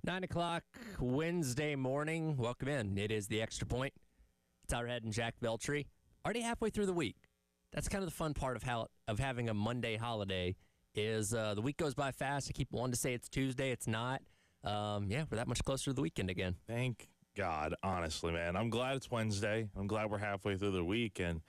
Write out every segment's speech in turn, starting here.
9 o'clock Wednesday morning. Welcome in. It is the Extra Point. Tyler Head and Jack Beltry. Already halfway through the week. That's kind of the fun part of having a Monday holiday is the week goes by fast. I keep wanting to say it's Tuesday. It's not. We're that much closer to the weekend again. Thank God, honestly, man. I'm glad it's Wednesday. I'm glad we're halfway through the week. And,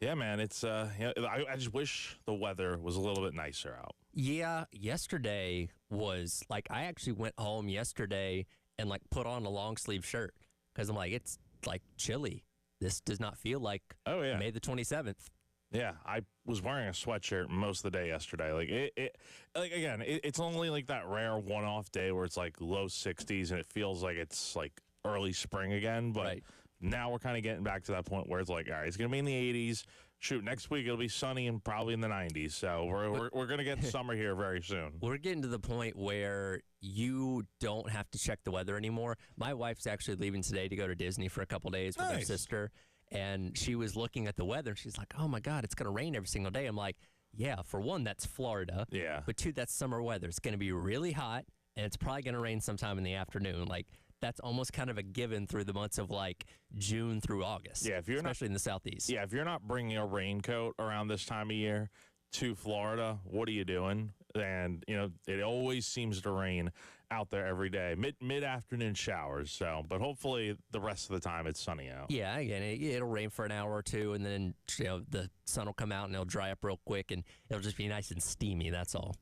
yeah, man, it's I just wish the weather was a little bit nicer out. Yeah, yesterday was like I actually went home yesterday and like put on a long sleeve shirt because I'm like it's like chilly. This does not feel like May the 27th. Yeah, I was wearing a sweatshirt most of the day yesterday. It's only like that rare one-off day where it's like low 60s and it feels like it's like early spring again. But now we're kind of getting back to that point where it's like, all right, it's going to be in the 80s. Shoot, next week it'll be sunny and probably in the 90s. So we're going to get summer here very soon. We're getting to the point where you don't have to check the weather anymore. My wife's actually leaving today to go to Disney for a couple days with her sister. And she was looking at the weather, and she's like, oh, my God, it's going to rain every single day. I'm like, yeah, for one, that's Florida. Yeah. But two, that's summer weather. It's going to be really hot, and it's probably going to rain sometime in the afternoon. Like, that's almost kind of a given through the months of, like, June through August. Yeah, especially in the Southeast. Yeah, if you're not bringing a raincoat around this time of year to Florida, what are you doing? And, it always seems to rain out there every day. Mid-afternoon showers. But hopefully the rest of the time it's sunny out. Yeah, again, it'll rain for an hour or two, and then the sun will come out and it'll dry up real quick, and it'll just be nice and steamy. That's all.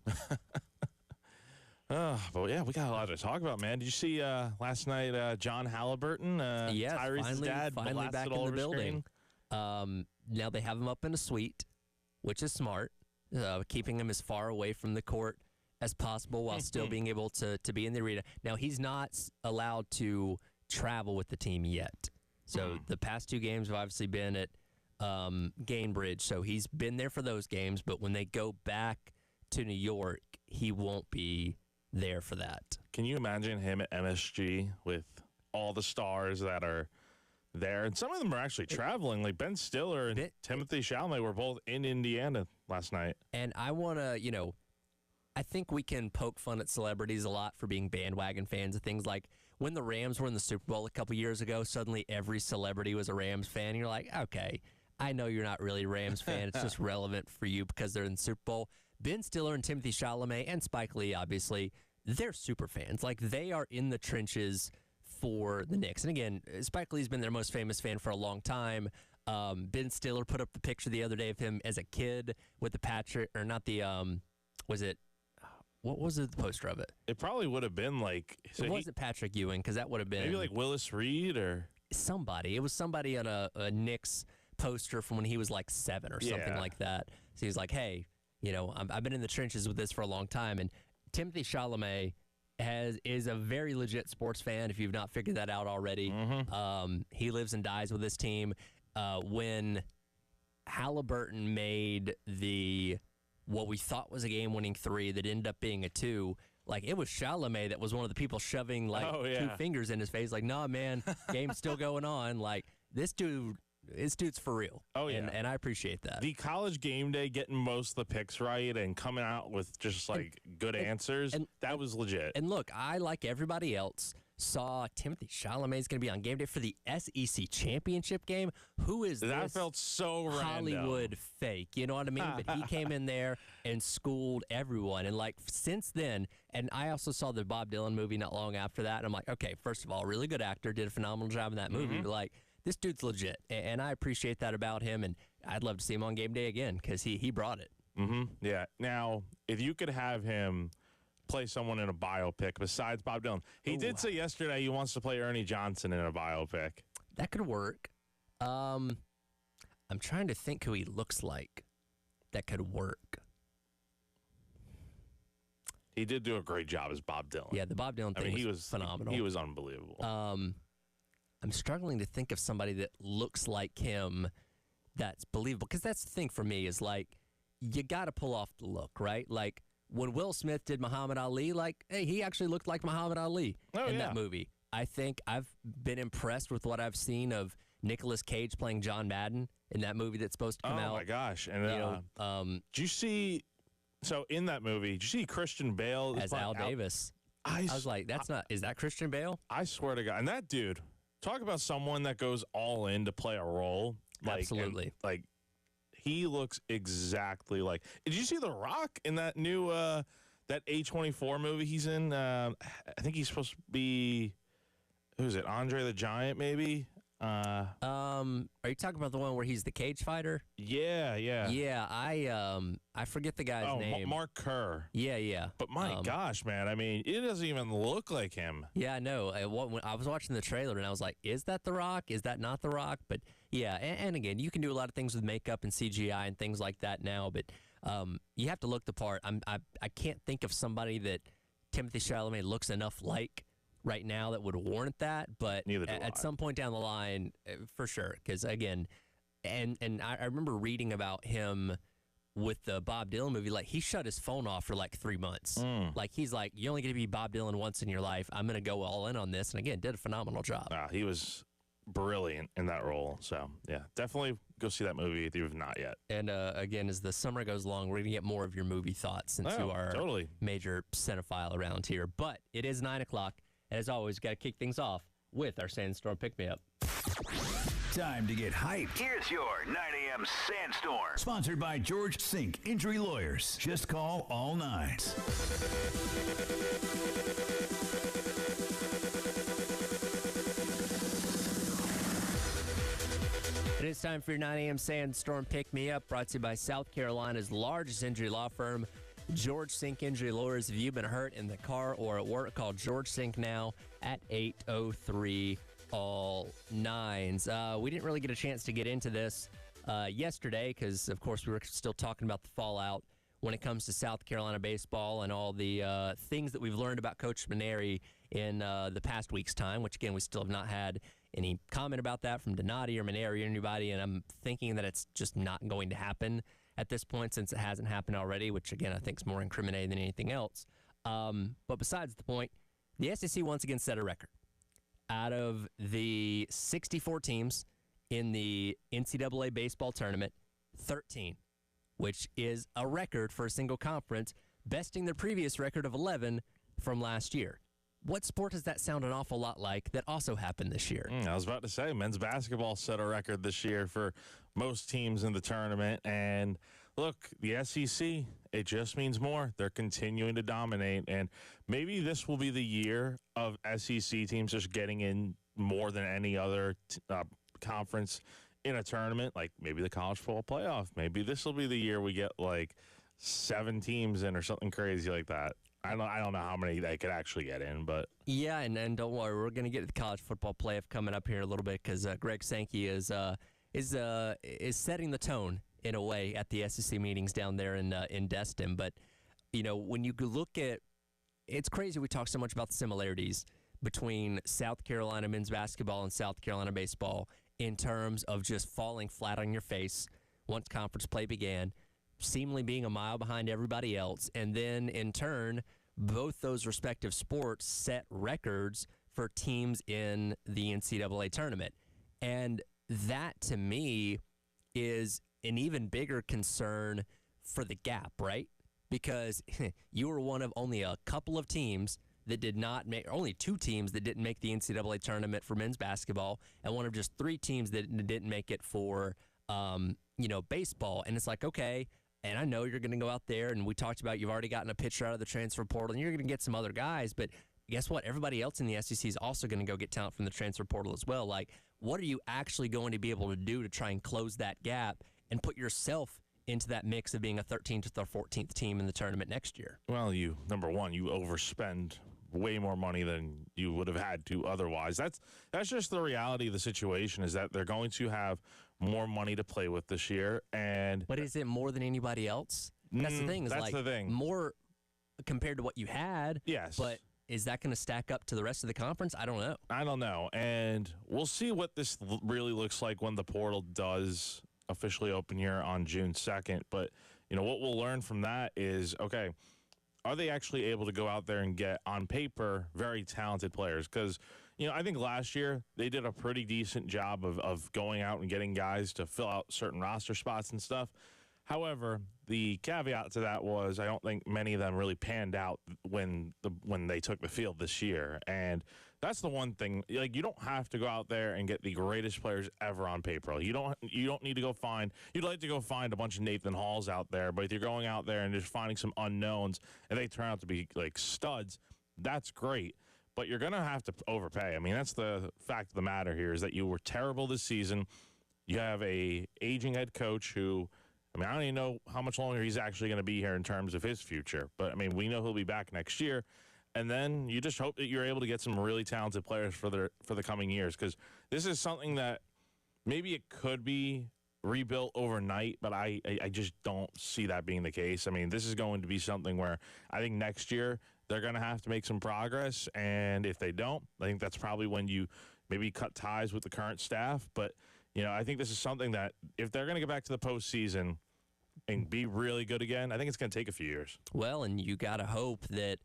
But yeah, we got a lot to talk about, man. Did you see last night John Halliburton, Tyrese's dad, finally back in the building. Now they have him up in a suite, which is smart. Keeping him as far away from the court as possible while still being able to be in the arena. Now, he's not allowed to travel with the team yet. So the past two games have obviously been at Gainbridge, so he's been there for those games. But when they go back to New York, he won't be there for that. Can you imagine him at MSG with all the stars that are there? And some of them are actually traveling, like Ben Stiller and Timothy Chalamet were both in Indiana last night. And I want to, I think we can poke fun at celebrities a lot for being bandwagon fans of things. Like when the Rams were in the Super Bowl a couple years ago, suddenly every celebrity was a Rams fan. And you're like, okay, I know you're not really a Rams fan. It's just relevant for you because they're in the Super Bowl. Ben Stiller and Timothy Chalamet and Spike Lee, obviously, they're super fans. Like they are in the trenches for the Knicks. And again, Spike Lee's been their most famous fan for a long time. Ben Stiller put up the picture the other day of him as a kid with the Patrick, or not the, what was the poster of it? It probably would have been like... It wasn't Patrick Ewing, because that would have been... Maybe like Willis Reed or... Somebody. It was somebody on a Knicks poster from when he was like 7 or something like that. So he was like, hey, I've been in the trenches with this for a long time. And Timothy Chalamet is a very legit sports fan, if you've not figured that out already. He lives and dies with this team. When Halliburton made what we thought was a game-winning 3 that ended up being a 2, like it was Chalamet that was one of the people shoving like 2 fingers in his face, like, nah, man, game's still going on. Like this dude's for real. Oh, yeah. And I appreciate that. The College Game Day getting most of the picks right and coming out with just like good answers, that was legit. And look, I, like everybody else, saw Timothy Chalamet's going to be on game day for the SEC championship game. Who is that? This felt so Hollywood random. Fake? You know what I mean? But he came in there and schooled everyone. And like since then, and I also saw the Bob Dylan movie not long after that. And I'm like, okay, first of all, really good actor, did a phenomenal job in that movie. But like, this dude's legit, and I appreciate that about him, and I'd love to see him on game day again because he brought it. Yeah. Now, if you could have him play someone in a biopic besides Bob Dylan, he did say yesterday he wants to play Ernie Johnson in a biopic. That could work. I'm trying to think who he looks like that could work. He did do a great job as Bob Dylan. Yeah, the Bob Dylan thing was phenomenal. He was unbelievable. I'm struggling to think of somebody that looks like him that's believable. Because that's the thing for me is, like, you got to pull off the look, right? Like, when Will Smith did Muhammad Ali, like, hey, he actually looked like Muhammad Ali in that movie. I think I've been impressed with what I've seen of Nicolas Cage playing John Madden in that movie that's supposed to come out. Oh, my gosh. And did you see... So, in that movie, did you see Christian Bale as Al Davis? I was like, is that Christian Bale? I swear to God. And that dude, talk about someone that goes all in to play a role. Absolutely. Like, he looks exactly like. Did you see The Rock in that new that A24 movie he's in? I think he's supposed to be. Who is it? Andre the Giant, maybe. Are you talking about the one where he's the cage fighter? Yeah. Yeah, I forget the guy's name. Mark Kerr. Yeah. But my gosh, man, I mean, it doesn't even look like him. Yeah, I know. When I was watching the trailer and I was like, is that The Rock? Is that not The Rock? But yeah, and again, you can do a lot of things with makeup and CGI and things like that now, but you have to look the part. I can't think of somebody that Timothée Chalamet looks enough like right now that would warrant that, but at some point down the line, for sure. Because again, and I remember reading about him with the Bob Dylan movie. Like, he shut his phone off for like 3 months. Like, he's like, you only get to be Bob Dylan once in your life. I'm gonna go all in on this. And again, did a phenomenal job. He was brilliant in that role. So yeah, definitely go see that movie if you've not yet. And again, as the summer goes along, we're gonna get more of your movie thoughts since you are major cinephile around here. But it is 9 o'clock. As always, got to kick things off with our Sandstorm Pick-Me-Up. Time to get hyped. Here's your 9 a.m. Sandstorm. Sponsored by George Sink Injury Lawyers. Just call all nines. It is time for your 9 a.m. Sandstorm Pick-Me-Up, brought to you by South Carolina's largest injury law firm, George Sink Injury Lawyers. If you've been hurt in the car or at work, call George Sink now at 803 all nines. We didn't really get a chance to get into this yesterday because, of course, we were still talking about the fallout when it comes to South Carolina baseball and all the things that we've learned about Coach Maneri in the past week's time, which, again, we still have not had any comment about that from Donati or Maneri or anybody, and I'm thinking that it's just not going to happen at this point since it hasn't happened already, which, again, I think is more incriminating than anything else. But besides the point, the SEC once again set a record. Out of the 64 teams in the NCAA baseball tournament, 13, which is a record for a single conference, besting their previous record of 11 from last year. What sport does that sound an awful lot like that also happened this year? I was about to say, men's basketball set a record this year for most teams in the tournament. And look, the SEC, it just means more. They're continuing to dominate. And maybe this will be the year of SEC teams just getting in more than any other conference in a tournament. Like maybe the college football playoff. Maybe this will be the year we get like 7 teams in or something crazy like that. I don't know how many they could actually get in, but yeah, and don't worry, we're going to get to the college football playoff coming up here in a little bit because Greg Sankey is setting the tone in a way at the SEC meetings down there in Destin. But you know, when you look at, it's crazy we talk so much about the similarities between South Carolina men's basketball and South Carolina baseball in terms of just falling flat on your face once conference play began, seemingly being a mile behind everybody else, and then in turn, both those respective sports set records for teams in the NCAA tournament. And that, to me, is an even bigger concern for the gap, right? Because you were one of only a couple of teams that did not make, only 2 teams that didn't make the NCAA tournament for men's basketball, and one of just 3 teams that didn't make it for, baseball. And it's like, okay, and I know you're going to go out there, and we talked about you've already gotten a pitcher out of the transfer portal, and you're going to get some other guys, but guess what? Everybody else in the SEC is also going to go get talent from the transfer portal as well. Like, what are you actually going to be able to do to try and close that gap and put yourself into that mix of being a 13th or 14th team in the tournament next year? Well, number one, you overspend way more money than you would have had to otherwise. That's just the reality of the situation, is that they're going to have more money to play with this year. But is it more than anybody else? That's the thing. That's the thing. More compared to what you had. Yes. But is that going to stack up to the rest of the conference? I don't know. And we'll see what this really looks like when the portal does officially open here on June 2nd. But, what we'll learn from that is, okay, are they actually able to go out there and get, on paper, very talented players? Because, I think last year they did a pretty decent job of going out and getting guys to fill out certain roster spots and stuff. However, the caveat to that was I don't think many of them really panned out when they took the field this year. And that's the one thing. Like, you don't have to go out there and get the greatest players ever on paper. You don't need to go find. You'd like to go find a bunch of Nathan Halls out there, but if you're going out there and just finding some unknowns and they turn out to be like studs, that's great. But you're gonna have to overpay. I mean, that's the fact of the matter here, is that you were terrible this season. You have a aging head coach who, I mean, I don't even know how much longer he's actually going to be here in terms of his future. But, I mean, we know he'll be back next year. And then you just hope that you're able to get some really talented players for the coming years, because this is something that maybe it could be rebuilt overnight, but I just don't see that being the case. I mean, this is going to be something where I think next year they're going to have to make some progress. And if they don't, I think that's probably when you maybe cut ties with the current staff. But, you know, I think this is something that if they're going to get back to the postseason and be really good again, I think it's going to take a few years. Well, and you got to hope that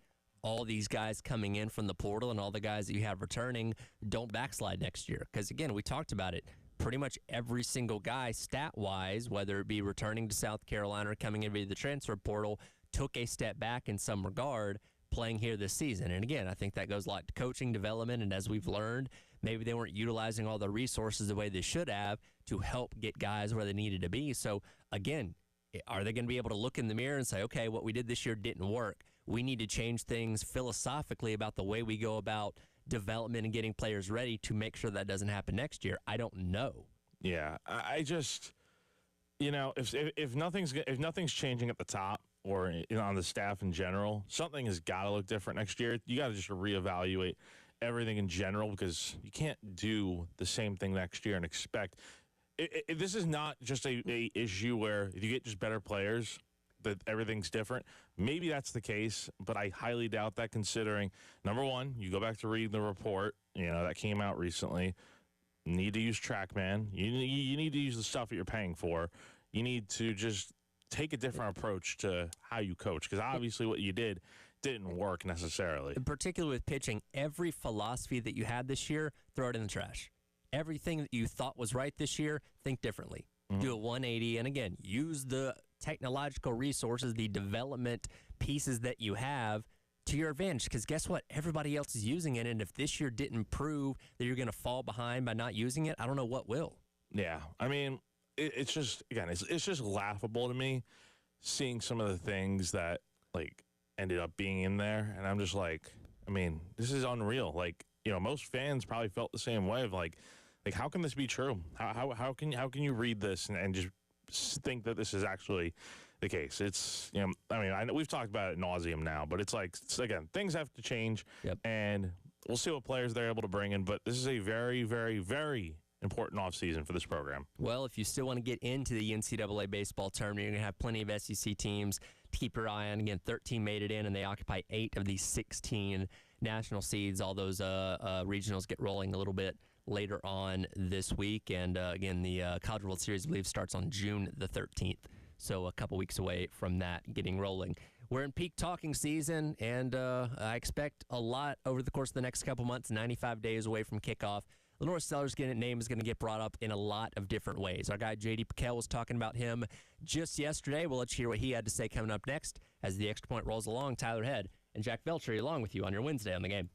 all these guys coming in from the portal and all the guys that you have returning don't backslide next year. Because, again, we talked about it. Pretty much every single guy, stat-wise, whether it be returning to South Carolina or coming in via the transfer portal, took a step back in some regard playing here this season. And, again, I think that goes a lot to coaching, development, and as we've learned, maybe they weren't utilizing all the resources the way they should have to help get guys where they needed to be. So, again, are they going to be able to look in the mirror and say, okay, what we did this year didn't work? We need to change things philosophically about the way we go about development and getting players ready to make sure that doesn't happen next year. I don't know. Yeah, I just, you know, if nothing's changing at the top or, you know, on the staff in general, something has got to look different next year. You got to just reevaluate everything in general, because you can't do the same thing next year and expect. This is not just a issue where if you get just better players that everything's different. Maybe that's the case, but I highly doubt that, considering, number one, you go back to read the report, you know, that came out recently. You need to use TrackMan. You need to use the stuff that you're paying for. You need to just take a different approach to how you coach, because obviously what you did didn't work necessarily. Particularly with pitching, every philosophy that you had this year, throw it in the trash. Everything that you thought was right this year, think differently. Do a 180, and again, use the technological resources, the development pieces that you have to your advantage, because guess what? Everybody else is using it, and if this year didn't prove that you're going to fall behind by not using it, I don't know what will. Yeah, I mean, it's just, again, it's just laughable to me seeing some of the things that, like, ended up being in there, and I'm just like, I mean, this is unreal. Like, you know, most fans probably felt the same way of like how can this be true? How can you read this and just think that this is actually the case? It's, you know, I mean, I know we've talked about it ad nauseum now, but it's like, again, things have to change. Yep. And we'll see what players they're able to bring in. But this is a very, very, very important offseason for this program. Well, if you still want to get into the NCAA baseball tournament, you're going to have plenty of SEC teams to keep your eye on. Again, 13 made it in, and they occupy 8 of the 16 national seeds. All those regionals get rolling a little bit later on this week. And, again, the College World Series, I believe, starts on June the 13th. So a couple weeks away from that getting rolling. We're in peak talking season, and I expect a lot over the course of the next couple months, 95 days away from kickoff. Lenore Steller's name is going to get brought up in a lot of different ways. Our guy J.D. Piquel was talking about him just yesterday. We'll let you hear what he had to say coming up next as the Extra Point rolls along. Tyler Head and Jack Veltri along with you on your Wednesday on the Game.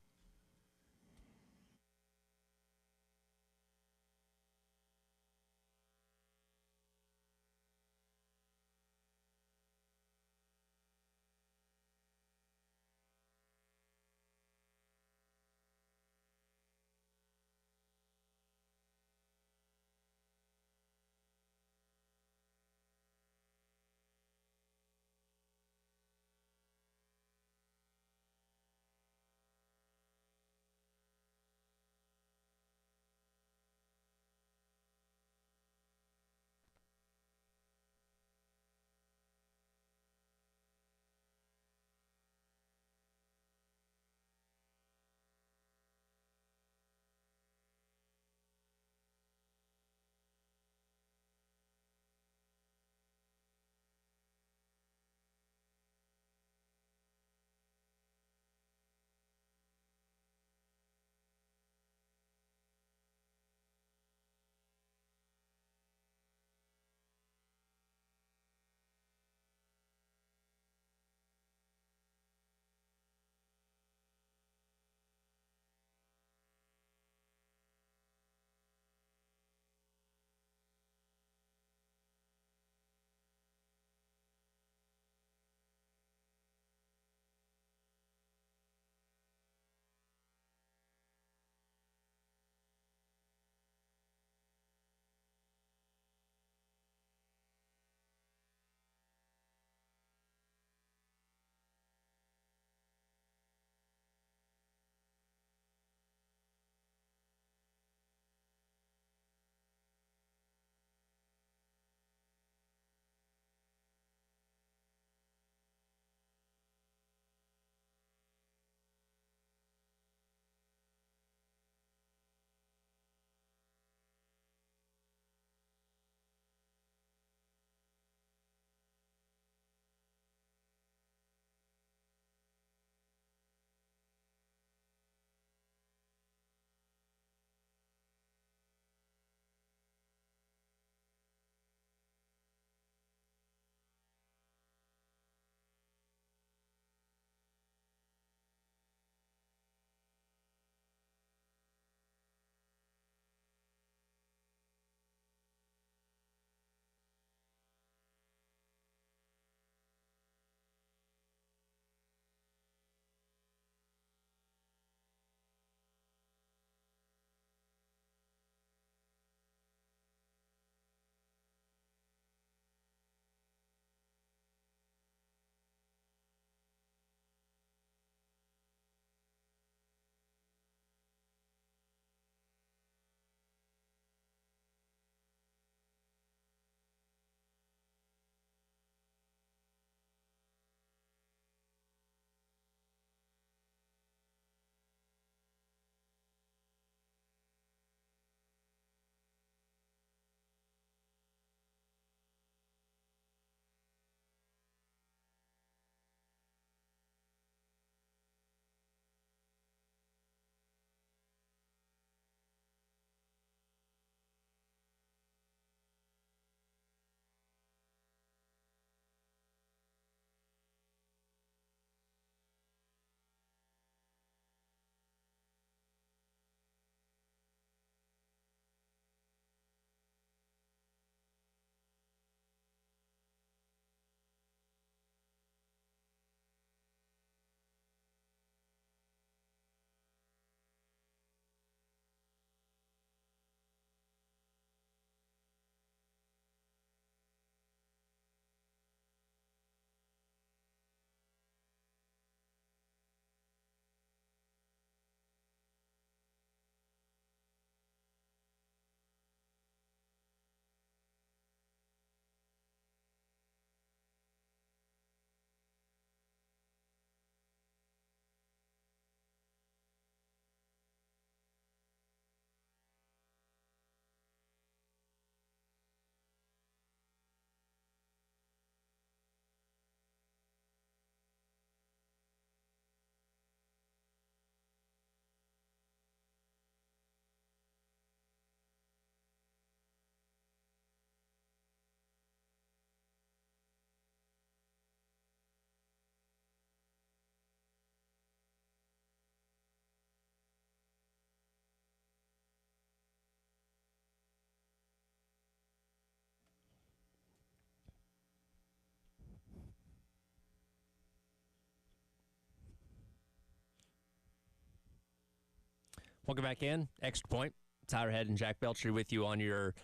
Welcome back in. Extra Point. Tyler Head and Jack Belcher with you on your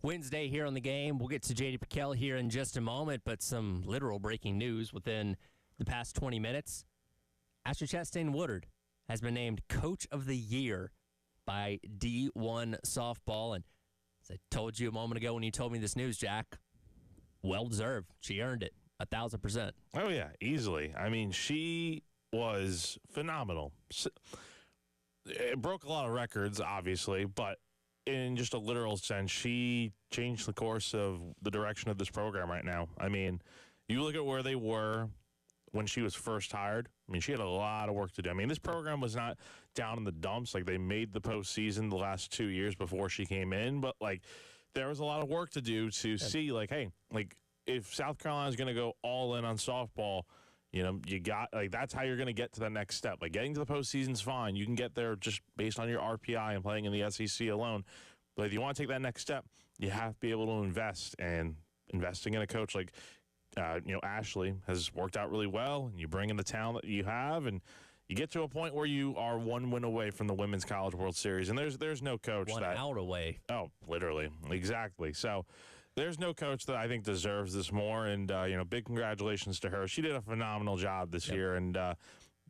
Wednesday here on the game. We'll get to J.D. Piquel here in just a moment, but some literal breaking news within the past 20 minutes. Ashley Chastain-Woodard has been named Coach of the Year by D1 Softball. And as I told you a moment ago when you told me this news, Jack, well-deserved. She earned it, 1,000%. Oh, yeah, easily. I mean, she was phenomenal. It broke a lot of records, obviously, but in just a literal sense, she changed the course of the direction of this program right now. I mean, you look at where they were when she was first hired. I mean, she had a lot of work to do. I mean, this program was not down in the dumps. Like, they made the postseason the last 2 years before she came in, but, like, there was a lot of work to do to see, like, hey, like, if South Carolina's going to go all in on softball, you know, you got, like, that's how you're going to get to the next step. Like, getting to the postseason's fine. You can get there just based on your RPI and playing in the SEC alone. But if you want to take that next step, you have to be able to invest. And investing in a coach like, Ashley has worked out really well. And you bring in the talent that you have, and you get to a point where you are one win away from the Women's College World Series. And there's no coach One out away. Oh, literally. Exactly. So there's no coach that I think deserves this more, and, big congratulations to her. She did a phenomenal job this year, and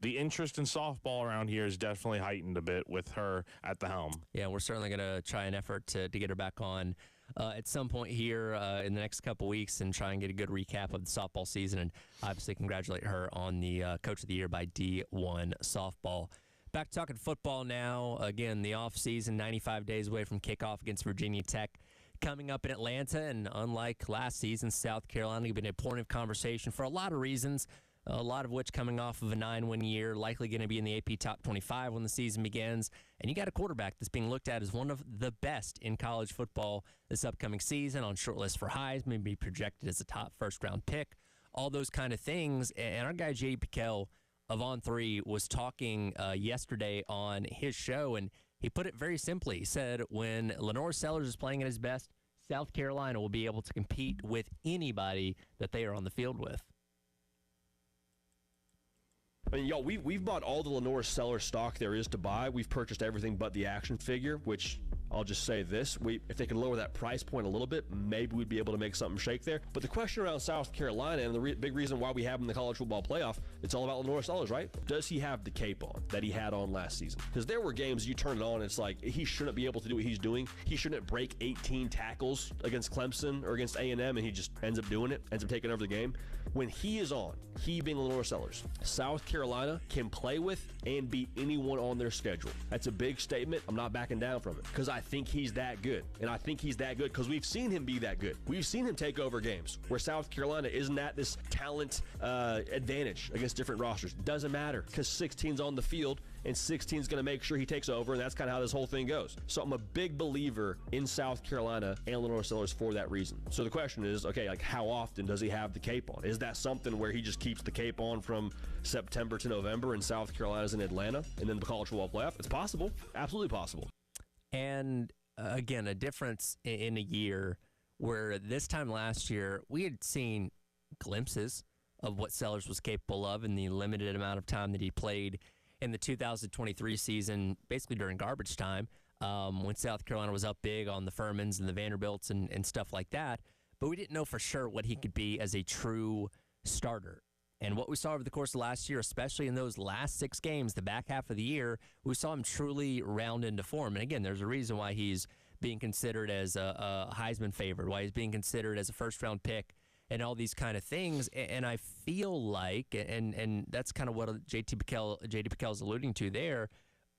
the interest in softball around here is definitely heightened a bit with her at the helm. Yeah, we're certainly going to try an effort to get her back on at some point here in the next couple weeks and try and get a good recap of the softball season, and obviously congratulate her on the Coach of the Year by D1 Softball. Back to talking football now. Again, the offseason, 95 days away from kickoff against Virginia Tech. Coming up in Atlanta, and unlike last season, South Carolina has been a point of conversation for a lot of reasons, a lot of which coming off of a 9-win year, likely going to be in the AP Top 25 when the season begins. And you got a quarterback that's being looked at as one of the best in college football this upcoming season, on short list for Heisman, maybe projected as a top first-round pick, all those kind of things. And our guy, J.D. Piquel of On3, was talking yesterday on his show, and he put it very simply. He said, when Lenore Sellers is playing at his best, South Carolina will be able to compete with anybody that they are on the field with. I mean, we've bought all the Lenore Sellers stock there is to buy. We've purchased everything but the action figure, which I'll just say this. If they can lower that price point a little bit, maybe we'd be able to make something shake there. But the question around South Carolina, and the big reason why we have him in the college football playoff, it's all about Lenore Sellers, right? Does he have the cape on that he had on last season? Because there were games you turn it on, it's like he shouldn't be able to do what he's doing. He shouldn't break 18 tackles against Clemson or against A&M, and he just ends up doing it, ends up taking over the game. When he is on, he being Lenore Sellers, South Carolina can play with and beat anyone on their schedule. That's a big statement. I'm not backing down from it because I think he's that good. And I think he's that good because we've seen him be that good. We've seen him take over games where South Carolina isn't at this talent advantage against different rosters. Doesn't matter because 16's on the field and 16's going to make sure he takes over, and that's kind of how this whole thing goes. So I'm a big believer in South Carolina and Lenore Sellers for that reason. So the question is, okay, like how often does he have the cape on? Is that something where he just keeps the cape on from September to November and South Carolina's in Atlanta and then the college football playoff? It's possible. Absolutely possible. And again, a difference in a year where this time last year we had seen glimpses of what Sellers was capable of in the limited amount of time that he played in the 2023 season, basically during garbage time, when South Carolina was up big on the Furmans and the Vanderbilts and stuff like that. But we didn't know for sure what he could be as a true starter. And what we saw over the course of last year, especially in those last 6 games, the back half of the year, we saw him truly round into form. And again, there's a reason why he's being considered as a Heisman favorite, why he's being considered as a first-round pick, and all these kind of things. And I feel like, and that's kind of what J.D. Piquel is alluding to there,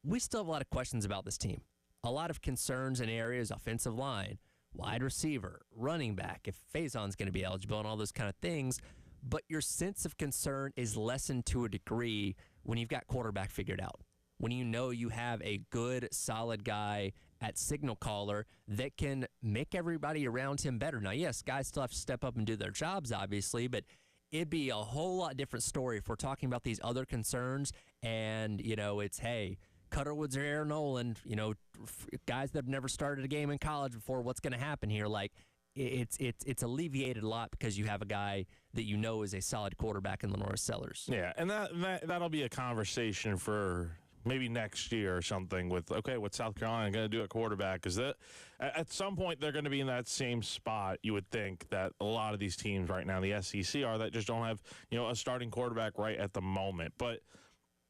we still have a lot of questions about this team. A lot of concerns in areas, offensive line, wide receiver, running back, if Faison's going to be eligible, and all those kind of things. But your sense of concern is lessened to a degree when you've got quarterback figured out. When you know you have a good, solid guy at signal caller that can make everybody around him better. Now, yes, guys still have to step up and do their jobs, obviously, but it'd be a whole lot different story if we're talking about these other concerns and, it's, hey, Cutterwoods or Aaron Nolan, guys that have never started a game in college before, what's going to happen here? Like, it's alleviated a lot because you have a guy that you know is a solid quarterback in Lenore Sellers. Yeah, and that'll be a conversation for maybe next year or something with, okay, what's South Carolina going to do at quarterback? Because at some point they're going to be in that same spot, you would think, that a lot of these teams right now in the SEC are, that just don't have, a starting quarterback right at the moment. But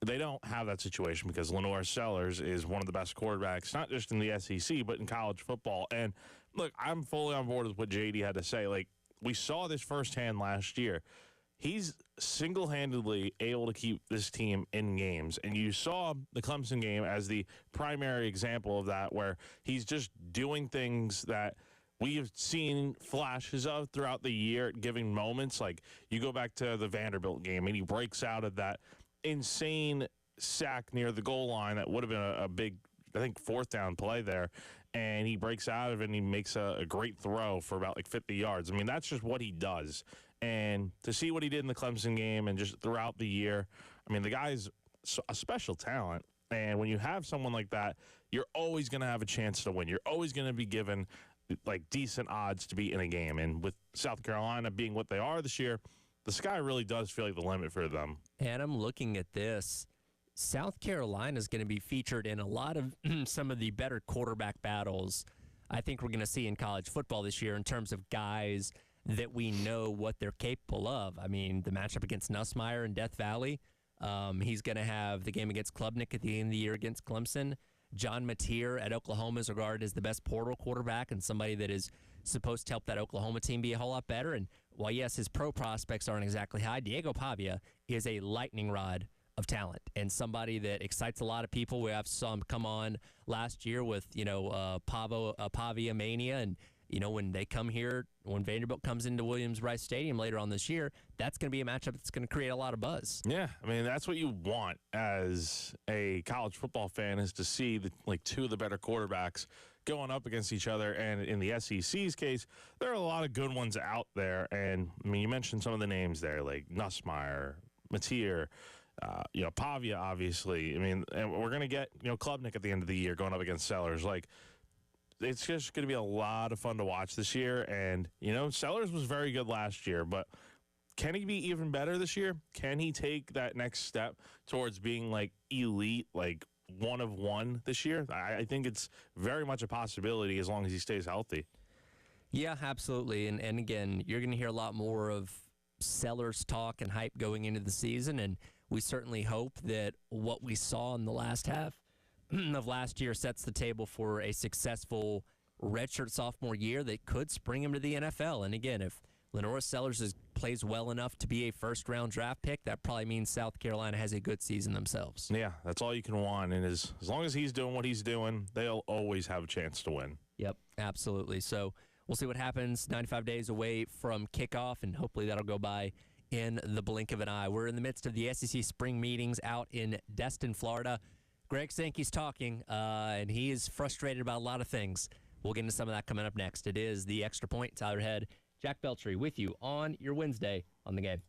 they don't have that situation because Lenore Sellers is one of the best quarterbacks, not just in the SEC, but in college football. And look, I'm fully on board with what JD had to say. Like, we saw this firsthand last year. He's single-handedly able to keep this team in games. And you saw the Clemson game as the primary example of that, where he's just doing things that we have seen flashes of throughout the year at giving moments. Like, you go back to the Vanderbilt game, and he breaks out of that insane sack near the goal line that would have been a big, I think, fourth down play there. And he breaks out of it, and he makes a great throw for about, 50 yards. I mean, that's just what he does. And to see what he did in the Clemson game and just throughout the year, I mean, the guy's a special talent. And when you have someone like that, you're always going to have a chance to win. You're always going to be given, decent odds to be in a game. And with South Carolina being what they are this year, the sky really does feel like the limit for them. And I'm looking at this. South Carolina is going to be featured in a lot of some of the better quarterback battles I think we're going to see in college football this year in terms of guys that we know what they're capable of. I mean, the matchup against Nussmeier in Death Valley, he's going to have the game against Klubnik at the end of the year against Clemson. John Mateer at Oklahoma is regarded as the best portal quarterback and somebody that is supposed to help that Oklahoma team be a whole lot better. And while, yes, his pro prospects aren't exactly high, Diego Pavia is a lightning rod of talent and somebody that excites a lot of people. We have some come on last year with, Pavia Mania. And, when they come here, when Vanderbilt comes into Williams-Brice Stadium later on this year, that's going to be a matchup that's going to create a lot of buzz. Yeah, I mean, that's what you want as a college football fan, is to see two of the better quarterbacks going up against each other. And in the SEC's case, there are a lot of good ones out there. And, I mean, you mentioned some of the names there, like Nussmeier, Mateer, Pavia, obviously. I mean, and we're going to get, Klubnik at the end of the year going up against Sellers. It's just going to be a lot of fun to watch this year. And, Sellers was very good last year, but can he be even better this year? Can he take that next step towards being, elite, one of one this year? I think it's very much a possibility as long as he stays healthy. Yeah, absolutely. And again, you're going to hear a lot more of Sellers talk and hype going into the season, and we certainly hope that what we saw in the last half of last year sets the table for a successful redshirt sophomore year that could spring him to the NFL. And again, if Lenora Sellers plays well enough to be a first-round draft pick, that probably means South Carolina has a good season themselves. Yeah, that's all you can want. And as long as he's doing what he's doing, they'll always have a chance to win. Yep, absolutely. So we'll see what happens 95 days away from kickoff, and hopefully that'll go by in the blink of an eye. We're in the midst of the SEC spring meetings out in Destin, Florida. Greg Sankey's talking, and he is frustrated about a lot of things. We'll get into some of that coming up next. It is The Extra Point. Tyler Head, Jack Beltry with you on your Wednesday on The Game.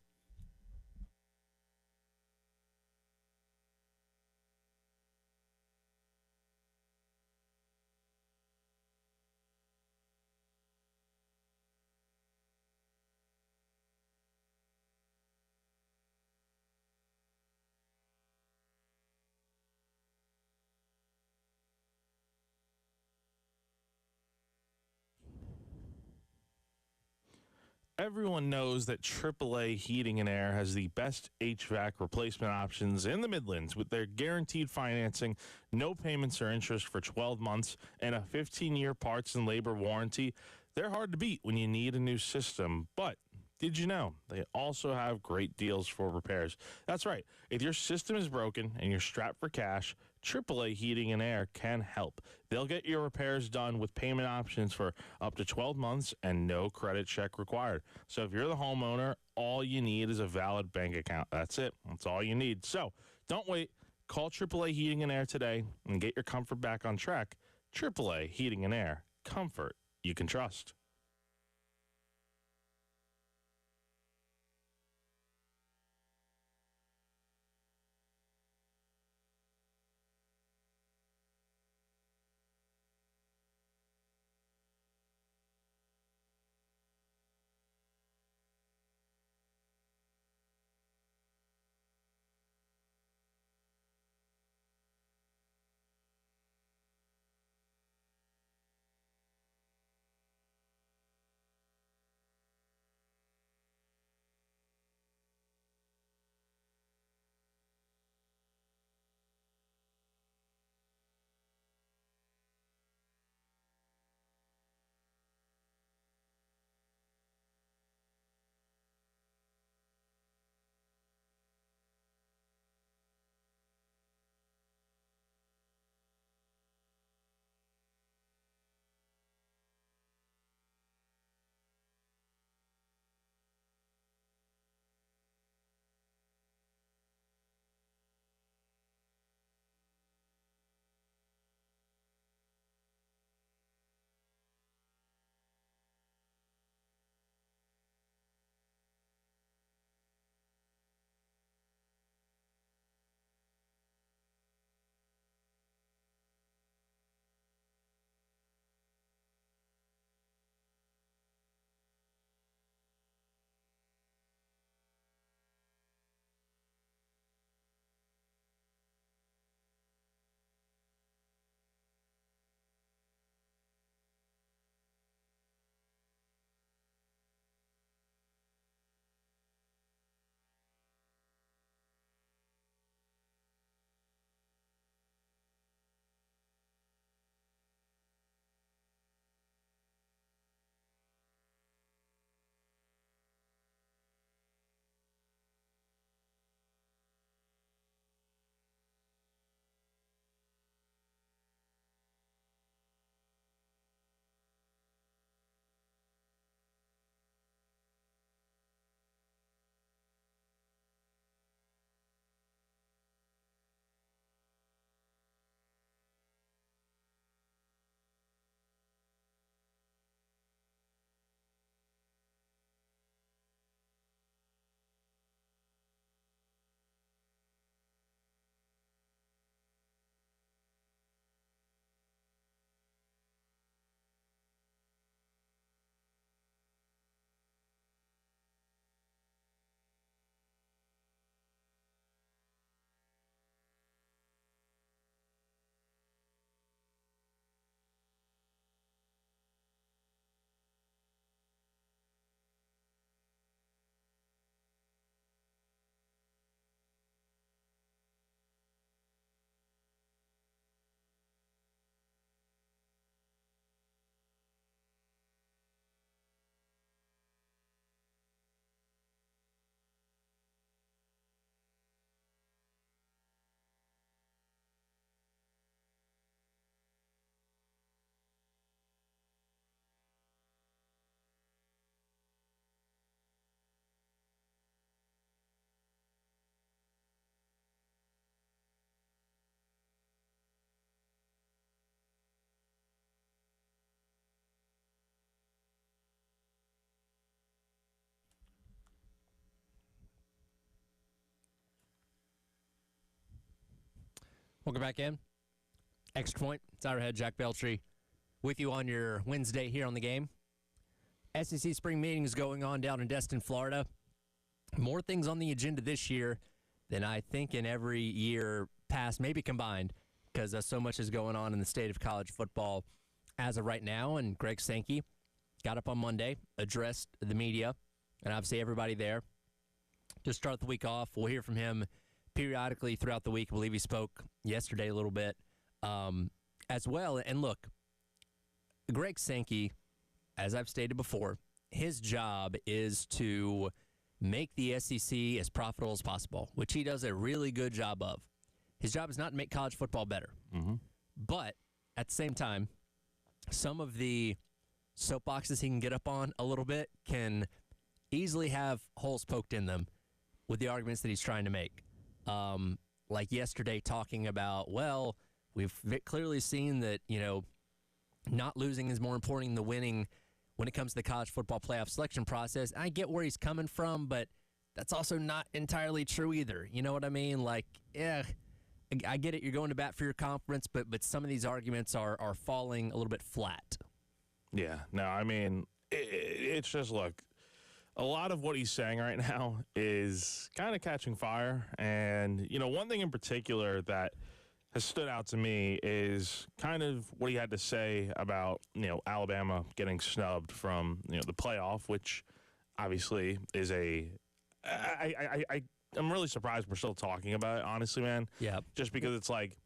Everyone knows that AAA Heating and Air has the best HVAC replacement options in the Midlands with their guaranteed financing, no payments or interest for 12 months, and a 15-year parts and labor warranty. They're hard to beat when you need a new system, but did you know they also have great deals for repairs? That's right. If your system is broken and you're strapped for cash, AAA Heating and Air can help. They'll get your repairs done with payment options for up to 12 months and no credit check required. So if you're the homeowner, all you need is a valid bank account. That's it. That's all you need. So don't wait. Call AAA Heating and Air today and get your comfort back on track. AAA Heating and Air. Comfort you can trust. Welcome back in. Extra Point. It's our head, Jack Beltry, with you on your Wednesday here on the game. SEC spring meetings going on down in Destin, Florida. More things on the agenda this year than I think in every year past, maybe combined, because so much is going on in the state of college football as of right now. And Greg Sankey got up on Monday, addressed the media, and obviously everybody there. To start the week off, we'll hear from him periodically throughout the week. I believe he spoke yesterday a little bit as well. And look, Greg Sankey, as I've stated before, his job is to make the SEC as profitable as possible, which he does a really good job of. His job is not to make college football better. Mm-hmm. But at the same time, some of the soapboxes he can get up on a little bit can easily have holes poked in them with the arguments that he's trying to make. Like yesterday talking about, well, we've clearly seen that, not losing is more important than winning when it comes to the college football playoff selection process. I get where he's coming from, but that's also not entirely true either. You know what I mean? Like, yeah, I get it. You're going to bat for your conference, but some of these arguments are falling a little bit flat. Yeah. No, I mean, it's just, look, a lot of what he's saying right now is kind of catching fire. And, one thing in particular that has stood out to me is kind of what he had to say about, Alabama getting snubbed from, the playoff, which obviously is I'm really surprised we're still talking about it, honestly, man. Yeah. Just because it's like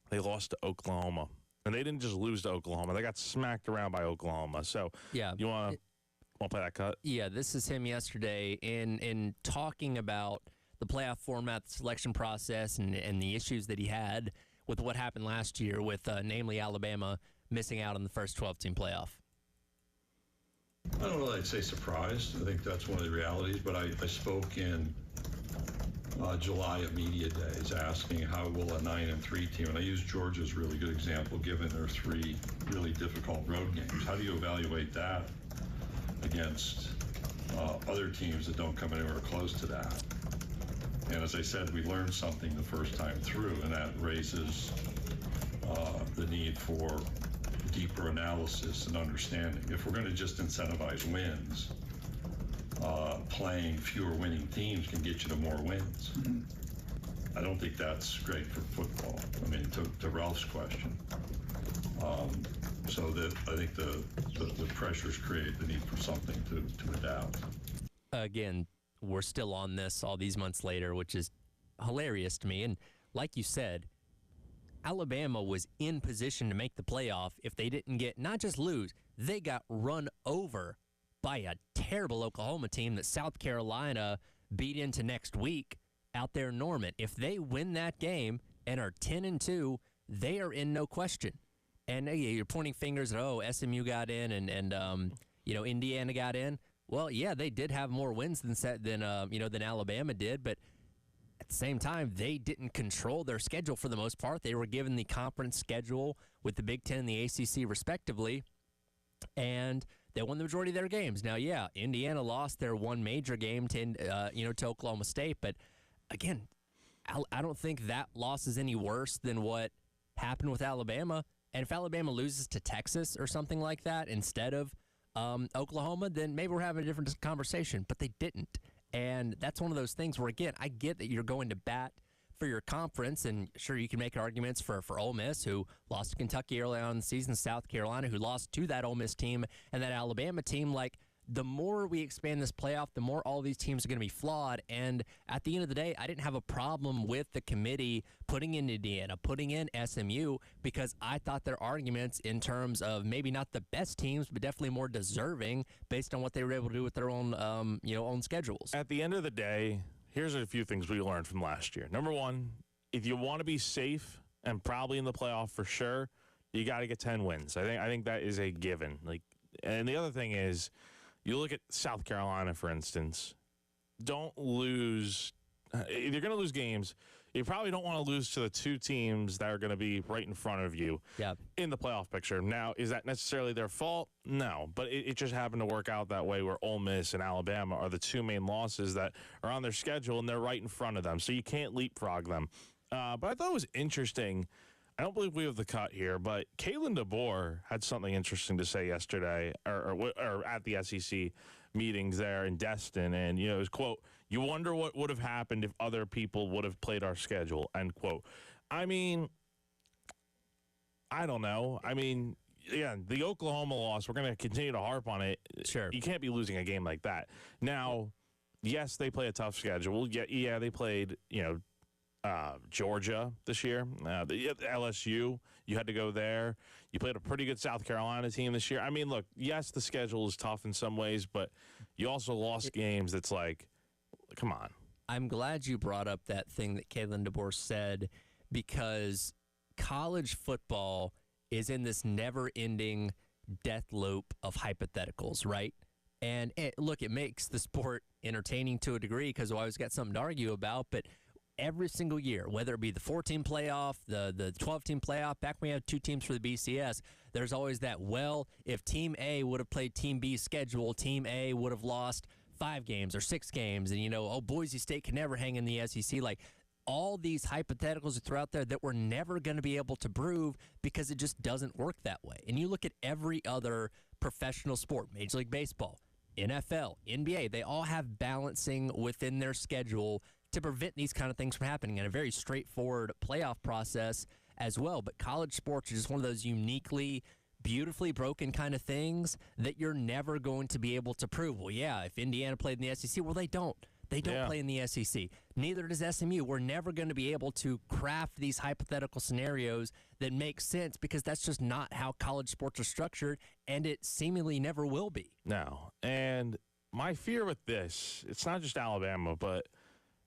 they lost to Oklahoma. And they didn't just lose to Oklahoma. They got smacked around by Oklahoma. So, yeah. You want to play that cut? Yeah, this is him yesterday in talking about the playoff format, the selection process, and the issues that he had with what happened last year with, namely, Alabama missing out on the first 12-team playoff. I don't know that I'd say surprised. I think that's one of the realities, but I spoke in July of media days asking how will a 9-3 team, and I used Georgia's really good example given their 3 really difficult road games. How do you evaluate that against other teams that don't come anywhere close to that? And as I said, we learned something the first time through, and that raises the need for deeper analysis and understanding. If we're going to just incentivize wins, playing fewer winning teams can get you to more wins. I don't think that's great for football. I mean, to Ralph's question. So that I think the pressures create the need for something to adapt. Again, we're still on this all these months later, which is hilarious to me. And like you said, Alabama was in position to make the playoff if they didn't get, not just lose, they got run over by a terrible Oklahoma team that South Carolina beat into next week out there in Norman. If they win that game and are 10-2, they are in no question. And you're pointing fingers at, SMU got in and Indiana got in. Well, yeah, they did have more wins than Alabama did, but at the same time, they didn't control their schedule for the most part. They were given the conference schedule with the Big Ten and the ACC respectively, and they won the majority of their games. Now, yeah, Indiana lost their one major game to Oklahoma State, but again, I don't think that loss is any worse than what happened with Alabama. And if Alabama loses to Texas or something like that instead of Oklahoma, then maybe we're having a different conversation, but they didn't. And that's one of those things where, again, I get that you're going to bat for your conference, and sure, you can make arguments for Ole Miss, who lost to Kentucky early on in the season, South Carolina, who lost to that Ole Miss team, and that Alabama team. Like, the more we expand this playoff, the more all these teams are going to be flawed. And at the end of the day, I didn't have a problem with the committee putting in Indiana, putting in SMU, because I thought their arguments in terms of maybe not the best teams, but definitely more deserving based on what they were able to do with their own, own schedules. At the end of the day, here's a few things we learned from last year. Number one, if you want to be safe and probably in the playoff for sure, you got to get 10 wins. I think that is a given. And the other thing is, you look at South Carolina, for instance. Don't lose. If you're going to lose games, you probably don't want to lose to the 2 teams that are going to be right in front of you in the playoff picture. Now, is that necessarily their fault? No, but it just happened to work out that way where Ole Miss and Alabama are the 2 main losses that are on their schedule, and they're right in front of them. So you can't leapfrog them. But I thought it was interesting. I don't believe we have the cut here, but Kalen DeBoer had something interesting to say yesterday, or at the SEC meetings there in Destin, and his quote: "You wonder what would have happened if other people would have played our schedule." End quote. I mean, I don't know. I mean, yeah, the Oklahoma loss. We're going to continue to harp on it. Sure, you can't be losing a game like that. Now, yes, they play a tough schedule. Yeah, they played Georgia this year, the LSU, you had to go there. You played a pretty good South Carolina team this year. I mean, look, yes, the schedule is tough in some ways, but you also lost games that's like, come on. I'm glad you brought up that thing that Kalen DeBoer said, because college football is in this never-ending death loop of hypotheticals, right? And look, it makes the sport entertaining to a degree because we always got something to argue about, but every single year, whether it be the 4-team playoff, the 12-team playoff, back when we had 2 teams for the BCS, there's always that, well, if Team A would have played Team B's schedule, Team A would have lost 5 games or 6 games, and, Boise State can never hang in the SEC. Like, all these hypotheticals are out there that we're never going to be able to prove because it just doesn't work that way. And you look at every other professional sport, Major League Baseball, NFL, NBA, they all have balancing within their schedule to prevent these kind of things from happening, in a very straightforward playoff process as well. But college sports is just one of those uniquely, beautifully broken kind of things that you're never going to be able to prove. Well, yeah, if Indiana played in the SEC, well, they don't. They don't play in the SEC. Neither does SMU. We're never going to be able to craft these hypothetical scenarios that make sense because that's just not how college sports are structured, and it seemingly never will be. No. And my fear with this, it's not just Alabama, but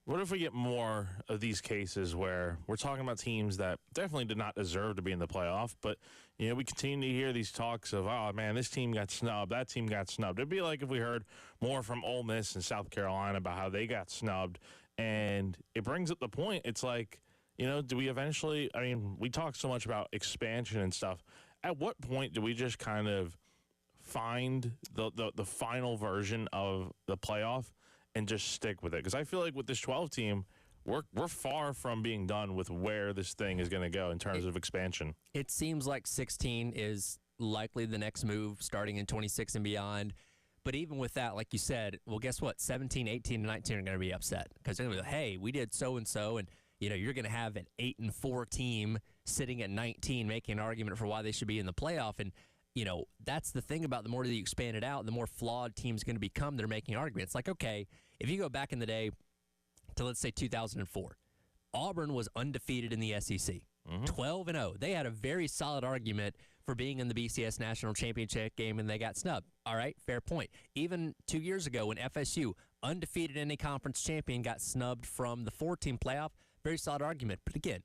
what if we get more of these cases where we're talking about teams that definitely did not deserve to be in the playoff, but, we continue to hear these talks of, oh, man, this team got snubbed, that team got snubbed. It'd be like if we heard more from Ole Miss and South Carolina about how they got snubbed, and it brings up the point. It's like, do we eventually, we talk so much about expansion and stuff. At what point do we just kind of find the final version of the playoff and just stick with it? Because I feel like with this 12 team, we're far from being done with where this thing is going to go in terms of expansion. It seems like 16 is likely the next move starting in 26 and beyond. But even with that, like you said, well, guess what? 17, 18, and 19 are going to be upset because they're going to be like, hey, we did so-and-so, and you're going to have an 8-4 team sitting at 19 making an argument for why they should be in the playoff. And that's the thing about the more that you expand it out, the more flawed teams going to become. They're making arguments. Like, okay, if you go back in the day to, let's say, 2004, Auburn was undefeated in the SEC, 12-0. They had a very solid argument for being in the BCS National Championship game, and they got snubbed. All right, fair point. Even 2 years ago when FSU, undefeated in a conference champion, got snubbed from the 4-team playoff, very solid argument. But again,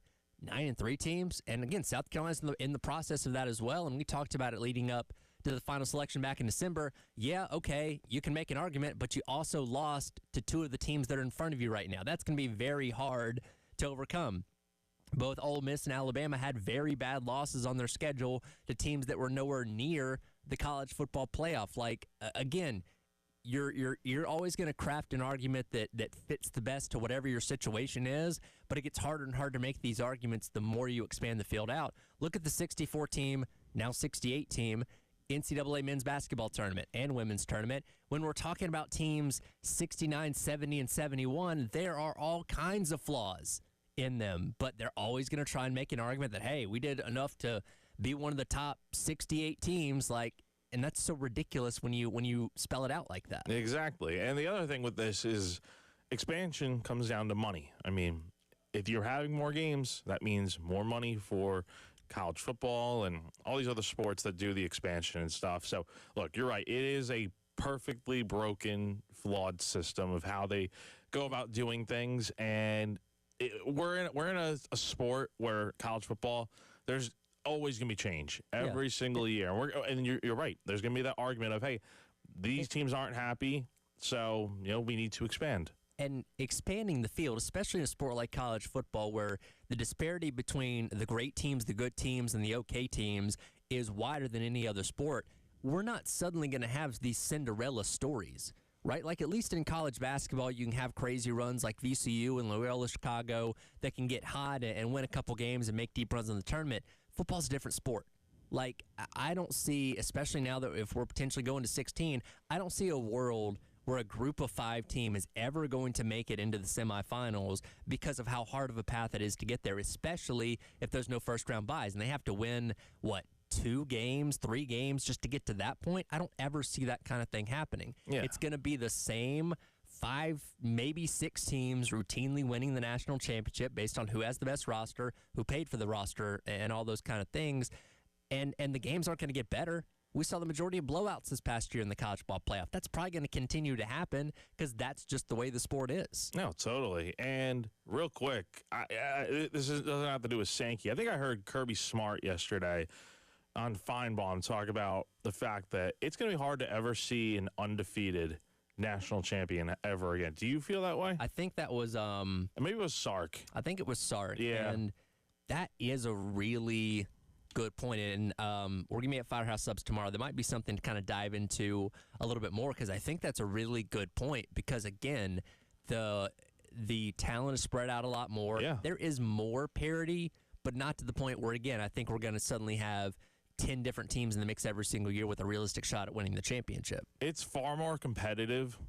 9-3 teams, and again, South Carolina's in the process of that as well, and we talked about it leading up to the final selection back in December. Yeah, okay, you can make an argument, but you also lost to 2 of the teams that are in front of you right now. That's going to be very hard to overcome. Both Ole Miss and Alabama had very bad losses on their schedule to teams that were nowhere near the college football playoff. Like, again, you're always going to craft an argument that fits the best to whatever your situation is, but it gets harder and harder to make these arguments the more you expand the field out. Look at the 64-team, now 68-team NCAA men's basketball tournament and women's tournament. When we're talking about teams 69, 70, and 71, there are all kinds of flaws in them, but they're always going to try and make an argument that, hey, we did enough to be one of the top 68 teams, and that's so ridiculous when you spell it out like that. Exactly. And the other thing with this is expansion comes down to money. I mean, if you're having more games, that means more money for college football and all these other sports that do the expansion and stuff. So, look, you're right. It is a perfectly broken, flawed system of how they go about doing things. And we're in a sport where college football, there's always going to be change every single year. And you're right. There's going to be that argument of, hey, these teams aren't happy, so we need to expand. And expanding the field, especially in a sport like college football, where the disparity between the great teams, the good teams, and the okay teams is wider than any other sport, we're not suddenly going to have these Cinderella stories right? Like, at least in college basketball, you can have crazy runs like VCU and Loyola Chicago that can get hot and win a couple games and make deep runs in the tournament. Football's a different sport. Like, I don't see, especially now that if we're potentially going to 16, I don't see a world where a group of 5 team is ever going to make it into the semifinals because of how hard of a path it is to get there, especially if there's no first-round buys. And they have to win, 2 games, 3 games just to get to that point? I don't ever see that kind of thing happening. Yeah. It's going to be the same 5, maybe 6 teams routinely winning the national championship based on who has the best roster, who paid for the roster, and all those kind of things. And the games aren't going to get better. We saw the majority of blowouts this past year in the college ball playoff. That's probably going to continue to happen because that's just the way the sport is. No, totally. And real quick, doesn't have to do with Sankey. I think I heard Kirby Smart yesterday on Feinbaum talk about the fact that it's going to be hard to ever see an undefeated national champion ever again. Do you feel that way? I think that was Maybe it was Sark. I think it was Sark. Yeah. And that is a really good point. And we're going to be at Firehouse Subs tomorrow. There might be something to kind of dive into a little bit more because I think that's a really good point because, again, the talent is spread out a lot more. Yeah. There is more parity, but not to the point where, again, I think we're going to suddenly have 10 different teams in the mix every single year with a realistic shot at winning the championship. It's far more competitive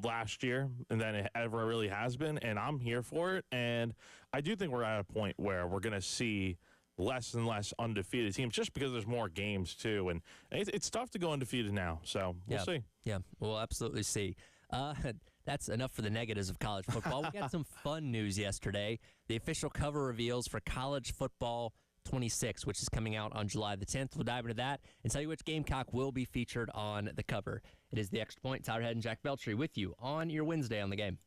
last year than it ever really has been, and I'm here for it. And I do think we're at a point where we're going to see less and less undefeated teams just because there's more games, too. And it's tough to go undefeated now, so we'll see. Yeah, we'll absolutely see. That's enough for the negatives of college football. We got some fun news yesterday. The official cover reveals for College Football 26, which is coming out on July the 10th. We'll dive into that and tell you which Gamecock will be featured on the cover. It is The Extra Point. Tyler Head and Jack Beltry with you on your Wednesday on the game.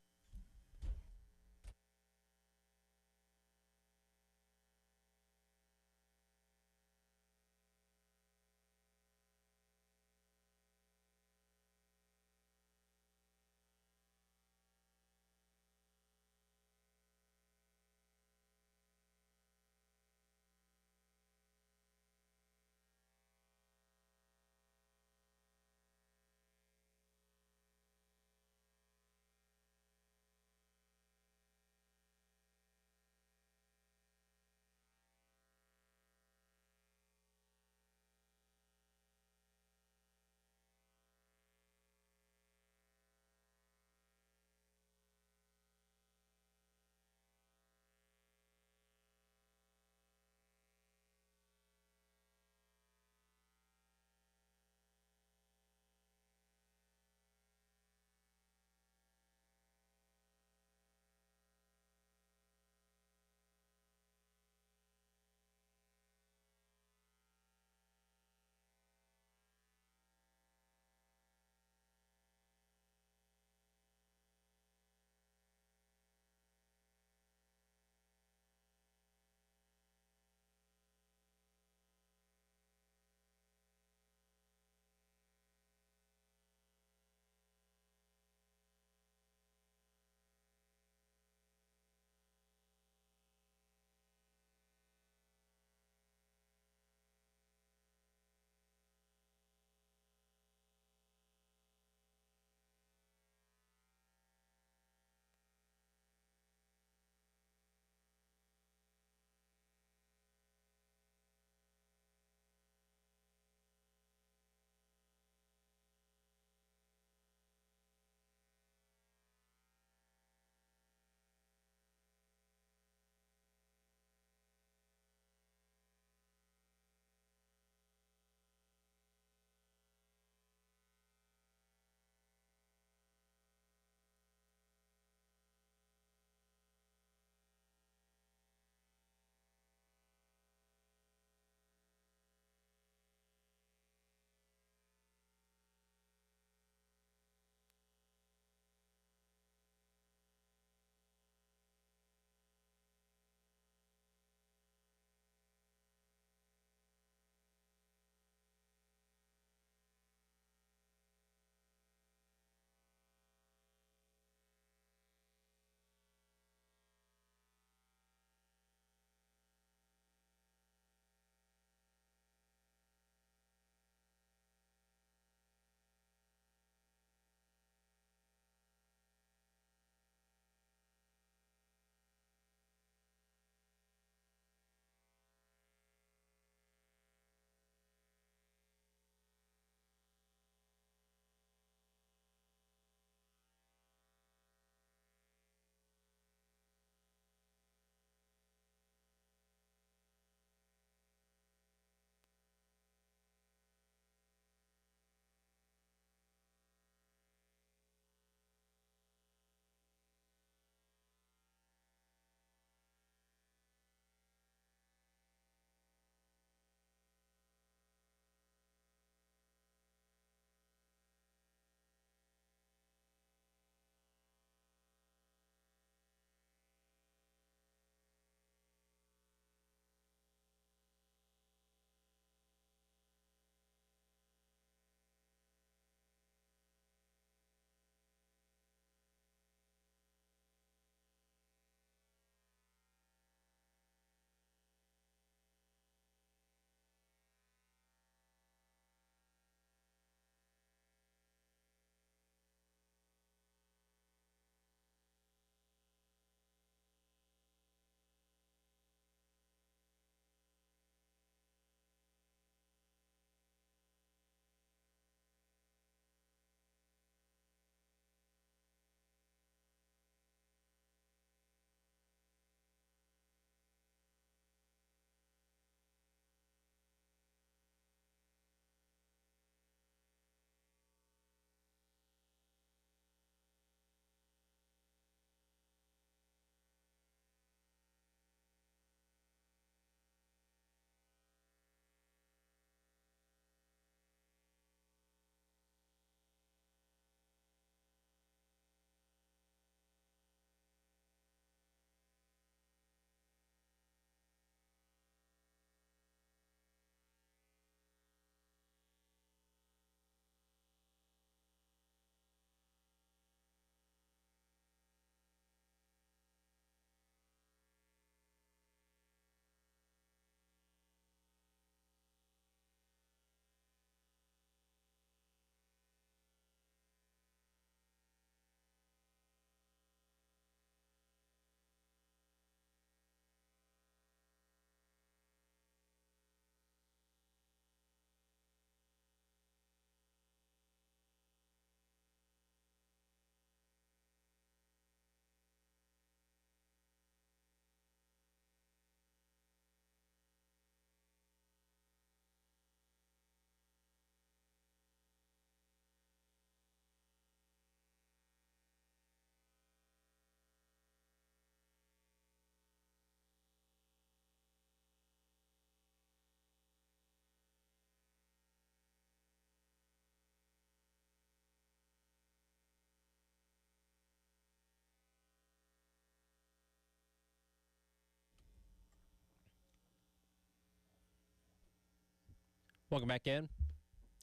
Welcome back in.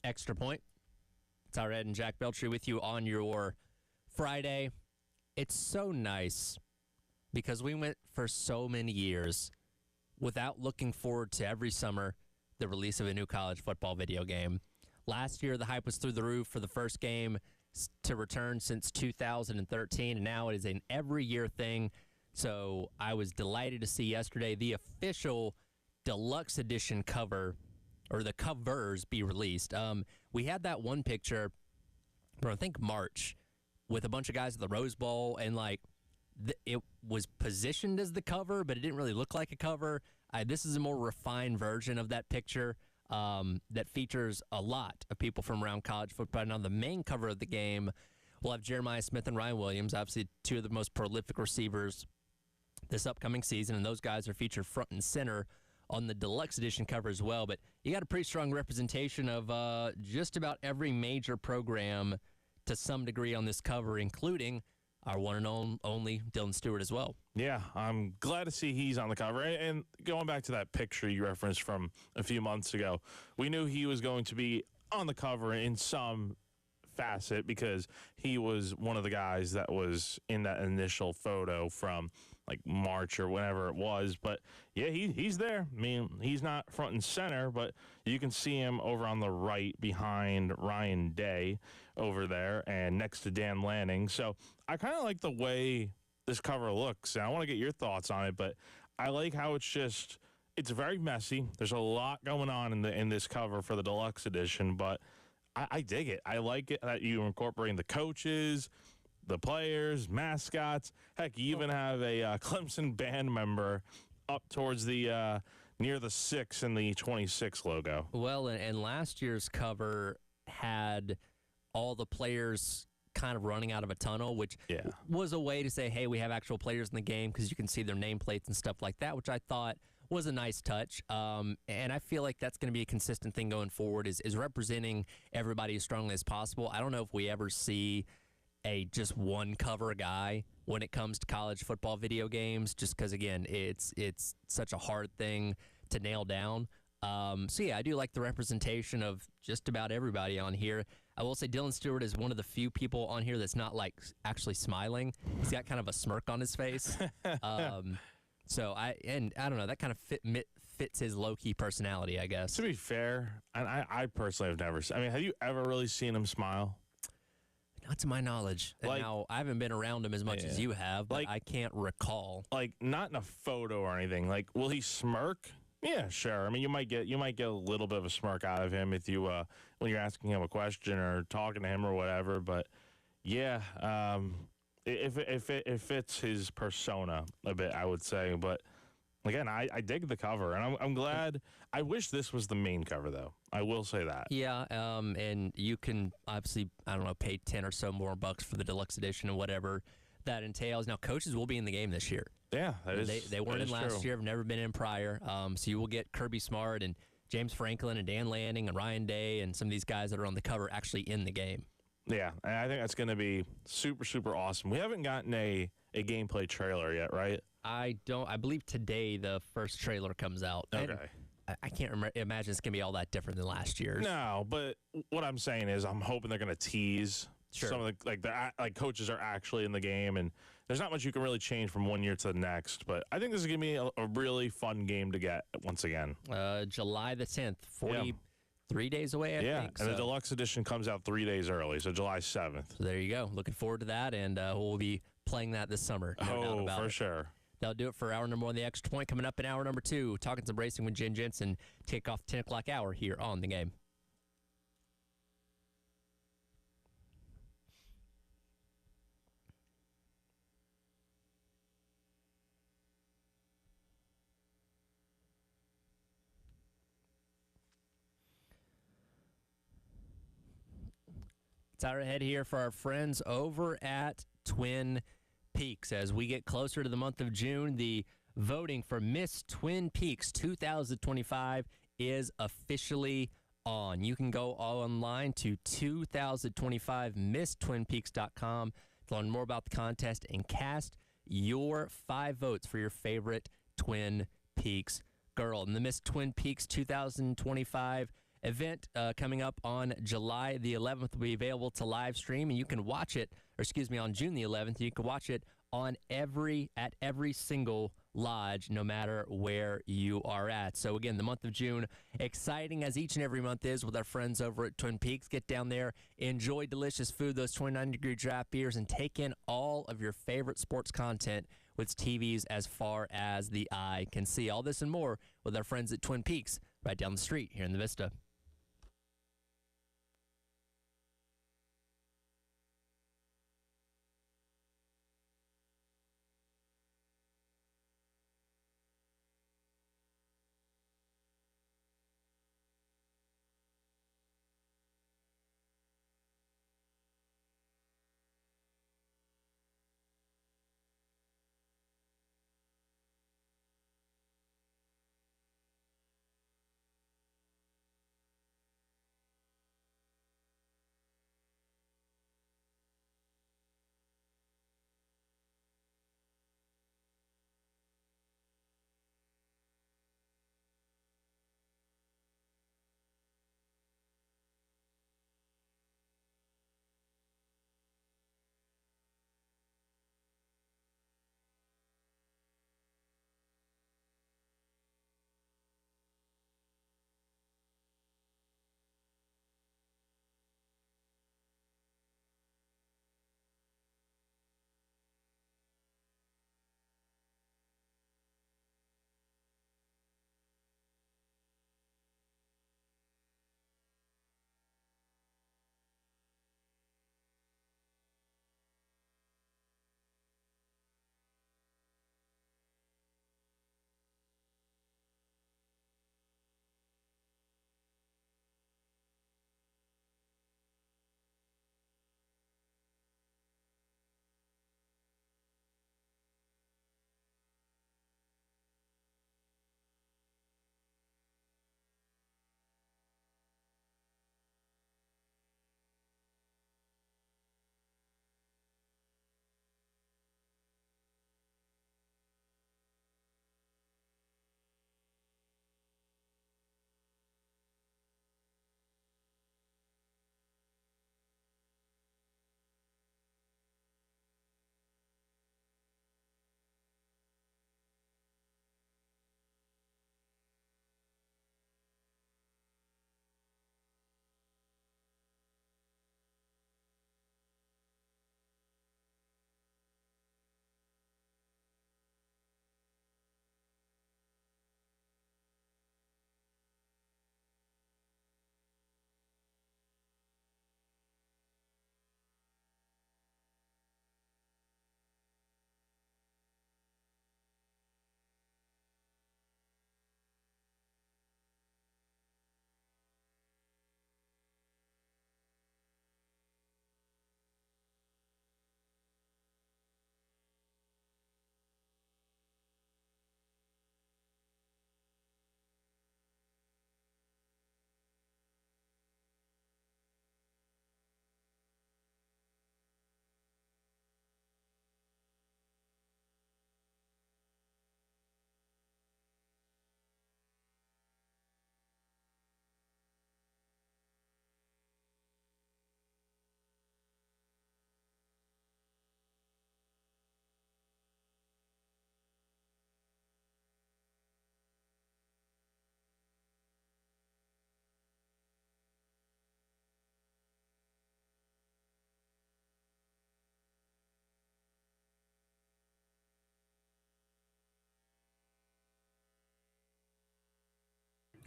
Extra Point. It's our Ed and Jack Beltry with you on your Friday. It's so nice because we went for so many years without looking forward to every summer the release of a new college football video game. Last year, the hype was through the roof for the first game to return since 2013, and now it is an every-year thing. So I was delighted to see yesterday the official deluxe edition cover, or the covers, be released. We had that one picture from, I think, March, with a bunch of guys at the Rose Bowl, and it was positioned as the cover, but it didn't really look like a cover. This is a more refined version of that picture that features a lot of people from around college football. And on the main cover of the game, we'll have Jeremiah Smith and Ryan Williams, obviously two of the most prolific receivers this upcoming season, and those guys are featured front and center on the deluxe edition cover as well. But you got a pretty strong representation of just about every major program to some degree on this cover, including our one and only Dylan Stewart as well. Yeah, I'm glad to see he's on the cover. And going back to that picture you referenced from a few months ago, we knew he was going to be on the cover in some facet because he was one of the guys that was in that initial photo from like March or whenever it was. But yeah, he's there. I mean, he's not front and center, but you can see him over on the right behind Ryan Day over there and next to Dan Lanning. So I kind of like the way this cover looks, and I want to get your thoughts on it, but I like how it's very messy. There's a lot going on in this cover for the deluxe edition, but I dig it. I like it that you're incorporating the coaches, the players, mascots. Heck, you even have a Clemson band member up towards the near the 6 and the 26 logo. Well, and last year's cover had all the players kind of running out of a tunnel, which was a way to say, hey, we have actual players in the game because you can see their nameplates and stuff like that, which I thought was a nice touch. And I feel like that's going to be a consistent thing going forward is representing everybody as strongly as possible. I don't know if we ever see a just one cover guy when it comes to college football video games, just because, again, it's such a hard thing to nail down. So, yeah, I do like the representation of just about everybody on here. I will say Dylan Stewart is one of the few people on here that's not, like, actually smiling. He's got kind of a smirk on his face. So, I don't know, that kind of fits his low-key personality, I guess. To be fair, and I personally have never seen, have you ever really seen him smile? Not to my knowledge. And now, I haven't been around him as much as you have, but I can't recall. Like, not in a photo or anything. Like, will he smirk? Yeah, sure. I mean, you might get a little bit of a smirk out of him if you when you're asking him a question or talking to him or whatever. But yeah, it fits his persona a bit, I would say. But again, I dig the cover, and I'm glad. I wish this was the main cover, though. I will say that. Yeah, and you can obviously, I don't know, pay 10 or so more bucks for the deluxe edition and whatever that entails. Now, coaches will be in the game this year. Yeah, they weren't in last year, have never been in prior. So you will get Kirby Smart and James Franklin and Dan Lanning and Ryan Day and some of these guys that are on the cover actually in the game. Yeah, and I think that's going to be super, super awesome. We haven't gotten a gameplay trailer yet, right? I believe today the first trailer comes out. Okay. I can't imagine it's going to be all that different than last year's. No, but what I'm saying is I'm hoping they're going to tease some of the coaches are actually in the game, and there's not much you can really change from one year to the next. But I think this is going to be a really fun game to get once again. July the 10th, 43 days away, I think. And the deluxe edition comes out 3 days early, so July 7th. So there you go. Looking forward to that, and we'll be playing that this summer. No doubt about it. Sure. That'll do it for hour number 1, the Extra Point. Coming up in hour number 2, talking some racing with Jen Jensen. Take off 10 o'clock hour here on The Game. It's hour ahead here for our friends over at Twin Peaks. As we get closer to the month of June, the voting for Miss Twin Peaks 2025 is officially on. You can go online to 2025misstwinpeaks.com to learn more about the contest and cast your 5 votes for your favorite Twin Peaks girl. And the Miss Twin Peaks 2025 event coming up on July the 11th will be available to live stream, and you can watch it, on June the 11th. You can watch it at every single lodge, no matter where you are at. So again, the month of June, exciting as each and every month is with our friends over at Twin Peaks. Get down there, enjoy delicious food, those 29-degree draft beers, and take in all of your favorite sports content with TVs as far as the eye can see. All this and more with our friends at Twin Peaks right down the street here in the Vista.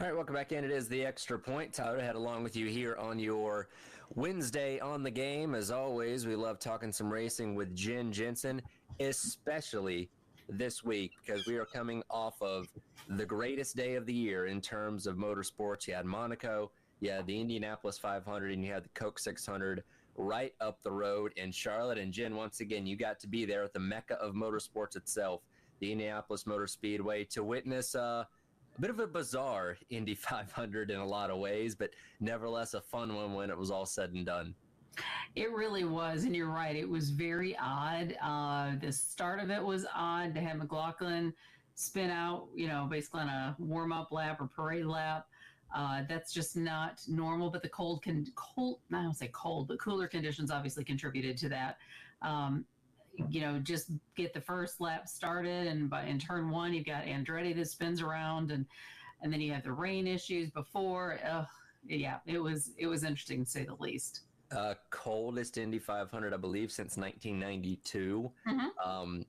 All right, welcome back in. It is the Extra Point. Tyler Head along with you here on your Wednesday on the Game. As always, we love talking some racing with Jen Jensen, especially this week because we are coming off of the greatest day of the year in terms of motorsports. You had Monaco, you had the Indianapolis 500, and you had the Coke 600 right up the road in Charlotte. And Jen, once again, you got to be there at the mecca of motorsports itself, the Indianapolis Motor Speedway, to witness a bit of a bizarre Indy 500 in a lot of ways, but nevertheless a fun one when it was all said and done. It really was, and you're right. It was very odd. The start of it was odd to have McLaughlin spin out, basically on a warm-up lap or parade lap. That's just not normal. But the I don't say cold, but cooler conditions obviously contributed to that. Just get the first lap started, and in turn one, you've got Andretti that spins around, and then you have the rain issues before. Yeah, it was interesting to say the least. Coldest Indy 500, I believe, since 1992.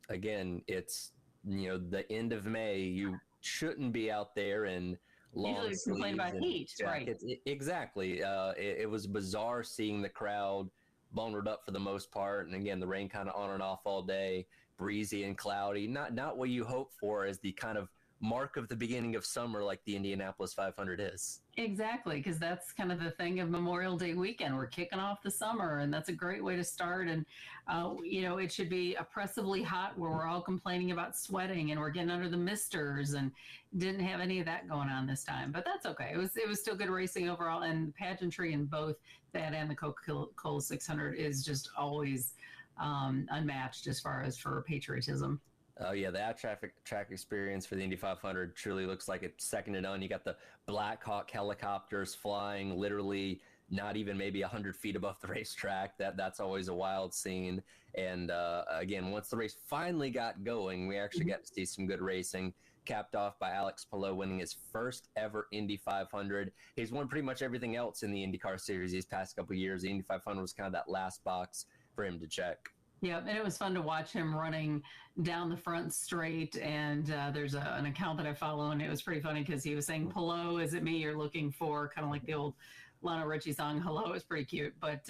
Again, it's the end of May. You shouldn't be out there in long Usually sleeves complain about and heat, jackets. right? Exactly. It was bizarre seeing the crowd bundled up for the most part, and again, the rain kind of on and off all day, breezy and cloudy. Not what you hope for as the kind of mark of the beginning of summer, like the Indianapolis 500 is. Exactly, because that's kind of the thing of Memorial Day weekend. We're kicking off the summer, and that's a great way to start. And it should be oppressively hot, where we're all complaining about sweating and we're getting under the misters, and didn't have any of that going on this time. But that's okay. It was still good racing overall, and pageantry in both that and the Coca-Cola 600 is just always unmatched as far as for patriotism. Oh yeah, the track experience for the Indy 500 truly looks like it's second to none. You got the Black Hawk helicopters flying literally not even maybe 100 feet above the racetrack. That's always a wild scene. And again, once the race finally got going, we actually got to see some good racing, capped off by Alex Palou winning his first ever Indy 500. He's won pretty much everything else in the IndyCar series these past couple of years. The Indy 500 was kind of that last box for him to check. Yeah, and it was fun to watch him running down the front straight. And there's an account that I follow, and it was pretty funny because he was saying, "Hello, is it me you're looking for?" Kind of like the old Lionel Richie song, "Hello." It's pretty cute. But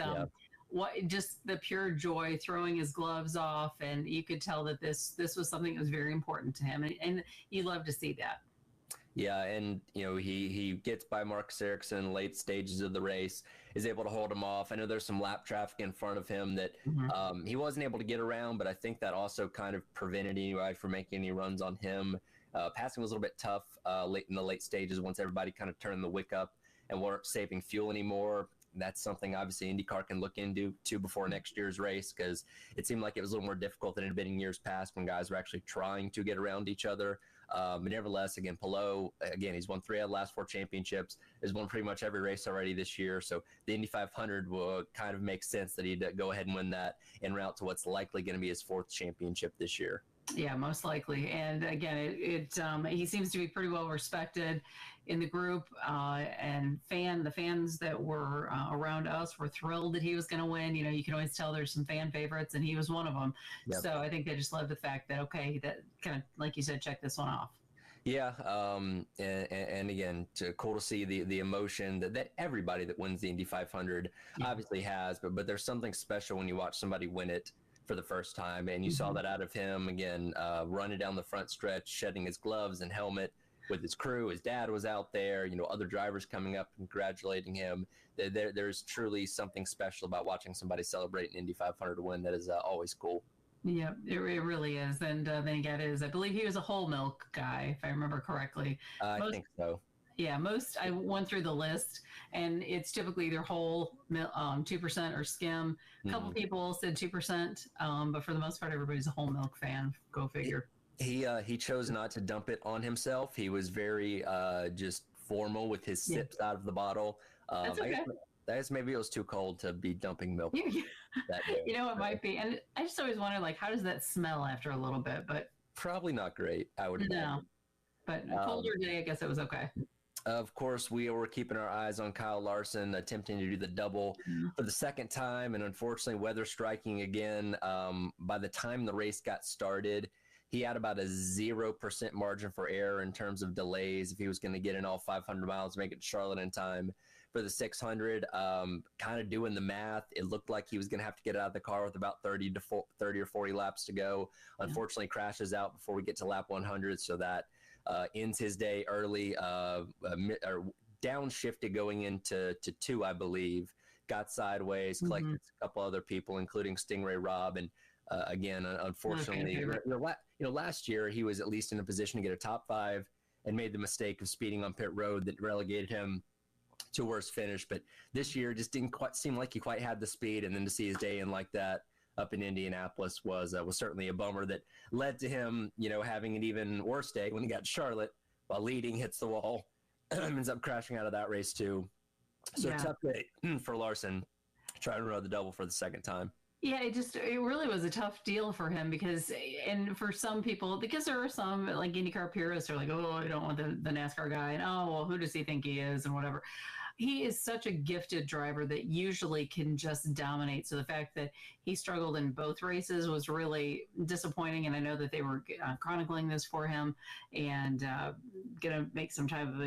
just the pure joy, throwing his gloves off, and you could tell that this was something that was very important to him, and you love to see that. Yeah, and he gets by Marcus Ericsson in late stages of the race, is able to hold him off. I know there's some lap traffic in front of him that he wasn't able to get around, but I think that also kind of prevented anybody from making any runs on him. Passing was a little bit tough late in the late stages once everybody kind of turned the wick up and weren't saving fuel anymore. That's something obviously IndyCar can look into before next year's race, because it seemed like it was a little more difficult than it had been in years past when guys were actually trying to get around each other. But nevertheless, again, Palou, he's won 3 out of the last 4 championships, has won pretty much every race already this year. So the Indy 500 will kind of make sense that he'd go ahead and win that en route to what's likely going to be his 4th championship this year. Yeah, most likely. And again, he seems to be pretty well respected in the group, and the fans that were around us were thrilled that he was going to win. You can always tell there's some fan favorites, and he was one of them. Yep. So I think they just love the fact that, okay, that kind of, like you said, check this one off. Yeah, and again, cool to see the emotion that everybody that wins the Indy 500 obviously has, but there's something special when you watch somebody win it for the first time, and you saw that out of him again, running down the front stretch, shedding his gloves and helmet with his crew. His dad was out there, other drivers coming up congratulating him. There's truly something special about watching somebody celebrate an Indy 500 win that is always cool. Yeah, it really is. And then he got I believe he was a whole milk guy, if I remember correctly. I think so. Yeah, I went through the list, and it's typically either whole 2% or skim. A couple people said 2%, but for the most part, everybody's a whole milk fan. Go figure. He chose not to dump it on himself. He was very just formal with his sips out of the bottle. That's okay. I guess maybe it was too cold to be dumping milk. That day. It might be. And I just always wondered, how does that smell after a little bit? But probably not great, I would imagine. No, but a colder day, I guess it was okay. Of course, we were keeping our eyes on Kyle Larson, attempting to do the double for the second time, and unfortunately, weather striking again. By the time the race got started, he had about a 0% margin for error in terms of delays if he was going to get in all 500 miles, make it to Charlotte in time for the 600. Kind of doing the math, it looked like he was going to have to get out of the car with about 30 or 40 laps to go. Unfortunately, crashes out before we get to lap 100, so that ends his day early, or downshifted going into 2, I believe. Got sideways, collected a couple other people, including Stingray Robb, and again, unfortunately, last year he was at least in a position to get a top 5 and made the mistake of speeding on pit road that relegated him to a worse finish. But this year just didn't quite seem like he quite had the speed, and then to see his day in like that up in Indianapolis was certainly a bummer that led to him, having an even worse day when he got to Charlotte while leading, hits the wall, ends up crashing out of that race too. So tough day for Larson, trying to run the double for the second time. Yeah, it really was a tough deal for him because, and for some people, because there are some like IndyCar purists are like, oh, I don't want the NASCAR guy, and oh, well, who does he think he is, and whatever. He is such a gifted driver that usually can just dominate. So the fact that he struggled in both races was really disappointing. And I know that they were chronicling this for him and going to make some type of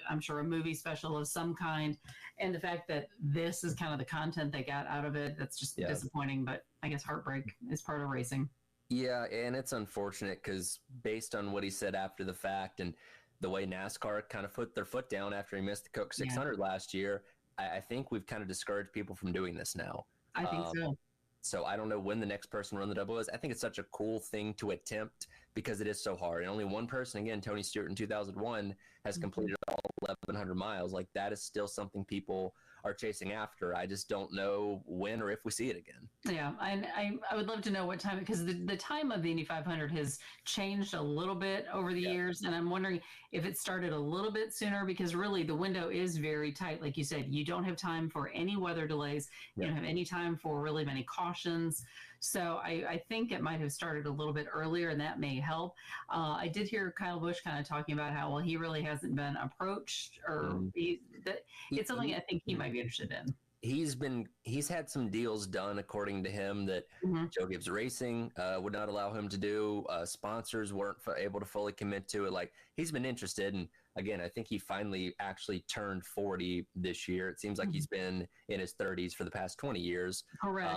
I'm sure, a movie special of some kind. And the fact that this is kind of the content they got out of it, that's just disappointing. But I guess heartbreak is part of racing. Yeah, and it's unfortunate because based on what he said after the fact and the way NASCAR kind of put their foot down after he missed the Coke 600 last year, I think we've kind of discouraged people from doing this now. I think so. So I don't know when the next person to run the double is. I think it's such a cool thing to attempt because it is so hard. And only one person, again, Tony Stewart in 2001, has completed all 1,100 miles. Like, that is still something people are chasing after. I just don't know when or if we see it again. Yeah, and I would love to know what time, because the time of the Indy 500 has changed a little bit over the years, and I'm wondering if it started a little bit sooner, because really the window is very tight. Like you said, you don't have time for any weather delays. You don't have any time for really many cautions. So I think it might have started a little bit earlier, and that may help. I did hear Kyle Busch kind of talking about how, well, he really hasn't been approached, or it's something I think he might be interested in. He's had some deals done, according to him, that Joe Gibbs Racing would not allow him to do. Sponsors weren't able to fully commit to it. Like, he's been interested, and again, I think he finally actually turned 40 this year. It seems like he's been in his 30s for the past 20 years. Correct.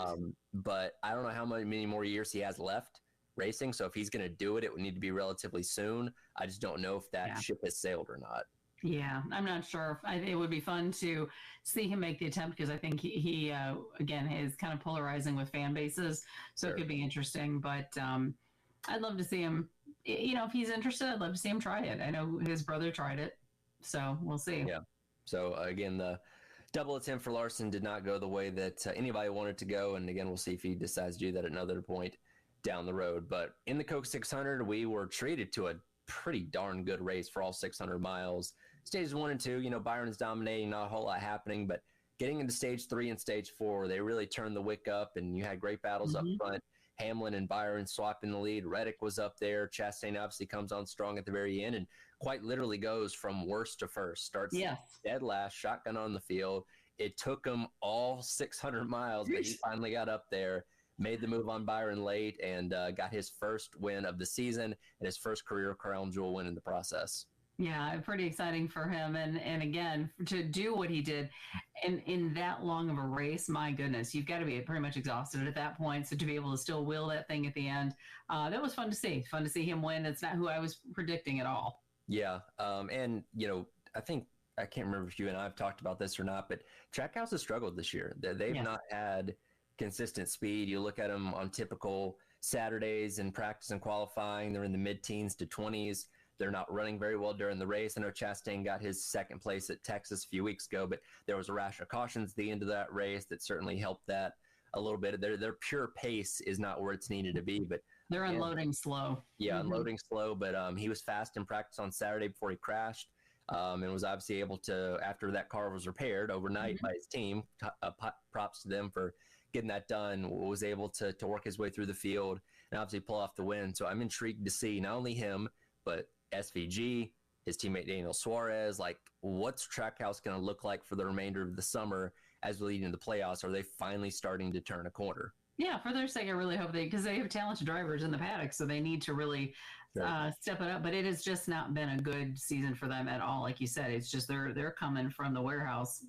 But I don't know how many more years he has left racing. So if he's going to do it, it would need to be relatively soon. I just don't know if that ship has sailed or not. Yeah, I'm not sure. It would be fun to see him make the attempt, because I think he again, is kind of polarizing with fan bases. So it could be interesting. But I'd love to see him, if he's interested, I'd love to see him try it. I know his brother tried it. So we'll see. Yeah. So again, the double attempt for Larson did not go the way that anybody wanted to go. And again, we'll see if he decides to do that at another point down the road. But in the Coke 600, we were treated to a pretty darn good race for all 600 miles. Stages 1 and 2, Byron's dominating, not a whole lot happening, but getting into stage 3 and stage 4, they really turned the wick up, and you had great battles up front. Hamlin and Byron swapping the lead. Reddick was up there. Chastain obviously comes on strong at the very end and quite literally goes from worst to first. Starts dead last, shotgun on the field. It took him all 600 miles, but he finally got up there, made the move on Byron late, and got his first win of the season and his first career crown jewel win in the process. Yeah, pretty exciting for him. And again, to do what he did in that long of a race, my goodness, you've got to be pretty much exhausted at that point. So to be able to still wheel that thing at the end, that was fun to see. Fun to see him win. It's not who I was predicting at all. Yeah. And, I think, I can't remember if you and I have talked about this or not, but Trackhouse has struggled this year. They've not had consistent speed. You look at them on typical Saturdays in practice and qualifying, they're in the mid-teens to 20s. They're not running very well during the race. I know Chastain got his second place at Texas a few weeks ago, but there was a rash of cautions at the end of that race that certainly helped that a little bit. Their pure pace is not where it's needed to be, but they're unloading slow. Yeah, unloading slow, but he was fast in practice on Saturday before he crashed, and was obviously able to, after that car was repaired overnight by his team, props to them for getting that done, was able to work his way through the field and obviously pull off the win. So I'm intrigued to see not only him, but SVG, his teammate Daniel Suarez. Like, what's Trackhouse going to look like for the remainder of the summer as we lead into the playoffs? Are they finally starting to turn a corner? Yeah, for their sake, I really hope because they have talented drivers in the paddock, so they need to really step it up. But it has just not been a good season for them at all. Like you said, it's just they're coming from the warehouse,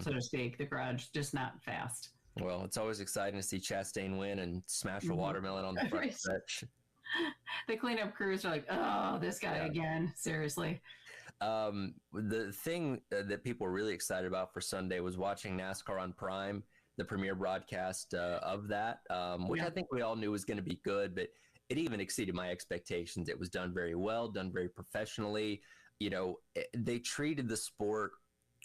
so to speak, the garage, just not fast. Well, it's always exciting to see Chastain win and smash a watermelon on the front stretch. The cleanup crews are like, oh, this guy again. Seriously. The thing that people were really excited about for Sunday was watching NASCAR on Prime, the premiere broadcast of that, which I think we all knew was going to be good, but it even exceeded my expectations. It was done very well, done very professionally. They treated the sport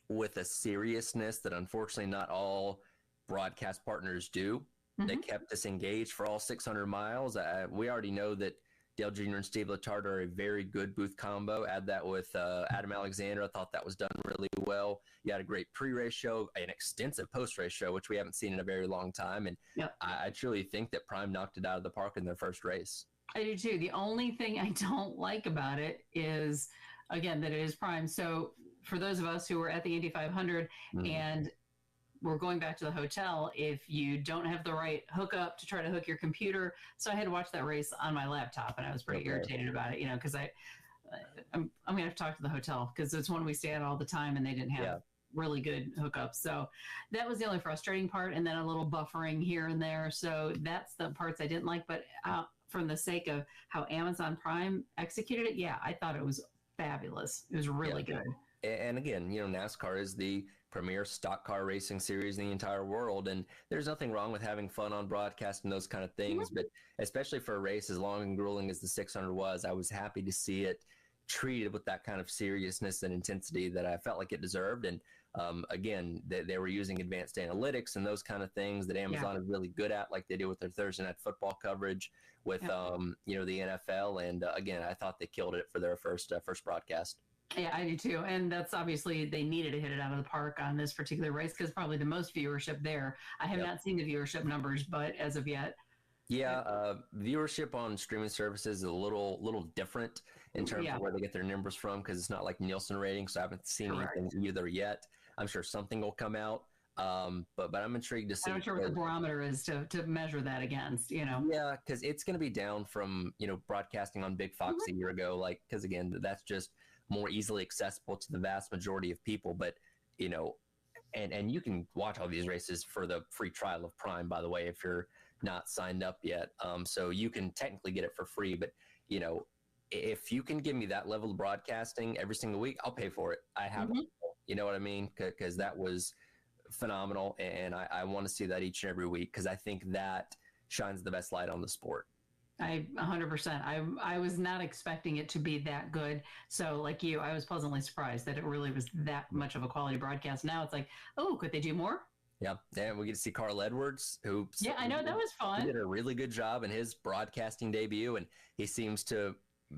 with a seriousness that unfortunately not all broadcast partners do. They kept us engaged for all 600 miles. We already know that Dale Jr. and Steve Letarte are a very good booth combo. Add that with Adam Alexander. I thought that was done really well. You had a great pre-race show, an extensive post-race show, which we haven't seen in a very long time. And I truly think that Prime knocked it out of the park in their first race. I do too. The only thing I don't like about it is, again, that it is Prime. So for those of us who were at the Indy 500 and we're going back to the hotel, if you don't have the right hookup to try to hook your computer. So I had to watch that race on my laptop, and I was pretty irritated about it, because I'm going to have to talk to the hotel because it's one we stay at all the time, and they didn't have really good hookups. So that was the only frustrating part, and then a little buffering here and there. So that's the parts I didn't like. But from the sake of how Amazon Prime executed it, I thought it was fabulous. It was really good. And again, NASCAR is the premier stock car racing series in the entire world, and there's nothing wrong with having fun on broadcast and those kind of things, but especially for a race as long and grueling as the 600 was, I was happy to see it treated with that kind of seriousness and intensity that I felt like it deserved. And again, they were using advanced analytics and those kind of things that Amazon is really good at, like they do with their Thursday Night Football coverage with the NFL. And again, I thought they killed it for their first broadcast. Yeah, I do too. And that's obviously they needed to hit it out of the park on this particular race because probably the most viewership there. I have not seen the viewership numbers, but as of yet. Yeah, viewership on streaming services is a little different in terms of where they get their numbers from because it's not like Nielsen ratings. So I haven't seen anything either yet. I'm sure something will come out. But I'm intrigued to see. I'm not sure what the barometer is to measure that against, Yeah, because it's going to be down from, broadcasting on Big Fox a year ago. Like, because again, that's just more easily accessible to the vast majority of people. But, and you can watch all these races for the free trial of Prime, by the way, if you're not signed up yet. So you can technically get it for free. But, if you can give me that level of broadcasting every single week, I'll pay for it. I have, you know what I mean? Because that was phenomenal. And I want to see that each and every week because I think that shines the best light on the sport. I 100%. I was not expecting it to be that good. So like you, I was pleasantly surprised that it really was that much of a quality broadcast. Now it's like, oh, could they do more? Yeah. And we get to see Carl Edwards, who I know that was fun. He did a really good job in his broadcasting debut, and he seems to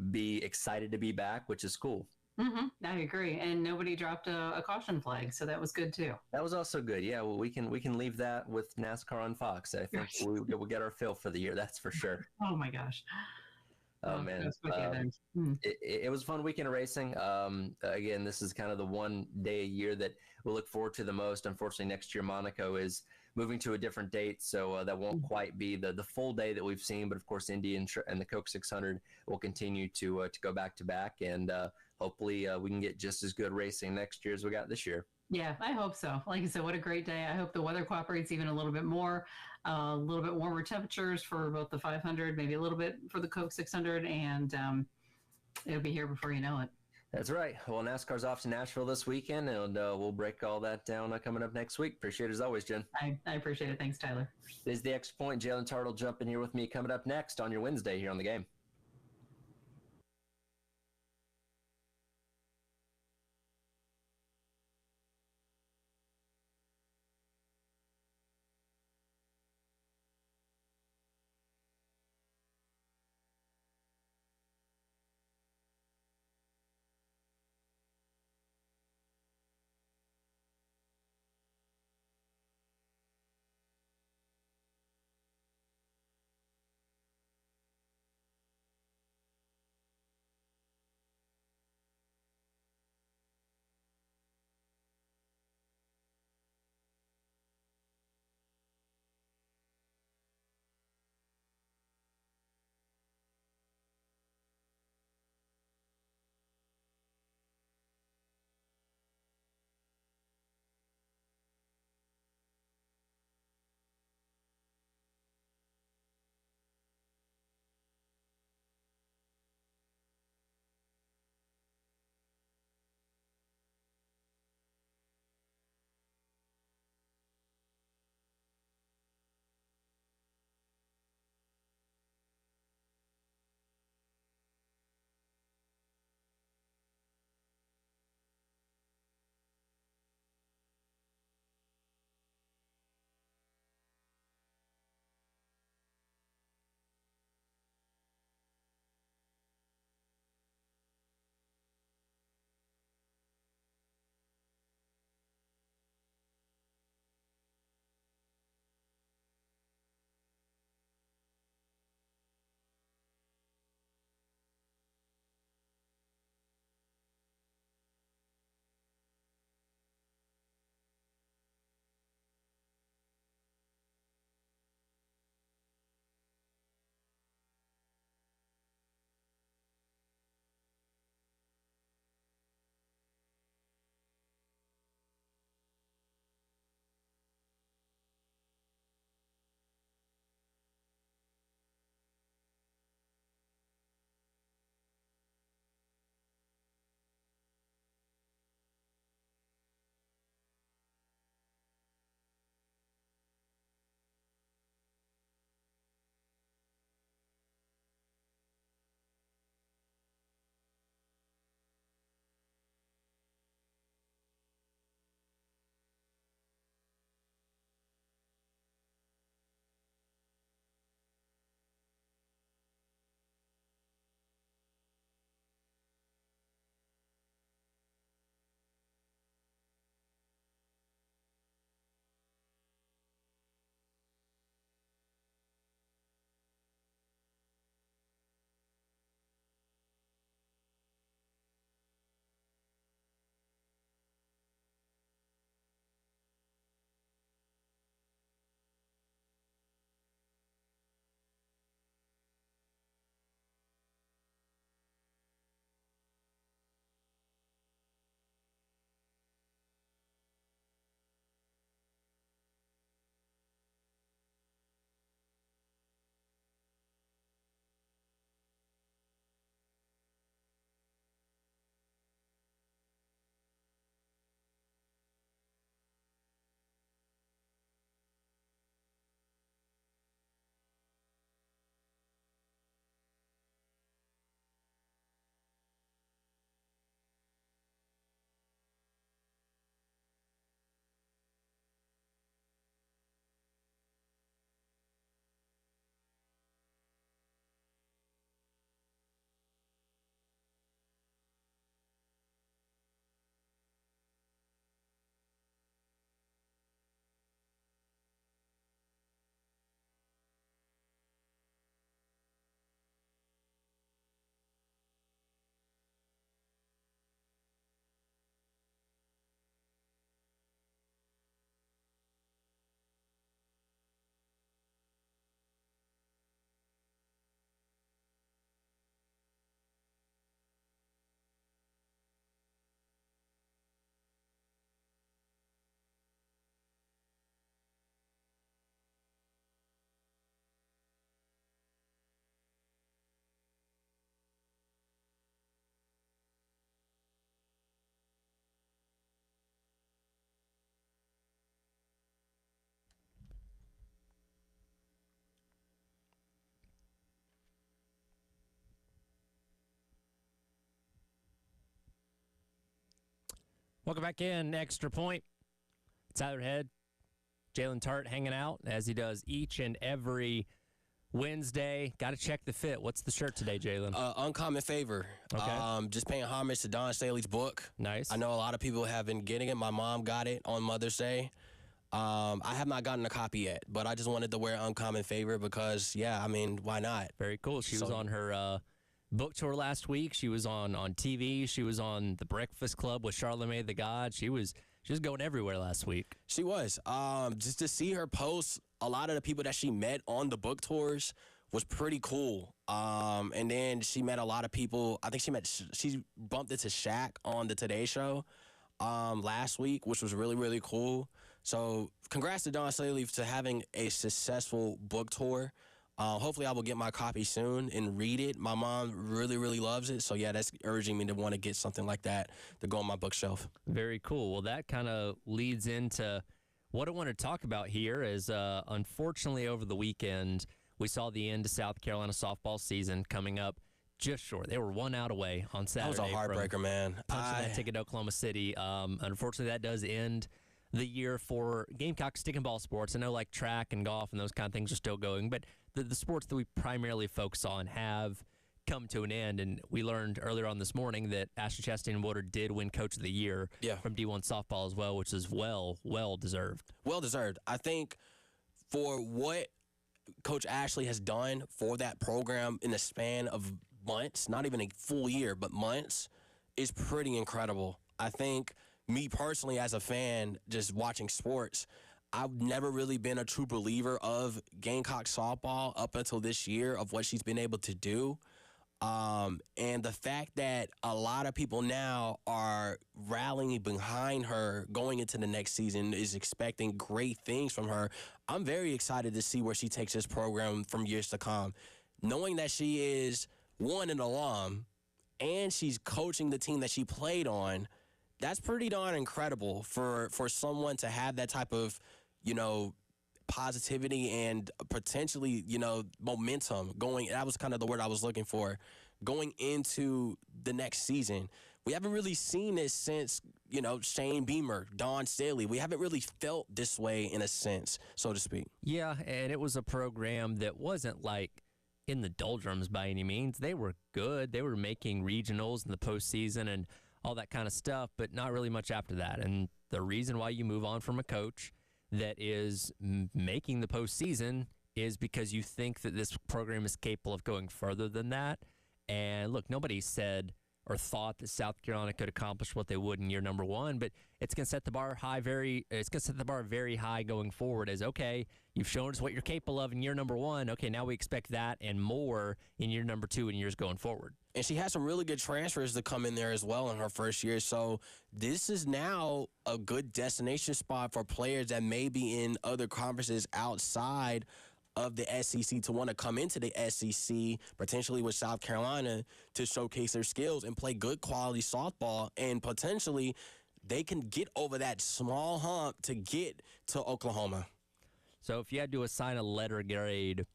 be excited to be back, which is cool. I agree, and nobody dropped a caution flag, so that was good too. That was also good. Yeah, well, we can leave that with NASCAR on Fox. I think we'll get our fill for the year. That's for sure. Oh my gosh. Oh man, it was a fun weekend of racing. Again, this is kind of the one day a year that we'll look forward to the most. Unfortunately, next year Monaco is moving to a different date, so that won't quite be the full day that we've seen. But of course, Indy and the Coke 600 will continue to go back to back, and hopefully we can get just as good racing next year as we got this year. Yeah, I hope so. Like I said, what a great day. I hope the weather cooperates even a little bit more, a little bit warmer temperatures for both the 500, maybe a little bit for the Coke 600, and it'll be here before you know it. That's right. Well, NASCAR's off to Nashville this weekend, and we'll break all that down coming up next week. Appreciate it as always, Jen. I appreciate it. Thanks, Tyler. This is the Extra Point. Jalen Tart will jump in here with me coming up next on your Wednesday here on The Game. Welcome back in. Extra Point. Tyler Head, Jalen Tart hanging out as he does each and every Wednesday. Got to check the fit. What's the shirt today, Jalen? Uncommon Favor. Okay. Just paying homage to Don Staley's book. Nice. I know a lot of people have been getting it. My mom got it on Mother's Day. I have not gotten a copy yet, but I just wanted to wear Uncommon Favor because, yeah, I mean, why not? Very cool. She was on her book tour last week. She was on TV. She was on The Breakfast Club with Charlamagne the God. She was going everywhere last week. She was. Just to see her post a lot of the people that she met on the book tours was pretty cool. And then she met a lot of people. I think she bumped into Shaq on the Today Show last week, which was really, really cool. So congrats to Don Staley for having a successful book tour. Hopefully I will get my copy soon and read it. My mom really, really loves it. So, yeah, that's urging me to want to get something like that to go on my bookshelf. Very cool. Well, that kind of leads into what I want to talk about here is, unfortunately, over the weekend, we saw the end of South Carolina softball season coming up just short. They were 1 out away on Saturday. That was a heartbreaker, man. Punching that ticket to Oklahoma City. Unfortunately, that does end the year for Gamecock stick and ball sports. I know like track and golf and those kind of things are still going, but the sports that we primarily focus on have come to an end. And we learned earlier on this morning that Ashley Chastain Woodard did win Coach of the Year from D1 softball as well, which is well deserved. Well deserved. I think for what Coach Ashley has done for that program in the span of months, not even a full year, but months, is pretty incredible. I think me personally as a fan, just watching sports, I've never really been a true believer of Gamecock softball up until this year of what she's been able to do. And the fact that a lot of people now are rallying behind her going into the next season is expecting great things from her. I'm very excited to see where she takes this program from years to come. Knowing that she is, one, an alum, and she's coaching the team that she played on, that's pretty darn incredible for someone to have that type of, positivity and potentially, momentum going. That was kind of the word I was looking for, going into the next season. We haven't really seen this since, Shane Beamer, Don Staley. We haven't really felt this way in a sense, so to speak. Yeah, and it was a program that wasn't like in the doldrums by any means. They were good. They were making regionals in the postseason and all that kind of stuff, but not really much after that. And the reason why you move on from a coach that is making the postseason is because you think that this program is capable of going further than that. And look, nobody said or thought that South Carolina could accomplish what they would in year number one, but it's going to set the bar very high going forward as, okay, you've shown us what you're capable of in year number one. Okay, now we expect that and more in year number two and years going forward. And she had some really good transfers to come in there as well in her first year. So this is now a good destination spot for players that may be in other conferences outside of the SEC to want to come into the SEC, potentially with South Carolina, to showcase their skills and play good quality softball. And potentially they can get over that small hump to get to Oklahoma. So if you had to assign a letter grade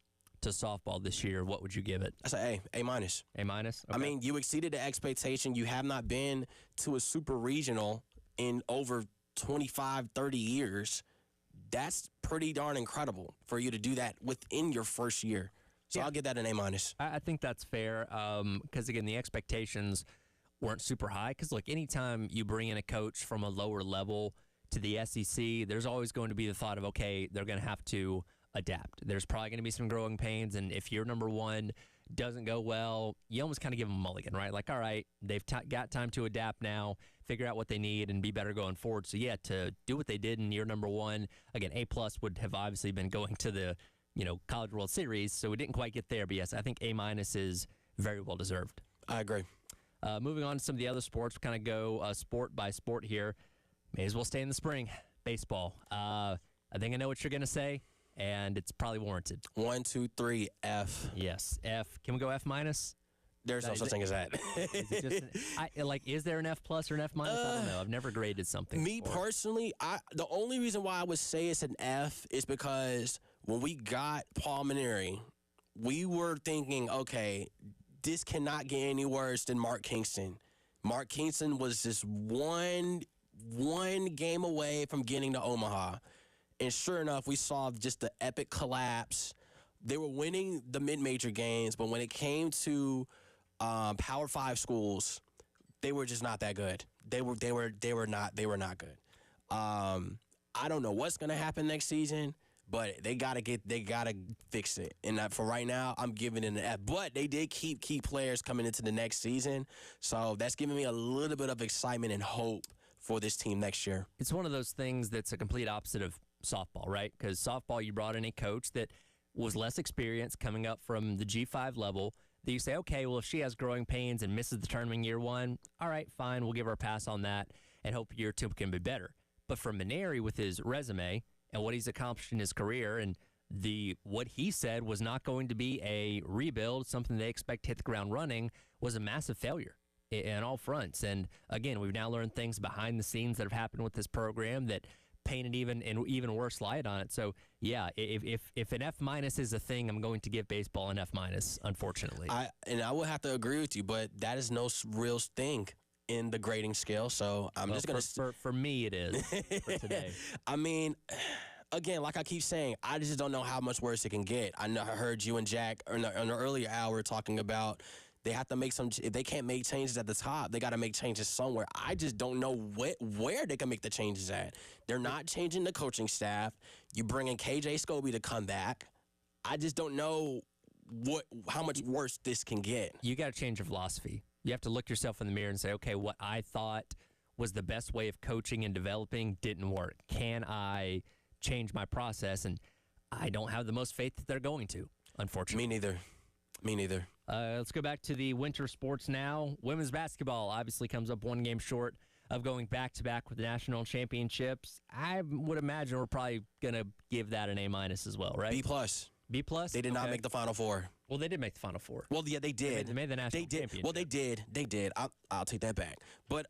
to softball this year, what would you give it? I say A minus. A minus? Okay. I mean, you exceeded the expectation. You have not been to a super regional in over 25, 30 years. That's pretty darn incredible for you to do that within your first year. So I'll give that an A minus. I think that's fair because, again, the expectations weren't super high. Because, look, anytime you bring in a coach from a lower level to the SEC, there's always going to be the thought of, okay, they're going to have to adapt. There's probably going to be some growing pains, and if year number one doesn't go well, you almost kind of give them a mulligan, right? Like, all right, they've got time to adapt now, figure out what they need, and be better going forward. So, yeah, to do what they did in year number one, again, A-plus would have obviously been going to the, College World Series, so we didn't quite get there. But, yes, I think A-minus is very well deserved. I agree. Moving on to some of the other sports, we kind of go sport by sport here. May as well stay in the spring. Baseball. I think I know what you're going to say, and it's probably warranted. 1, 2, 3, F. Yes, F. Can we go F minus? There's no such thing as that. Is there an F plus or an F minus? I don't know. I've never graded something. Me personally, the only reason why I would say it's an F is because when we got Paul Maneri, we were thinking, okay, this cannot get any worse than Mark Kingston. Mark Kingston was just one one game away from getting to Omaha. And sure enough, we saw just the epic collapse. They were winning the mid-major games, but when it came to Power 5 schools, they were just not that good. They were not good. I don't know what's gonna happen next season, but they gotta fix it. And for right now, I'm giving it an F. But they did keep key players coming into the next season, so that's giving me a little bit of excitement and hope for this team next year. It's one of those things that's a complete opposite of softball, right? Because softball, you brought in a coach that was less experienced coming up from the G5 level. That you say, okay, well, if she has growing pains and misses the tournament year one, all right, fine, we'll give her a pass on that and hope year two can be better. But for Maneri, with his resume and what he's accomplished in his career, and what he said was not going to be a rebuild, something they expect to hit the ground running, was a massive failure in all fronts. And again, we've now learned things behind the scenes that have happened with this program that paint an even worse light on it. So yeah, if an F- is a thing, I'm going to give baseball an F-, unfortunately. I will have to agree with you, but that is no real thing in the grading scale. So I'm just gonna for me it is for today. I mean, again, like I keep saying, I just don't know how much worse it can get. I heard you and Jack in the earlier hour talking about they have to make if they can't make changes at the top, they got to make changes somewhere. I just don't know where they can make the changes at. They're not changing the coaching staff. You bring in KJ Scobie to come back. I just don't know how much worse this can get. You got to change your philosophy. You have to look yourself in the mirror and say, okay, what I thought was the best way of coaching and developing didn't work. Can I change my process? And I don't have the most faith that they're going to, unfortunately. Me neither. Let's go back to the winter sports now. Women's basketball obviously comes up one game short of going back-to-back with the national championships. I would imagine we're probably going to give that an A- as well, right? B+. B+? They did not make the Final Four. Well, they did make the Final Four. Well, yeah, they did. They made the national championship. Well, they did. I'll take that back. But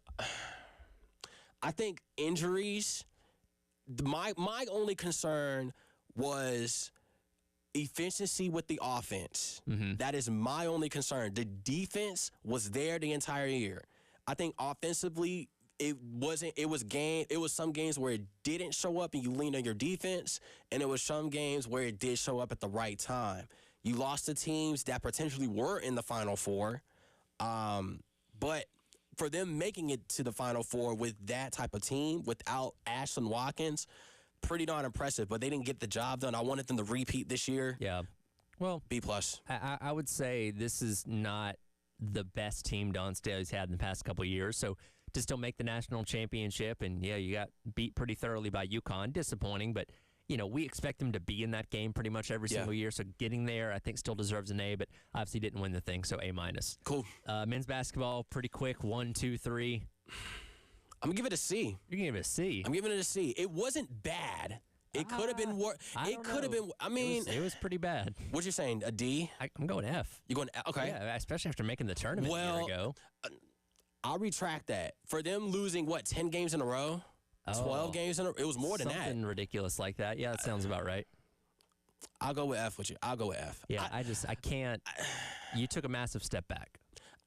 I think injuries, my only concern was efficiency with the offense. Mm-hmm. That is my only concern. The defense was there the entire year. I think offensively, it was some games where it didn't show up and you leaned on your defense, and it was some games where it did show up at the right time. You lost to teams that potentially were in the Final Four, but for them making it to the Final Four with that type of team, without Ashlyn Watkins, pretty darn impressive, but they didn't get the job done. I wanted them to repeat this year. Yeah. Well, B+. I would say this is not the best team Dawn Staley's had in the past couple of years. So to still make the national championship, and yeah, you got beat pretty thoroughly by UConn. Disappointing, but we expect them to be in that game pretty much every single year. So getting there, I think, still deserves an A, but obviously didn't win the thing, so A-. Cool. Men's basketball, pretty quick, 1, 2, 3. I'm going to give it a C. You're going to give it a C? I'm giving it a C. It wasn't bad. It could have been worse. It could have been. I mean, it was pretty bad. What you're saying? A D? I'm going F. You're going F? Okay. Yeah, especially after making the tournament a year ago. I'll retract that. For them losing, 10 games in a row? 12 games in a row? It was more than that. Something ridiculous like that. Yeah, that sounds about right. I'll go with F with you. I'll go with F. Yeah, I can't. You took a massive step back.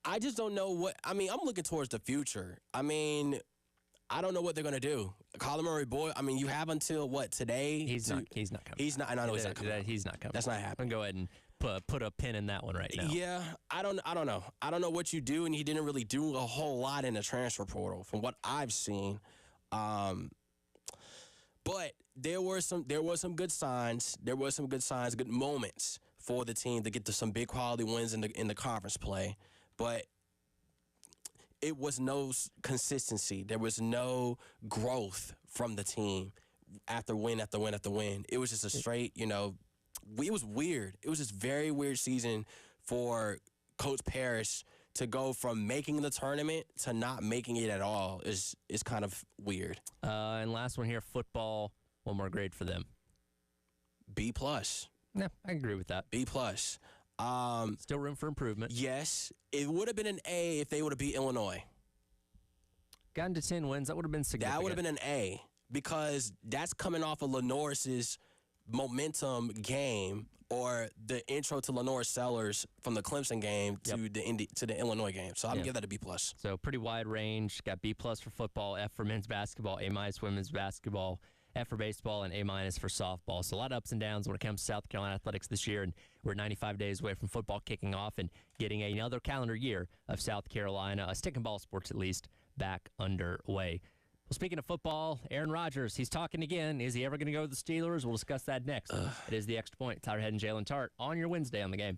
I just don't know what. I mean, I'm looking towards the future. I mean, I don't know what they're going to do. Colin Murray Boyd, I mean, you have until today? He's not coming. He's not. I know he's not coming. He's not coming. That's not happening. Go ahead and put a pin in that one right now. Yeah, I don't know. I don't know what you do, and he didn't really do a whole lot in the transfer portal from what I've seen. But there were some good signs. There were some good signs, good moments for the team to get to some big quality wins in the conference play. But it was no consistency. There was no growth from the team after win after win after win. It was just a straight, it was weird. It was just very weird season for Coach Parrish to go from making the tournament to not making it at all is kind of weird. And last one here, football. One more grade for them. B+. Yeah, I agree with that. B+. Still room for improvement. Yes. It would have been an A if they would have beat Illinois. Gotten to 10 wins, that would have been significant. That would have been an A because that's coming off of Lenoris's momentum game or the intro to Lenore Sellers from the Clemson game to the Illinois game. So I'm gonna give that a B+. So pretty wide range. Got B+ for football, F for men's basketball, A- women's basketball, F for baseball, and A- for softball. So a lot of ups and downs when it comes to South Carolina athletics this year, and we're 95 days away from football kicking off and getting another calendar year of South Carolina, stick and ball sports at least, back underway. Well, speaking of football, Aaron Rodgers, he's talking again. Is he ever going to go to the Steelers? We'll discuss that next. It is The Extra Point. Tyler Head and Jalen Tart on your Wednesday on the game.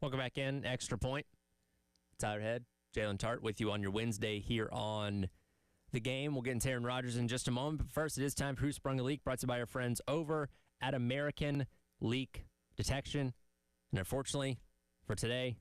Welcome back in. Extra Point. Tyler Head, Jalen Tart with you on your Wednesday here on The Game. We'll get into Aaron Rodgers in just a moment. But first, it is time for Who Sprung a Leak, brought to you by our friends over at American Leak Detection. And unfortunately, for today,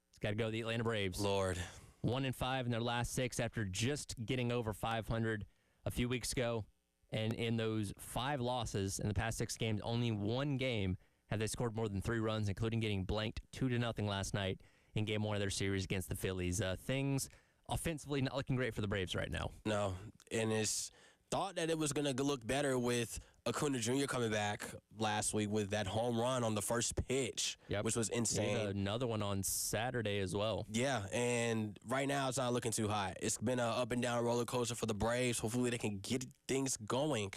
it's got to go to the Atlanta Braves. Lord. 1-5 in their last 6 after just getting over 500 a few weeks ago. And in those 5 losses in the past 6 games, only 1 game have they scored more than 3 runs, including getting blanked 2-0 last night in Game 1 of their series against the Phillies. Things offensively not looking great for the Braves right now. No, and it's thought that it was going to look better with Acuna Jr. coming back last week with that home run on the first pitch, which was insane. Another one on Saturday as well. Yeah, and right now it's not looking too hot. It's been an up-and-down roller coaster for the Braves. Hopefully they can get things going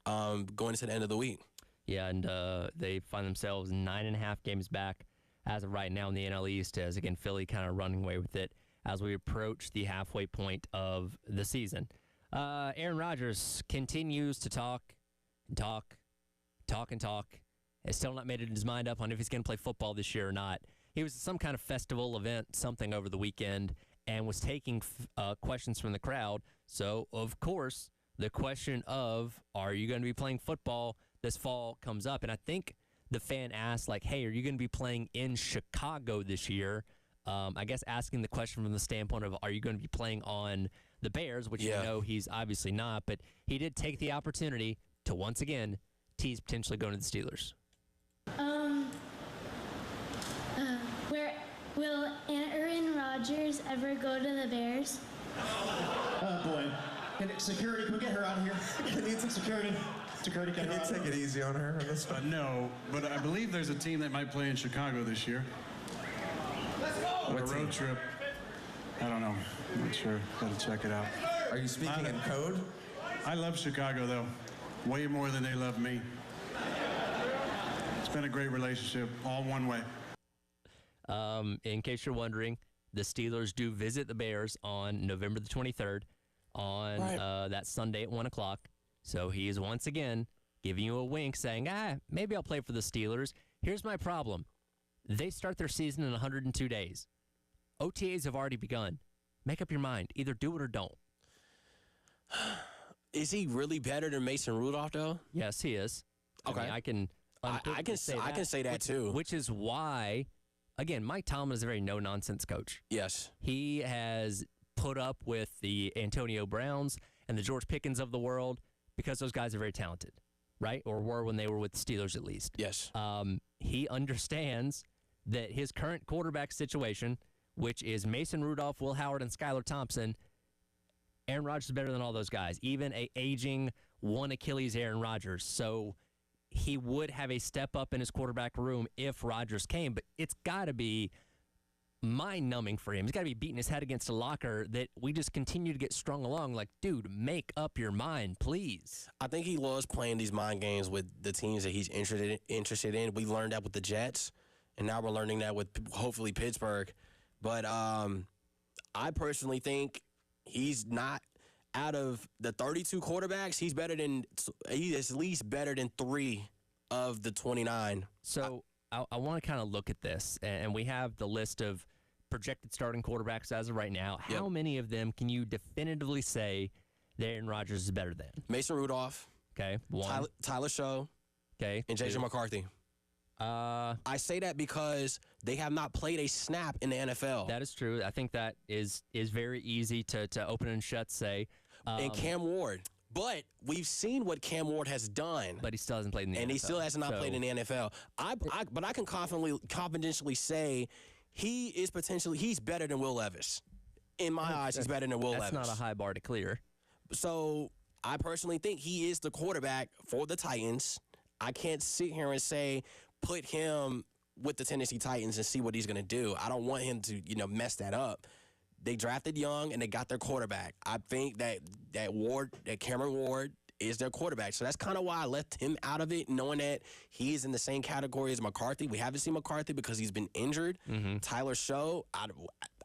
into the end of the week. Yeah, and they find themselves 9.5 games back as of right now in the NL East, as, again, Philly kind of running away with it as we approach the halfway point of the season. Aaron Rodgers continues to talk. Has still not made his mind up on if he's going to play football this year or not. He was at some kind of festival event, something over the weekend, and was taking questions from the crowd. So, of course, the question of, are you going to be playing football this fall comes up. And I think the fan asked, like, hey, are you going to be playing in Chicago this year? I guess asking the question from the standpoint of, are you going to be playing on the Bears, which you know he's obviously not. But he did take the opportunity to once again tease potentially going to the Steelers. Will Aaron Rodgers ever go to the Bears? Oh, boy. Security, can we get her out of here? Can you take security? Security, can you take it easy on her on this one? No, but I believe there's a team that might play in Chicago this year. Let's go! A road trip. I don't know. I'm not sure. Got to check it out. Are you speaking in code? I love Chicago, though. Way more than they love me. It's been a great relationship, all one way. In case you're wondering, the Steelers do visit the Bears on November the 23rd on that Sunday at 1 o'clock. So he is once again giving you a wink saying, maybe I'll play for the Steelers. Here's my problem. They start their season in 102 days. OTAs have already begun. Make up your mind. Either do it or don't. Is he really better than Mason Rudolph, though? Yes, he is. Okay. I mean, I can say that too. Which is why, again, Mike Tomlin is a very no-nonsense coach. Yes. He has put up with the Antonio Browns and the George Pickens of the world because those guys are very talented, right? Or were when they were with the Steelers, at least. Yes. He understands that his current quarterback situation, which is Mason Rudolph, Will Howard, and Skylar Thompson, Aaron Rodgers is better than all those guys, even a aging one Achilles Aaron Rodgers. So he would have a step up in his quarterback room if Rodgers came, but it's got to be mind-numbing for him. He's got to be beating his head against a locker that we just continue to get strung along. Like, dude, make up your mind, please. I think he loves playing these mind games with the teams that he's interested in. We learned that with the Jets, and now we're learning that with, hopefully, Pittsburgh. But I personally think he's not, out of the 32 quarterbacks, he's at least better than 3 of the 29. So I want to kind of look at this, and we have the list of projected starting quarterbacks as of right now. How many of them can you definitively say that Aaron Rodgers is better than? Mason Rudolph. Okay, 1. Tyler Show. Okay, and JJ McCarthy. I say that because they have not played a snap in the NFL. That is true. I think that is very easy to open and shut say. And Cam Ward. But we've seen what Cam Ward has done. But he still hasn't played in the NFL. And he still has not played in the NFL. But I can confidently say he's better than Will Levis. In my eyes, he's better than Will Levis. That's not a high bar to clear. So I personally think he is the quarterback for the Titans. I can't sit here and say put him with the Tennessee Titans and see what he's going to do. I don't want him to, mess that up. They drafted young and they got their quarterback. I think that Cameron Ward is their quarterback. So that's kind of why I left him out of it, knowing that he is in the same category as McCarthy. We haven't seen McCarthy because he's been injured. Mm-hmm. Tyler Show,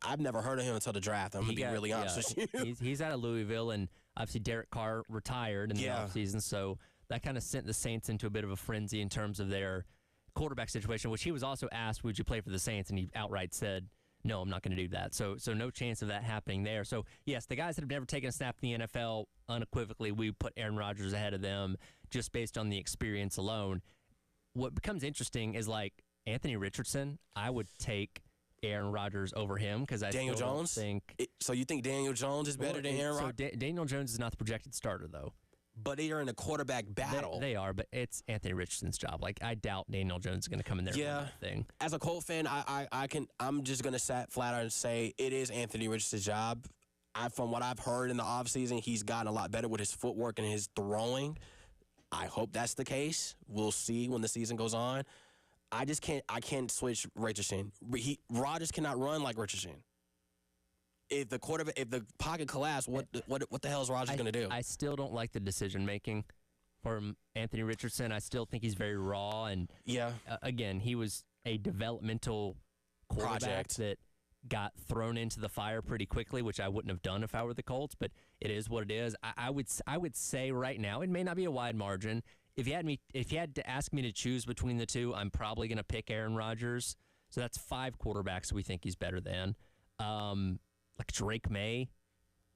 I've never heard of him until the draft. I'm going to be really honest with you. He's out of Louisville, and obviously Derek Carr retired in the offseason, so that kind of sent the Saints into a bit of a frenzy in terms of their quarterback situation, which he was also asked, would you play for the Saints? And he outright said, no, I'm not going to do that. So no chance of that happening there. So, yes, the guys that have never taken a snap in the NFL, unequivocally, we put Aaron Rodgers ahead of them just based on the experience alone. What becomes interesting is, like, Anthony Richardson, I would take Aaron Rodgers over him because I Daniel still don't Jones? think. So you think Daniel Jones is better than Aaron Rodgers? Daniel Jones is not the projected starter, though. But they are in a quarterback battle. They are, but it's Anthony Richardson's job. Like, I doubt Daniel Jones is going to come in there and win that thing. As a Colt fan, I'm just going to sat flat out and say it is Anthony Richardson's job. From what I've heard in the offseason, he's gotten a lot better with his footwork and his throwing. I hope that's the case. We'll see when the season goes on. I can't switch Richardson. Rodgers cannot run like Richardson. If the pocket collapse, what the hell is Rodgers going to do? I still don't like the decision making for Anthony Richardson. I still think he's very raw, and again, he was a developmental quarterback that got thrown into the fire pretty quickly, which I wouldn't have done if I were the Colts. But it is what it is. I would say right now, it may not be a wide margin. If you had to ask me to choose between the two, I'm probably going to pick Aaron Rodgers. So that's 5 quarterbacks we think he's better than. Like Drake May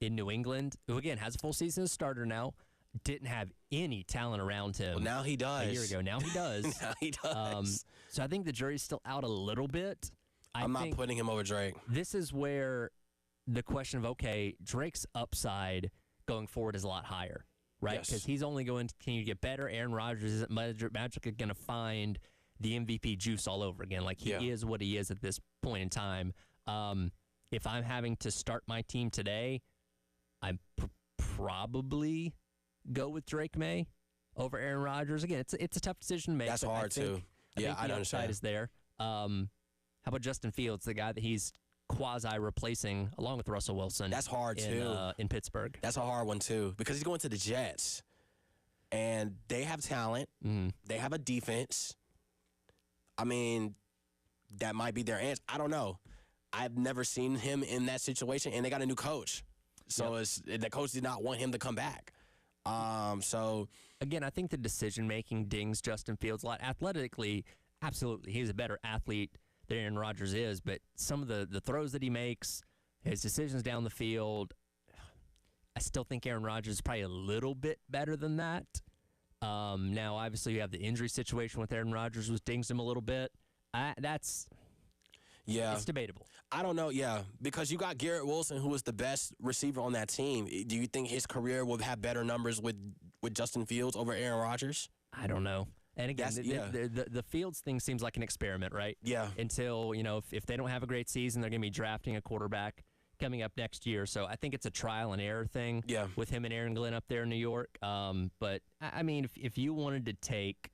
in New England, who, again, has a full season as starter now, didn't have any talent around him. Well, now he does. A year ago. Now he does. Now he does. So I think the jury's still out a little bit. I'm not putting him over Drake. This is where the question of, okay, Drake's upside going forward is a lot higher, right? Because he's only going to continue to get better. Aaron Rodgers isn't magically going to find the MVP juice all over again. Like, he is what he is at this point in time. If I'm having to start my team today, I'm probably go with Drake May over Aaron Rodgers. Again, it's a tough decision to make. That's hard, too. I think the upside is there. How about Justin Fields, the guy that he's quasi-replacing along with Russell Wilson? That's hard, too. In Pittsburgh. That's a hard one, too, because he's going to the Jets, and they have talent. They have a defense. I mean, that might be their answer. I don't know. I've never seen him in that situation, and they got a new coach. So the coach did not want him to come back. So again, I think the decision-making dings Justin Fields a lot. Athletically, absolutely, he's a better athlete than Aaron Rodgers is, but some of the throws that he makes, his decisions down the field, I still think Aaron Rodgers is probably a little bit better than that. Now, obviously, you have the injury situation with Aaron Rodgers, which dings him a little bit. It's debatable. I don't know, because you got Garrett Wilson, who is the best receiver on that team. Do you think his career will have better numbers with Justin Fields over Aaron Rodgers? I don't know. And again, the Fields thing seems like an experiment, right? Yeah. Until, if they don't have a great season, they're going to be drafting a quarterback coming up next year. So I think it's a trial and error thing with him and Aaron Glenn up there in New York. But, I mean, if you wanted to take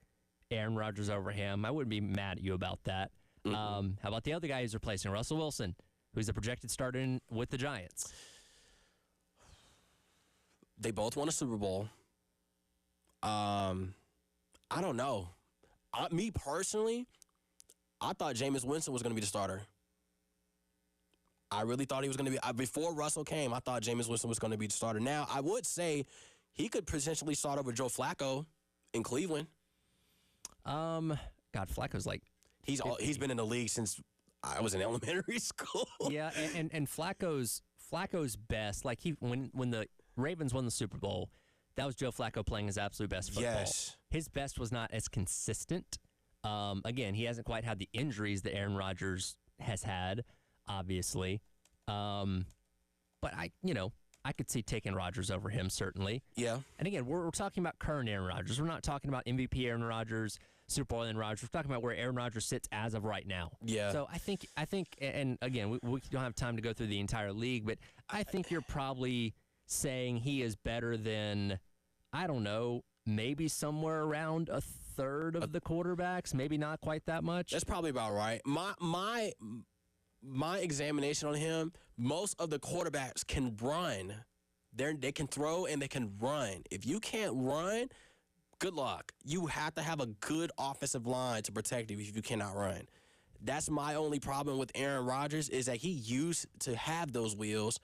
Aaron Rodgers over him, I wouldn't be mad at you about that. How about the other guy who's replacing Russell Wilson, who's the projected starter with the Giants? They both won a Super Bowl. I don't know. Me personally, I thought Jameis Winston was going to be the starter. I really thought he was going to be. Before Russell came, I thought Jameis Winston was going to be the starter. Now, I would say he could potentially start over Joe Flacco in Cleveland. God, Flacco's like... He's been in the league since I was in elementary school. Yeah, and Flacco's best, like when the Ravens won the Super Bowl, that was Joe Flacco playing his absolute best football. Yes. His best was not as consistent. Again, he hasn't quite had the injuries that Aaron Rodgers has had, obviously. But I could see taking Rodgers over him, certainly. Yeah. And again, we're talking about current Aaron Rodgers. We're not talking about MVP Aaron Rodgers, Super Bowl Aaron Rodgers. We're talking about where Aaron Rodgers sits as of right now. Yeah. So I think, and again, we don't have time to go through the entire league, but I think you're probably saying he is better than, I don't know, maybe somewhere around a third of the quarterbacks, maybe not quite that much. That's probably about right. My examination on him, most of the quarterbacks can run. They can throw and they can run. If you can't run, good luck. You have to have a good offensive line to protect you if you cannot run. That's my only problem with Aaron Rodgers is that he used to have those wheels.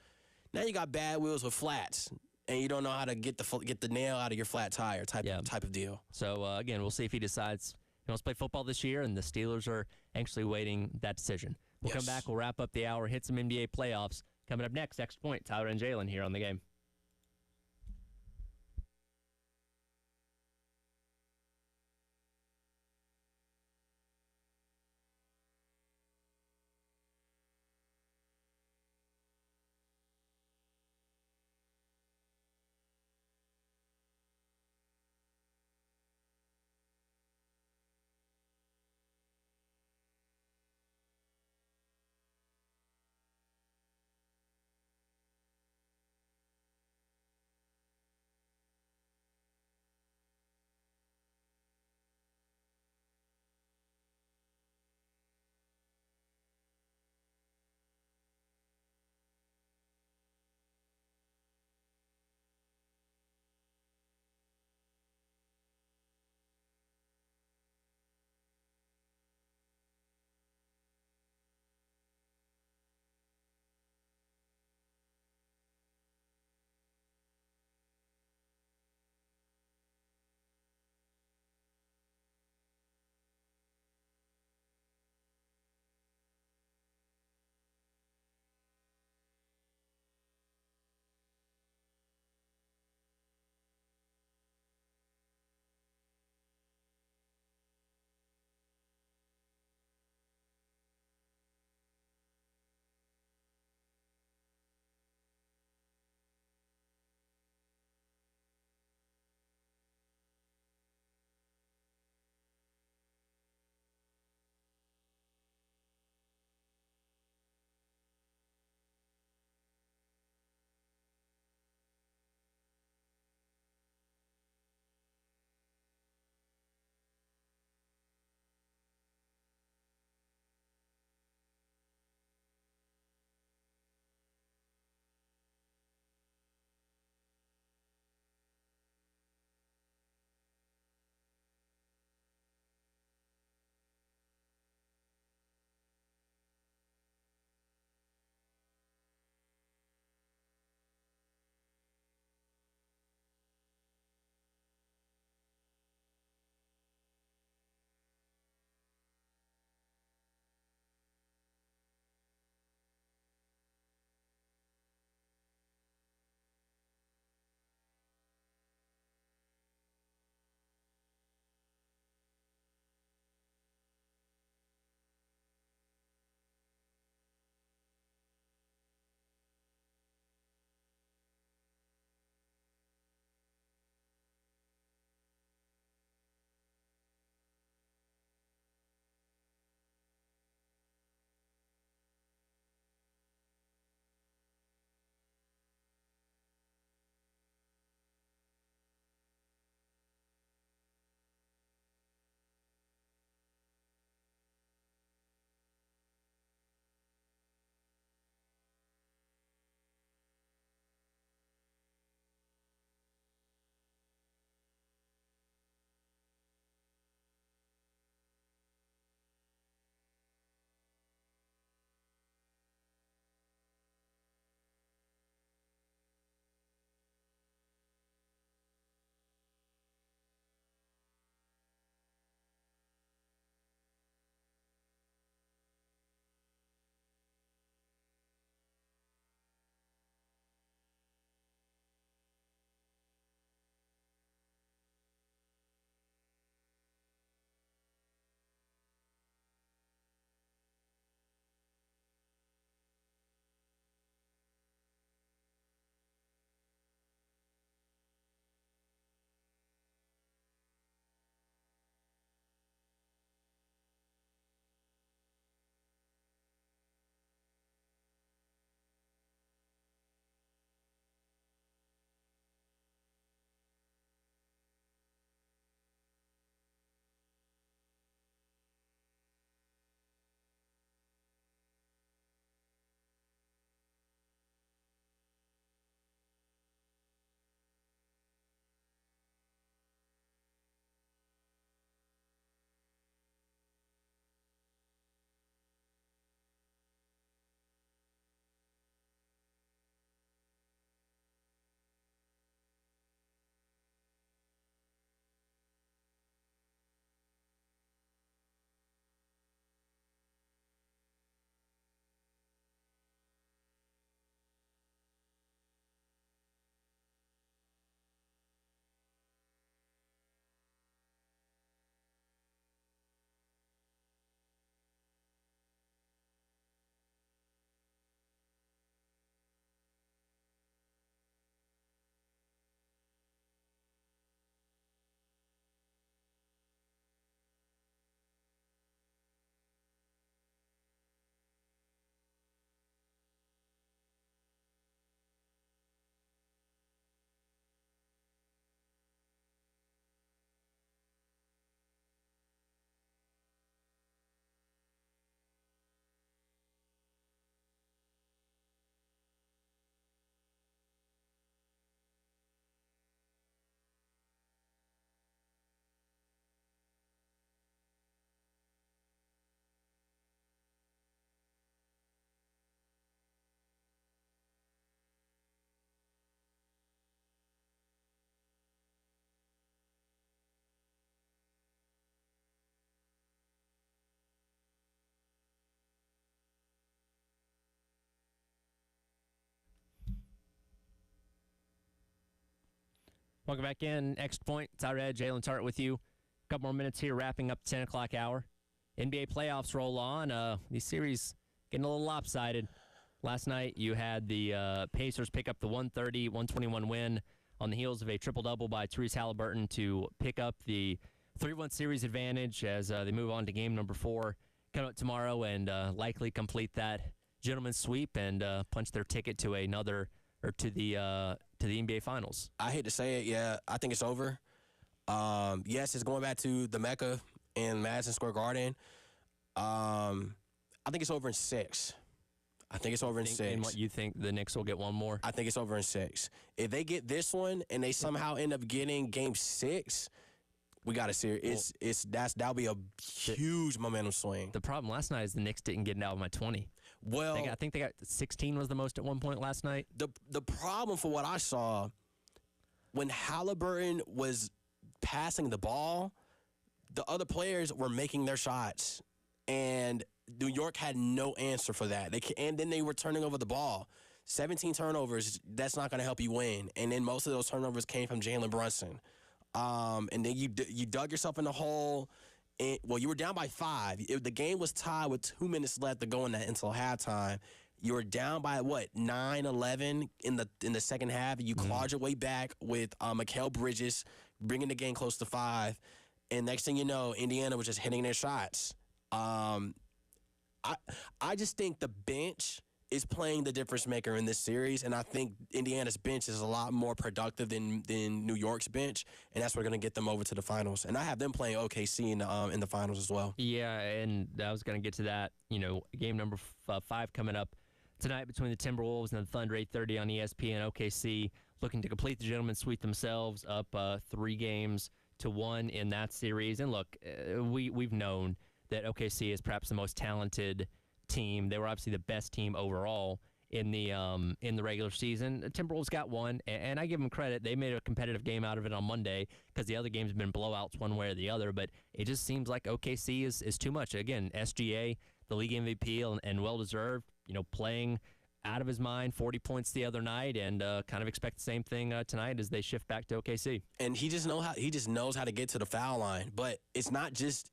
Now you got bad wheels with flats, and you don't know how to get the nail out of your flat tire type of deal. So, again, we'll see if he decides He wants to play football this year, and the Steelers are anxiously waiting that decision. We'll come back. We'll wrap up the hour, hit some NBA playoffs. Coming up next, Extra Point, Tyler and Jalen here on the game. Welcome back in. Next point. Tyler Ed, Jalen Tart with you. A couple more minutes here, wrapping up 10 o'clock hour. NBA playoffs roll on. These series getting a little lopsided. Last night, you had the Pacers pick up the 130-121 win on the heels of a triple-double by Therese Halliburton to pick up the 3-1 series advantage as they move on to game number 4 coming up tomorrow and likely complete that gentleman's sweep and punch their ticket to the NBA Finals. I hate to say it, yeah, I think it's over. Yes, it's going back to the Mecca in Madison Square Garden. I think it's over in 6. I think it's over in 6. And what you think the Knicks will get one more? I think it's over in 6. If they get this one and they somehow end up getting Game 6, we got to see it. That'll be a huge momentum swing. The problem last night is the Knicks didn't get it out by 20. Well, I think they got 16 was the most at one point last night. The problem for what I saw when Halliburton was passing the ball, the other players were making their shots, and New York had no answer for that. And then they were turning over the ball. 17 turnovers, that's not going to help you win. And then most of those turnovers came from Jalen Brunson. And then you dug yourself in the hole. You were down by 5. The game was tied with 2 minutes left to go in that until halftime. You were down by, 9-11 in the second half. You clawed your way back with Mikal Bridges bringing the game close to 5. And next thing you know, Indiana was just hitting their shots. I just think the bench is playing the difference maker in this series, and I think Indiana's bench is a lot more productive than New York's bench, and that's what's going to get them over to the finals. And I have them playing OKC in the finals as well. Yeah, and I was going to get to that. Game number 5 coming up tonight between the Timberwolves and the Thunder, 8:30 on ESPN. OKC looking to complete the gentleman's sweep themselves, up 3-1 in that series. And look, we've known that OKC is perhaps the most talented team. They were obviously the best team overall in the regular season. The Timberwolves got one, and I give them credit. They made a competitive game out of it on Monday because the other games have been blowouts one way or the other, but it just seems like OKC is too much. Again, SGA, the league MVP, and well-deserved, playing out of his mind, 40 points the other night, and kind of expect the same thing tonight as they shift back to OKC. And he just knows how to get to the foul line, but it's not just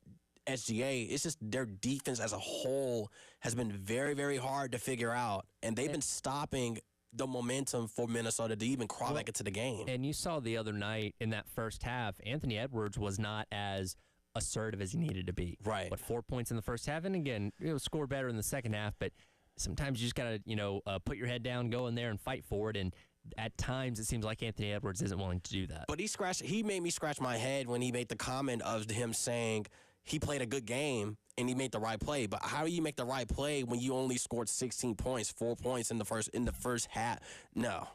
SGA, it's just their defense as a whole has been very, very hard to figure out, and they've been stopping the momentum for Minnesota to even crawl back into the game. And you saw the other night in that first half, Anthony Edwards was not as assertive as he needed to be. Right. 4 points in the first half, and again, scored better in the second half, but sometimes you just got to, put your head down, go in there and fight for it, and at times it seems like Anthony Edwards isn't willing to do that. But he made me scratch my head when he made the comment of him saying he played a good game and he made the right play. But how do you make the right play when you only scored 16 points, 4 points in the first half? No.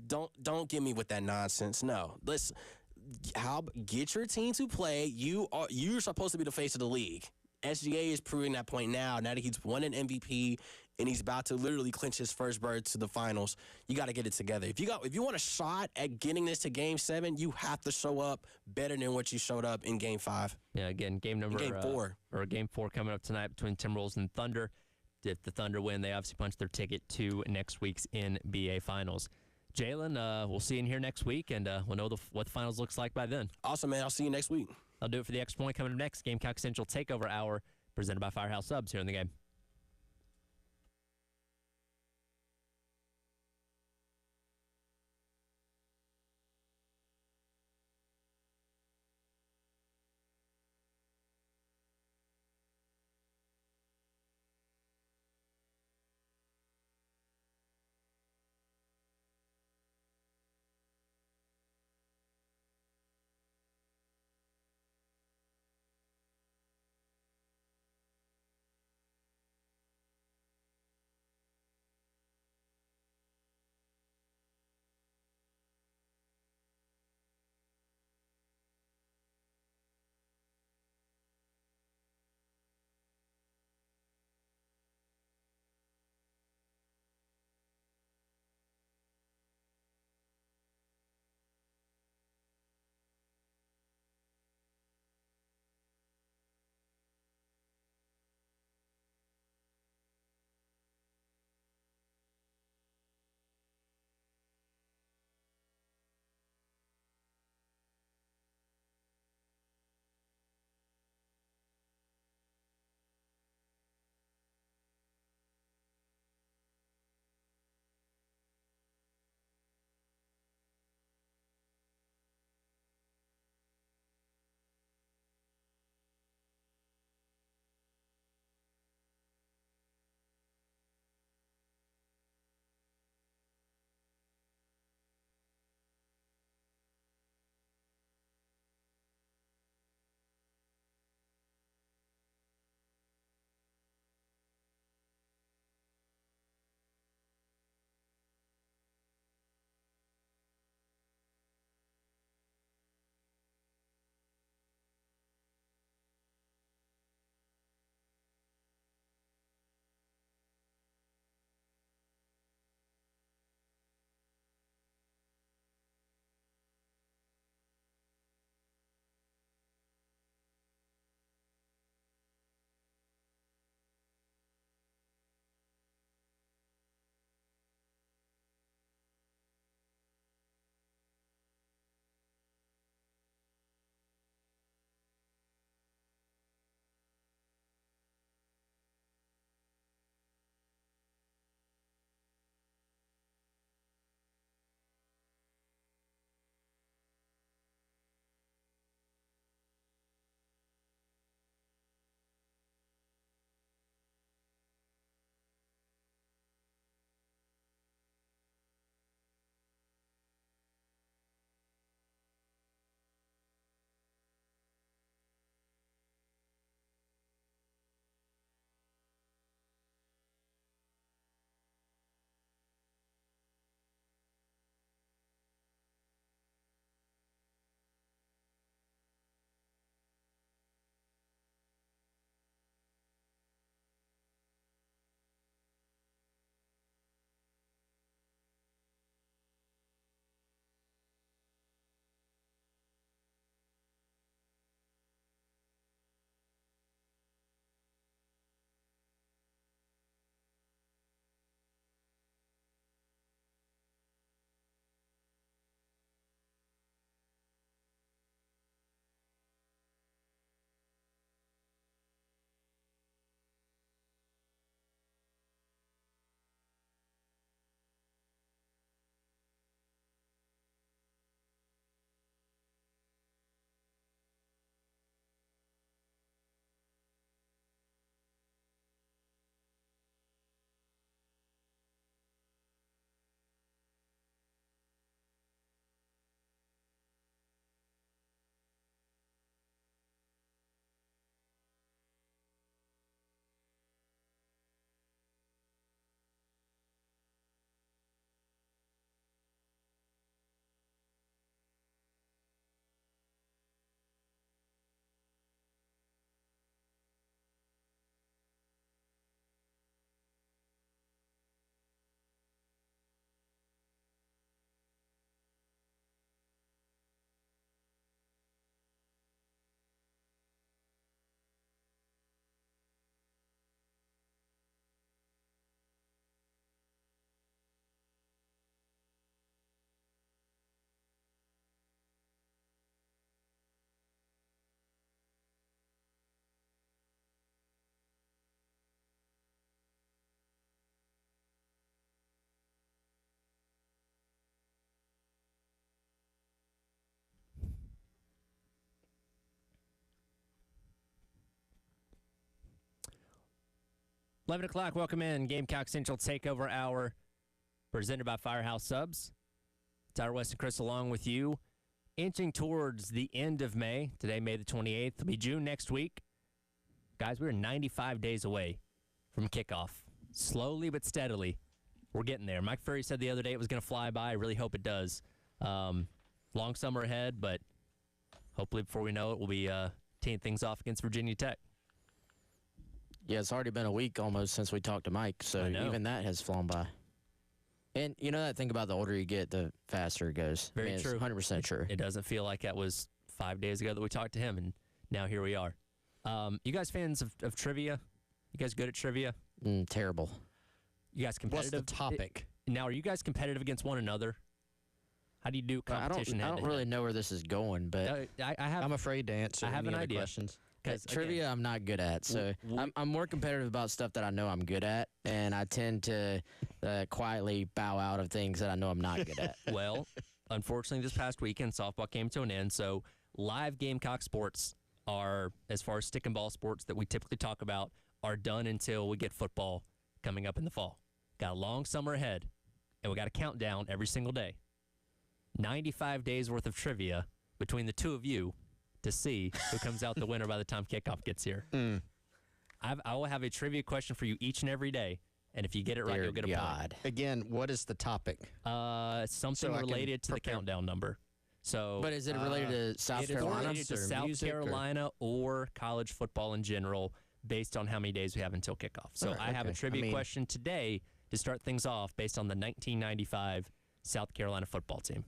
Don't get me with that nonsense. No. Get your team to play. You're supposed to be the face of the league. SGA is proving that point now that he's won an MVP and he's about to literally clinch his first berth to the finals. You got to get it together. If you want a shot at getting this to Game 7, you have to show up better than what you showed up in Game 5. Yeah, again, Game 4 coming up tonight between Timberwolves and Thunder. If the Thunder win, they obviously punch their ticket to next week's NBA Finals. Jalen, we'll see you in here next week, and we'll know what the finals looks like by then. Awesome, man. I'll see you next week. I'll do it for the Extra Point coming up next. Gamecock Central Takeover Hour presented by Firehouse Subs here in the game. 11 o'clock, welcome in. Gamecock Central Takeover Hour, presented by Firehouse Subs. Tyler West and Chris along with you. Inching towards the end of May. Today, May the 28th. It'll be June next week. Guys, we're 95 days away from kickoff. Slowly but steadily, we're getting there. Mike Furry said the other day it was going to fly by. I really hope it does. Long summer ahead, but hopefully before we know it, we'll be teeing things off against Virginia Tech. Yeah, it's already been a week almost since we talked to Mike, so even that has flown by. And you know that thing about the older you get, the faster it goes. Very true. 100% true. It doesn't feel like that was 5 days ago that we talked to him, and now here we are. You guys fans of trivia? You guys good at trivia? Terrible. You guys competitive? What's the topic? Now, are you guys competitive against one another? How do you do competition? I don't really know where this is going, but I'm afraid to answer. I have an idea. Questions. Trivia, I'm not good at, so I'm more competitive about stuff that I know I'm good at, and I tend to quietly bow out of things that I know I'm not good at. Well, unfortunately, this past weekend, softball came to an end, so live Gamecock sports are, as far as stick and ball sports that we typically talk about, are done until we get football coming up in the fall. Got a long summer ahead, and we got a countdown every single day. 95 days worth of trivia between the two of you to see who comes out the winner by the time kickoff gets here. I will have a trivia question for you each and every day, and if you get it right, you'll get a point. Again, what is the topic? Something related to the countdown number. So, but is it related to South Carolina? It is related to South Carolina or college football in general, based on how many days we have until kickoff. So I have a trivia question today to start things off based on the 1995 South Carolina football team.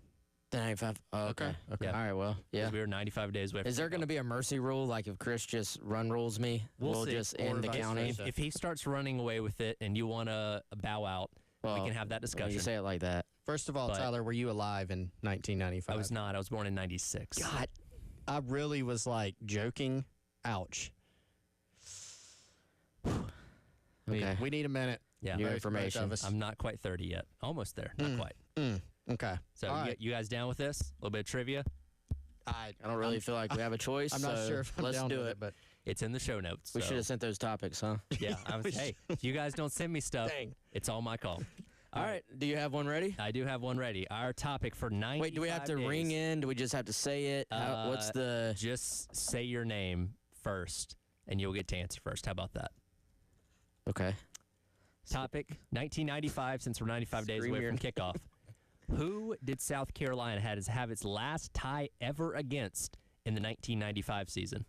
95. Oh, okay. Yeah. All right. Well, yeah. We were 95 days away. Is there going to be a mercy rule? Like if Chris just run rules me, we'll just end the county? If he starts running away with it and you want to bow out, we can have that discussion. You say it like that. First of all, Tyler, were you alive in 1995? I was not. I was born in 96. God, I really was like joking. Ouch. Okay. We need a minute. Yeah. New information. I'm not quite 30 yet. Almost there. Not quite. Okay. So you guys down with this? A little bit of trivia? I don't really feel like we have a choice. I'm not sure if I'm let's down do with it. But it's in the show notes. We should have sent those topics, huh? Yeah. Hey, if you guys don't send me stuff, it's all my call. All right. Do you have one ready? I do have one ready. Our topic for 95 Wait, do we have to ring in? Do we just have to say it? What's the... Just say your name first, and you'll get to answer first. How about that? Okay. Topic, 1995, since we're 95 days away from kickoff. Who did South Carolina have its last tie ever against in the 1995 season?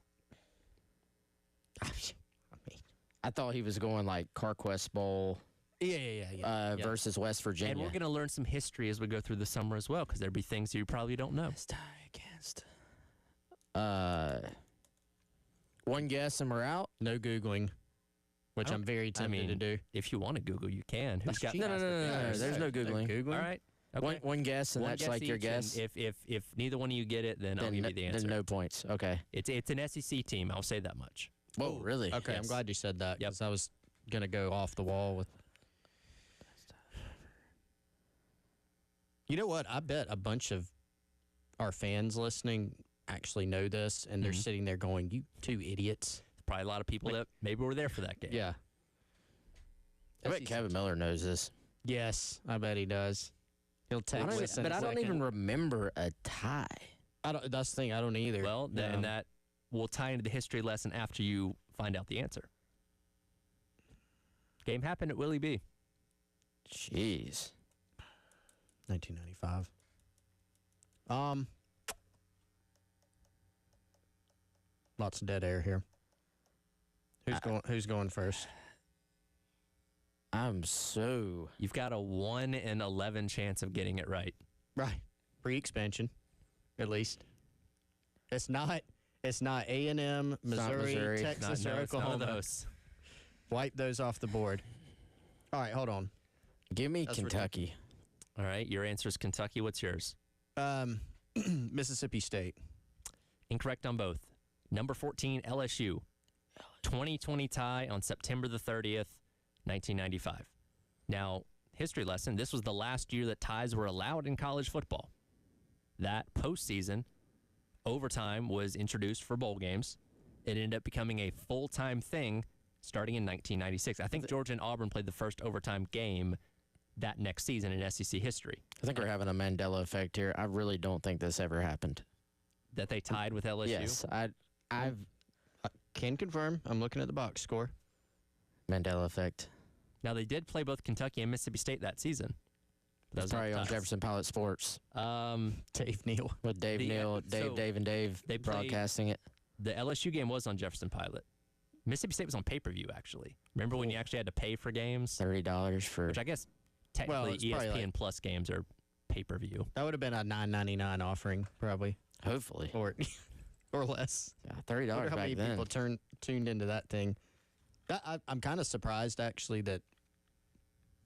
I thought he was going like CarQuest Bowl. Yeah. Versus West Virginia. And we're going to learn some history as we go through the summer as well, because there'll be things you probably don't know. Last tie against. One guess and we're out. No Googling. Which I'm very tempted to do. If you want to Google, you can. Who's got No. There's no Googling. All right. Okay. One guess, and that's like your guess. If neither one of you get it, then I'll give you the answer. Then no points. Okay. It's an SEC team. I'll say that much. Whoa, really? Okay, Yes. I'm glad you said that because I was going to go off the wall with... You know what? I bet a bunch of our fans listening actually know this, and they're sitting there going, you two idiots. Probably a lot of people that maybe were there for that game. Yeah. I bet Kevin Miller knows this. Yes, I bet he does. He'll text us in a But I don't even remember a tie. That's the thing. I don't either. Well, and that will tie into the history lesson after you find out the answer. Game happened at Willie B. Jeez. 1995. Lots of dead air here. Who's going first? You've got a 1 in 11 chance of getting it right. Right. Pre-expansion, at least. It's not A&M, Missouri, Texas, or Oklahoma. None of those. Wipe those off the board. All right, hold on. Give me Kentucky. All right, your answer is Kentucky. What's yours? Mississippi State. Incorrect on both. Number 14, LSU. 2020 tie on September the 30th, 1995. Now, history lesson, this was the last year that ties were allowed in college football. That postseason, overtime was introduced for bowl games. It ended up becoming a full-time thing starting in 1996. I think Georgia and Auburn played the first overtime game that next season in SEC history. I think we're having a Mandela effect here. I really don't think this ever happened. That they tied with LSU? Yes, I can confirm. I'm looking at the box score. Mandela effect. Now, they did play both Kentucky and Mississippi State that season. That's probably on Jefferson Pilot Sports. Dave Neal. With Dave Neal, Dave they broadcasting it. The LSU game was on Jefferson Pilot. Mississippi State was on pay-per-view, actually. Remember when you actually had to pay for games? $30 for... Which I guess technically ESPN Plus games are pay-per-view. That would have been a $9.99 offering, probably. Hopefully. Or less. Yeah, $30 back then. How many people tuned into that thing? I'm kind of surprised, actually, that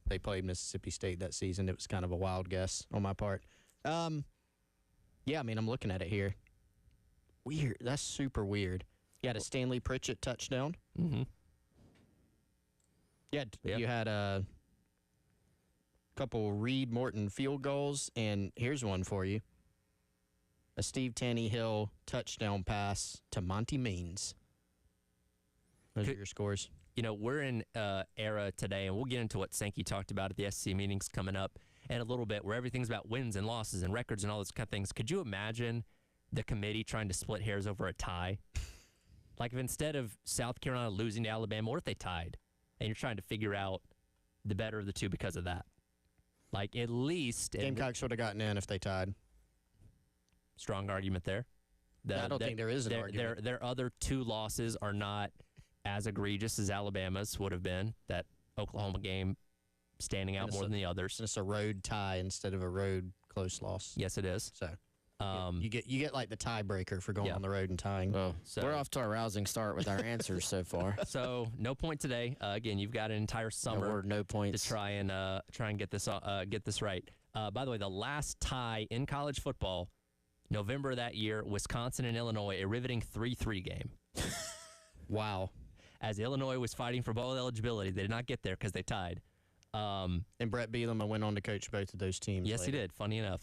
they played Mississippi State that season. It was kind of a wild guess on my part. Yeah, I mean, I'm looking at it here. Weird. That's super weird. You had a Stanley Pritchett touchdown. Mm-hmm. Yeah, you had a couple Reed Morton field goals, and here's one for you. A Steve Tannehill touchdown pass to Monty Means. Those are your scores. You know, we're in era today, and we'll get into what Sankey talked about at the SEC meetings coming up in a little bit, where everything's about wins and losses and records and all those kind of things. Could you imagine the committee trying to split hairs over a tie? Like, if instead of South Carolina losing to Alabama, what if they tied? And you're trying to figure out the better of the two because of that. Like, at least... Gamecocks would have gotten in if they tied. Strong argument there. I don't think there is an argument. Their other two losses are not as egregious as Alabama's would have been. That Oklahoma game standing out more than the others. And it's a road tie instead of a road close loss. Yes, it is. So you get like the tiebreaker for going on the road and tying. Well, we're off to a rousing start with our answers so far. So no point today. Again, you've got an entire summer. No points to try and get this right. By the way, the last tie in college football, November of that year, Wisconsin and Illinois, a riveting 3-3 game. Wow. As Illinois was fighting for bowl eligibility, they did not get there because they tied. And Brett Bielema went on to coach both of those teams. Yes, later. he did. Funny enough.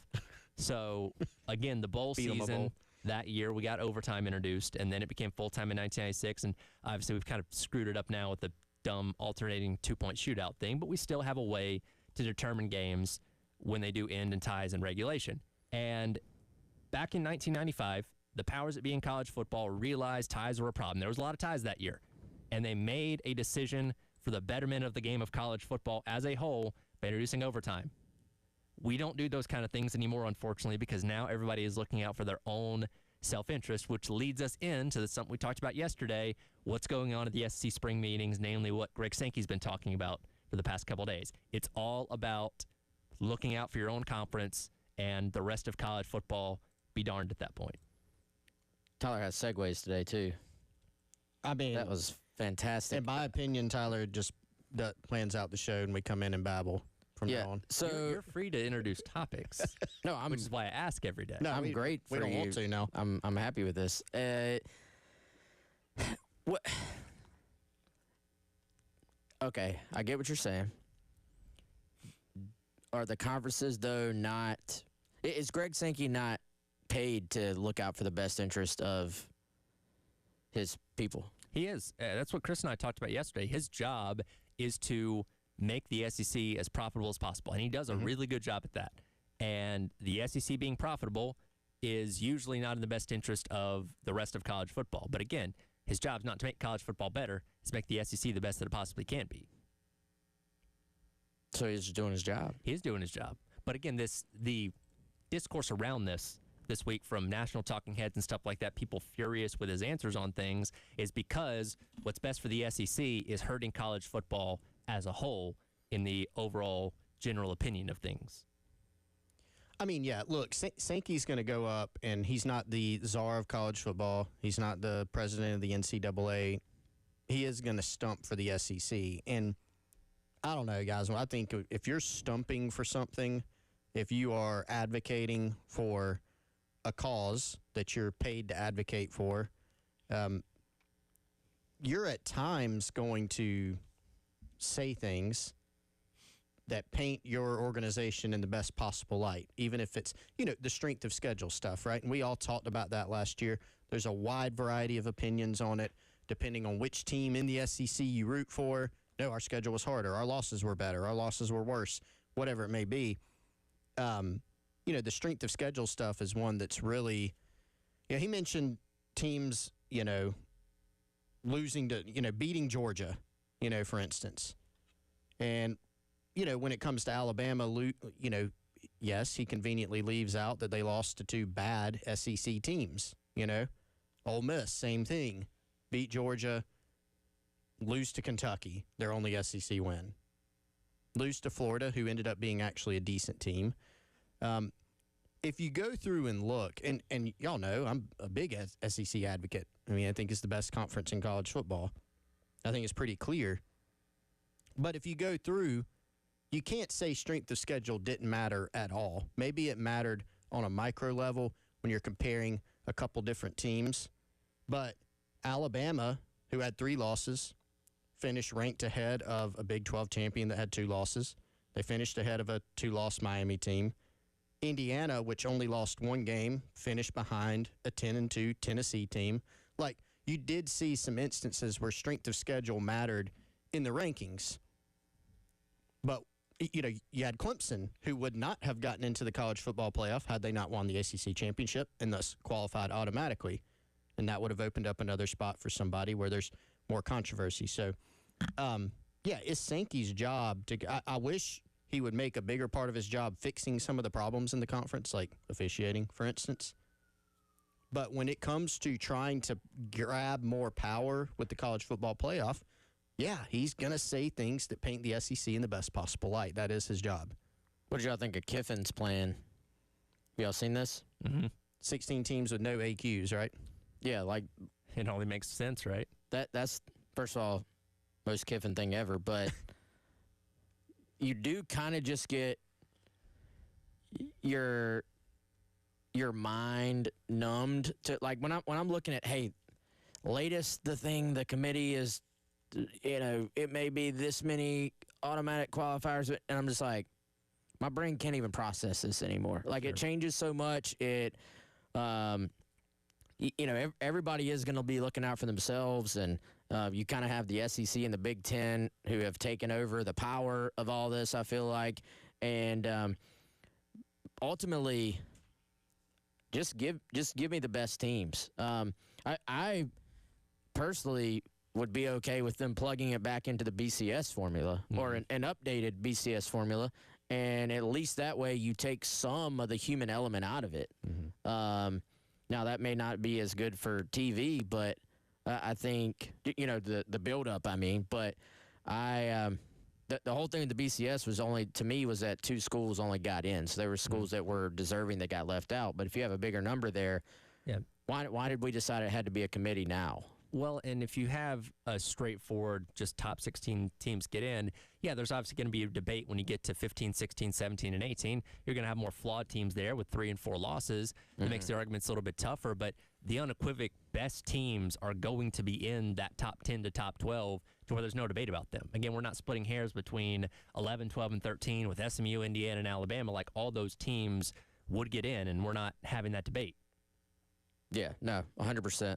So, again, the bowl season that year, we got overtime introduced, and then it became full-time in 1996. And obviously, we've kind of screwed it up now with the dumb alternating two-point shootout thing, but we still have a way to determine games when they do end in ties and regulation. And back in 1995, the powers that be in college football realized ties were a problem. There was a lot of ties that year, and they made a decision for the betterment of the game of college football as a whole by introducing overtime. We don't do those kind of things anymore, unfortunately, because now everybody is looking out for their own self-interest, which leads us into something we talked about yesterday, what's going on at the SEC spring meetings, namely what Greg Sankey's been talking about for the past couple of days. It's all about looking out for your own conference, and the rest of college football be darned at that point. Tyler has segues today, too. I mean, that was fantastic. In my opinion, Tyler just plans out the show, and we come in and babble from now on. So you're free to introduce topics. Which is why I ask every day. No, I'm great. We don't want to now. I'm happy with this. What? Okay, I get what you're saying. Are the conferences though not? Is Greg Sankey not paid to look out for the best interest of his people? He is. That's what Chris and I talked about yesterday. His job is to make the SEC as profitable as possible, and he does a really good job at that. And the SEC being profitable is usually not in the best interest of the rest of college football. But again, his job is not to make college football better, it's to make the SEC the best that it possibly can be. So he's just doing his job. He is doing his job. But again, the discourse around this week from national talking heads and stuff like that, people furious with his answers on things, is because what's best for the SEC is hurting college football as a whole in the overall general opinion of things. I mean, yeah, look, Sankey's going to go up, and he's not the czar of college football. He's not the president of the NCAA. He is going to stump for the SEC. And I don't know, guys. I think if you're stumping for something, if you are advocating for a cause that you're paid to advocate for, you're at times going to say things that paint your organization in the best possible light, even if it's, the strength of schedule stuff, right? And we all talked about that last year. There's a wide variety of opinions on it. depending on which team in the SEC you root for. No, our schedule was harder. Our losses were better. Our losses were worse, whatever it may be. The strength of schedule stuff is one that's really, he mentioned teams, losing to, beating Georgia, for instance. And, when it comes to Alabama, yes, he conveniently leaves out that they lost to 2 bad SEC teams, Ole Miss, same thing. Beat Georgia, lose to Kentucky, their only SEC win. Lose to Florida, who ended up being actually a decent team. If you go through and look, and y'all know I'm a big SEC advocate. I mean, I think it's the best conference in college football. I think it's pretty clear. But if you go through, you can't say strength of schedule didn't matter at all. Maybe it mattered on a micro level when you're comparing a couple different teams. But Alabama, who had 3 losses, finished ranked ahead of a Big 12 champion that had 2 losses. They finished ahead of a 2-loss Miami team. Indiana, which only lost 1 game, finished behind a 10-2 Tennessee team. Like, you did see some instances where strength of schedule mattered in the rankings. But, you had Clemson, who would not have gotten into the college football playoff had they not won the ACC championship and thus qualified automatically. And that would have opened up another spot for somebody where there's more controversy. So, it's Sankey's job to. I wish he would make a bigger part of his job fixing some of the problems in the conference, like officiating, for instance. But when it comes to trying to grab more power with the college football playoff, he's going to say things that paint the SEC in the best possible light. That is his job. What did y'all think of Kiffin's plan? Y'all seen this? Mm-hmm. 16 teams with no AQs, right? Yeah, like it only makes sense, right? That's first of all, most Kiffin thing ever, but you do kind of just get your mind numbed to, like, when I'm looking at, hey, latest the thing the committee is, it may be this many automatic qualifiers, and I'm just like, my brain can't even process this anymore. Like, It changes so much. Everybody is going to be looking out for themselves, and you kind of have the SEC and the Big Ten who have taken over the power of all this, I feel like. And ultimately, just give me the best teams. I personally would be okay with them plugging it back into the BCS formula, or an updated BCS formula, and at least that way you take some of the human element out of it. Now, that may not be as good for TV, but I think, the build-up, but the whole thing with the BCS was was that 2 schools only got in. So there were schools that were deserving that got left out. But if you have a bigger number there, why did we decide it had to be a committee now? Well, and if you have a straightforward just top 16 teams get in, there's obviously going to be a debate when you get to 15, 16, 17, and 18. You're going to have more flawed teams there with 3 and 4 losses. That makes the arguments a little bit tougher, but the unequivocal best teams are going to be in that top 10 to top 12 to where there's no debate about them. Again, we're not splitting hairs between 11, 12, and 13 with SMU, Indiana, and Alabama. Like, all those teams would get in, and we're not having that debate. Yeah, no, 100%.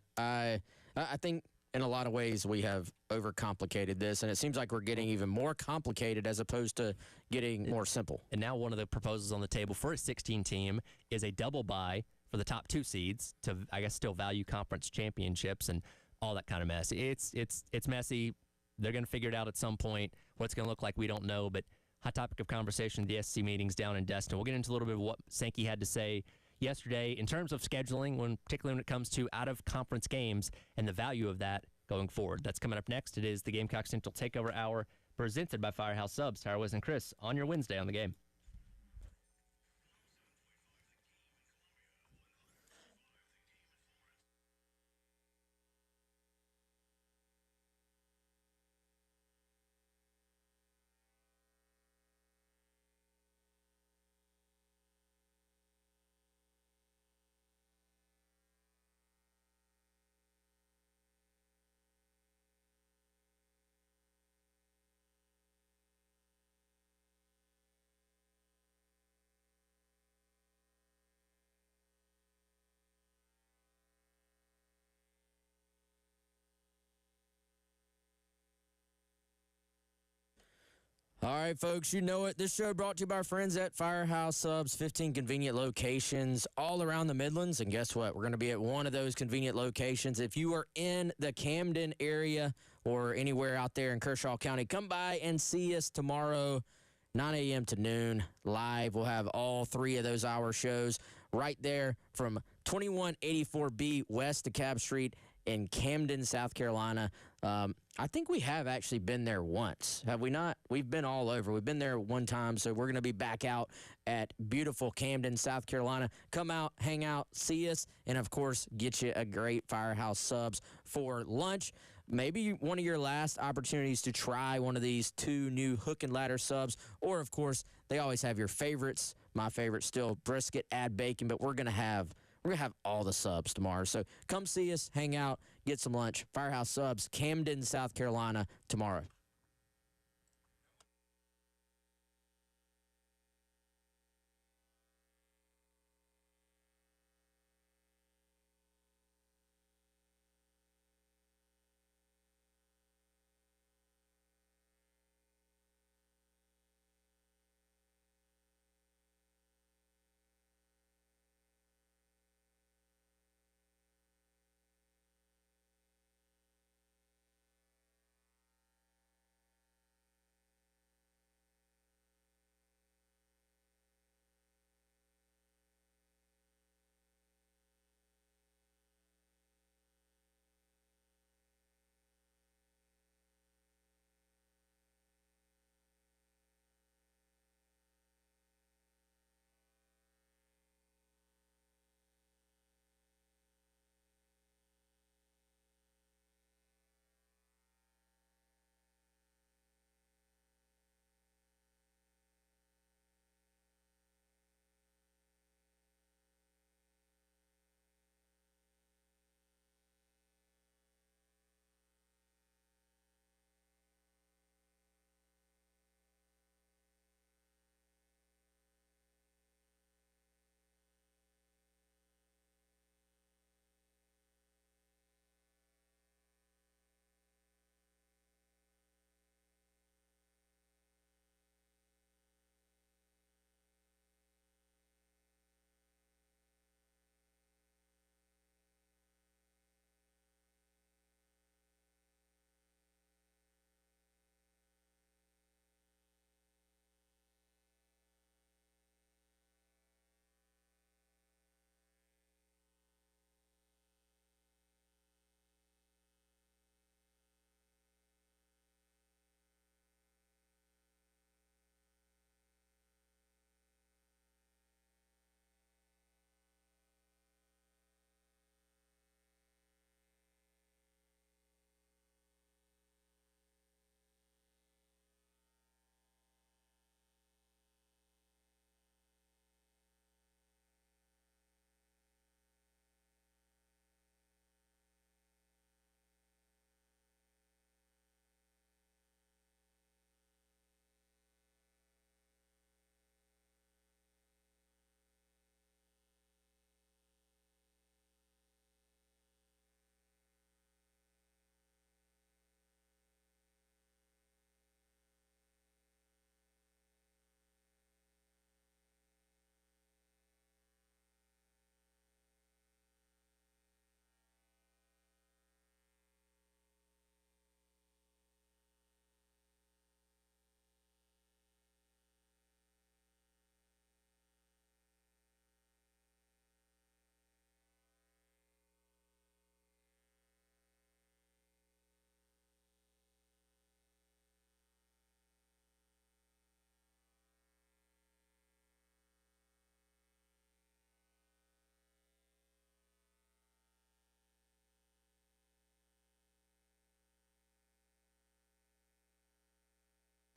I think in a lot of ways we have overcomplicated this, and it seems like we're getting even more complicated as opposed to getting more simple. And now one of the proposals on the table for a 16 team is a double bye for the top 2 seeds to, I guess, still value conference championships and all that kind of mess. It's messy. They're going to figure it out at some point. What it's going to look like, we don't know, but hot topic of conversation at the SEC meetings down in Destin. We'll get into a little bit of what Sankey had to say yesterday in terms of scheduling, particularly when it comes to out-of-conference games and the value of that going forward. That's coming up next. It is the Gamecock Central Takeover Hour presented by Firehouse Subs. Tyra Wiz and Chris on your Wednesday on the game. All right, folks, you know it. This show brought to you by our friends at Firehouse Subs, 15 convenient locations all around the Midlands. And guess what? We're going to be at one of those convenient locations. If you are in the Camden area or anywhere out there in Kershaw County, come by and see us tomorrow, 9 a.m. to noon, live. We'll have all 3 of those hour shows right there from 2184B West DeKalb Street in Camden, South Carolina. I think we have actually been there once. Have we not? We've been all over. We've been there one time, so we're going to be back out at beautiful Camden, South Carolina. Come out, hang out, see us, and, of course, get you a great Firehouse Subs for lunch. Maybe one of your last opportunities to try one of these 2 new hook and ladder subs, or, of course, they always have your favorites. My favorite still brisket, add bacon, but we're going to have all the subs tomorrow. So come see us, hang out, get some lunch. Firehouse Subs, Camden, South Carolina, tomorrow.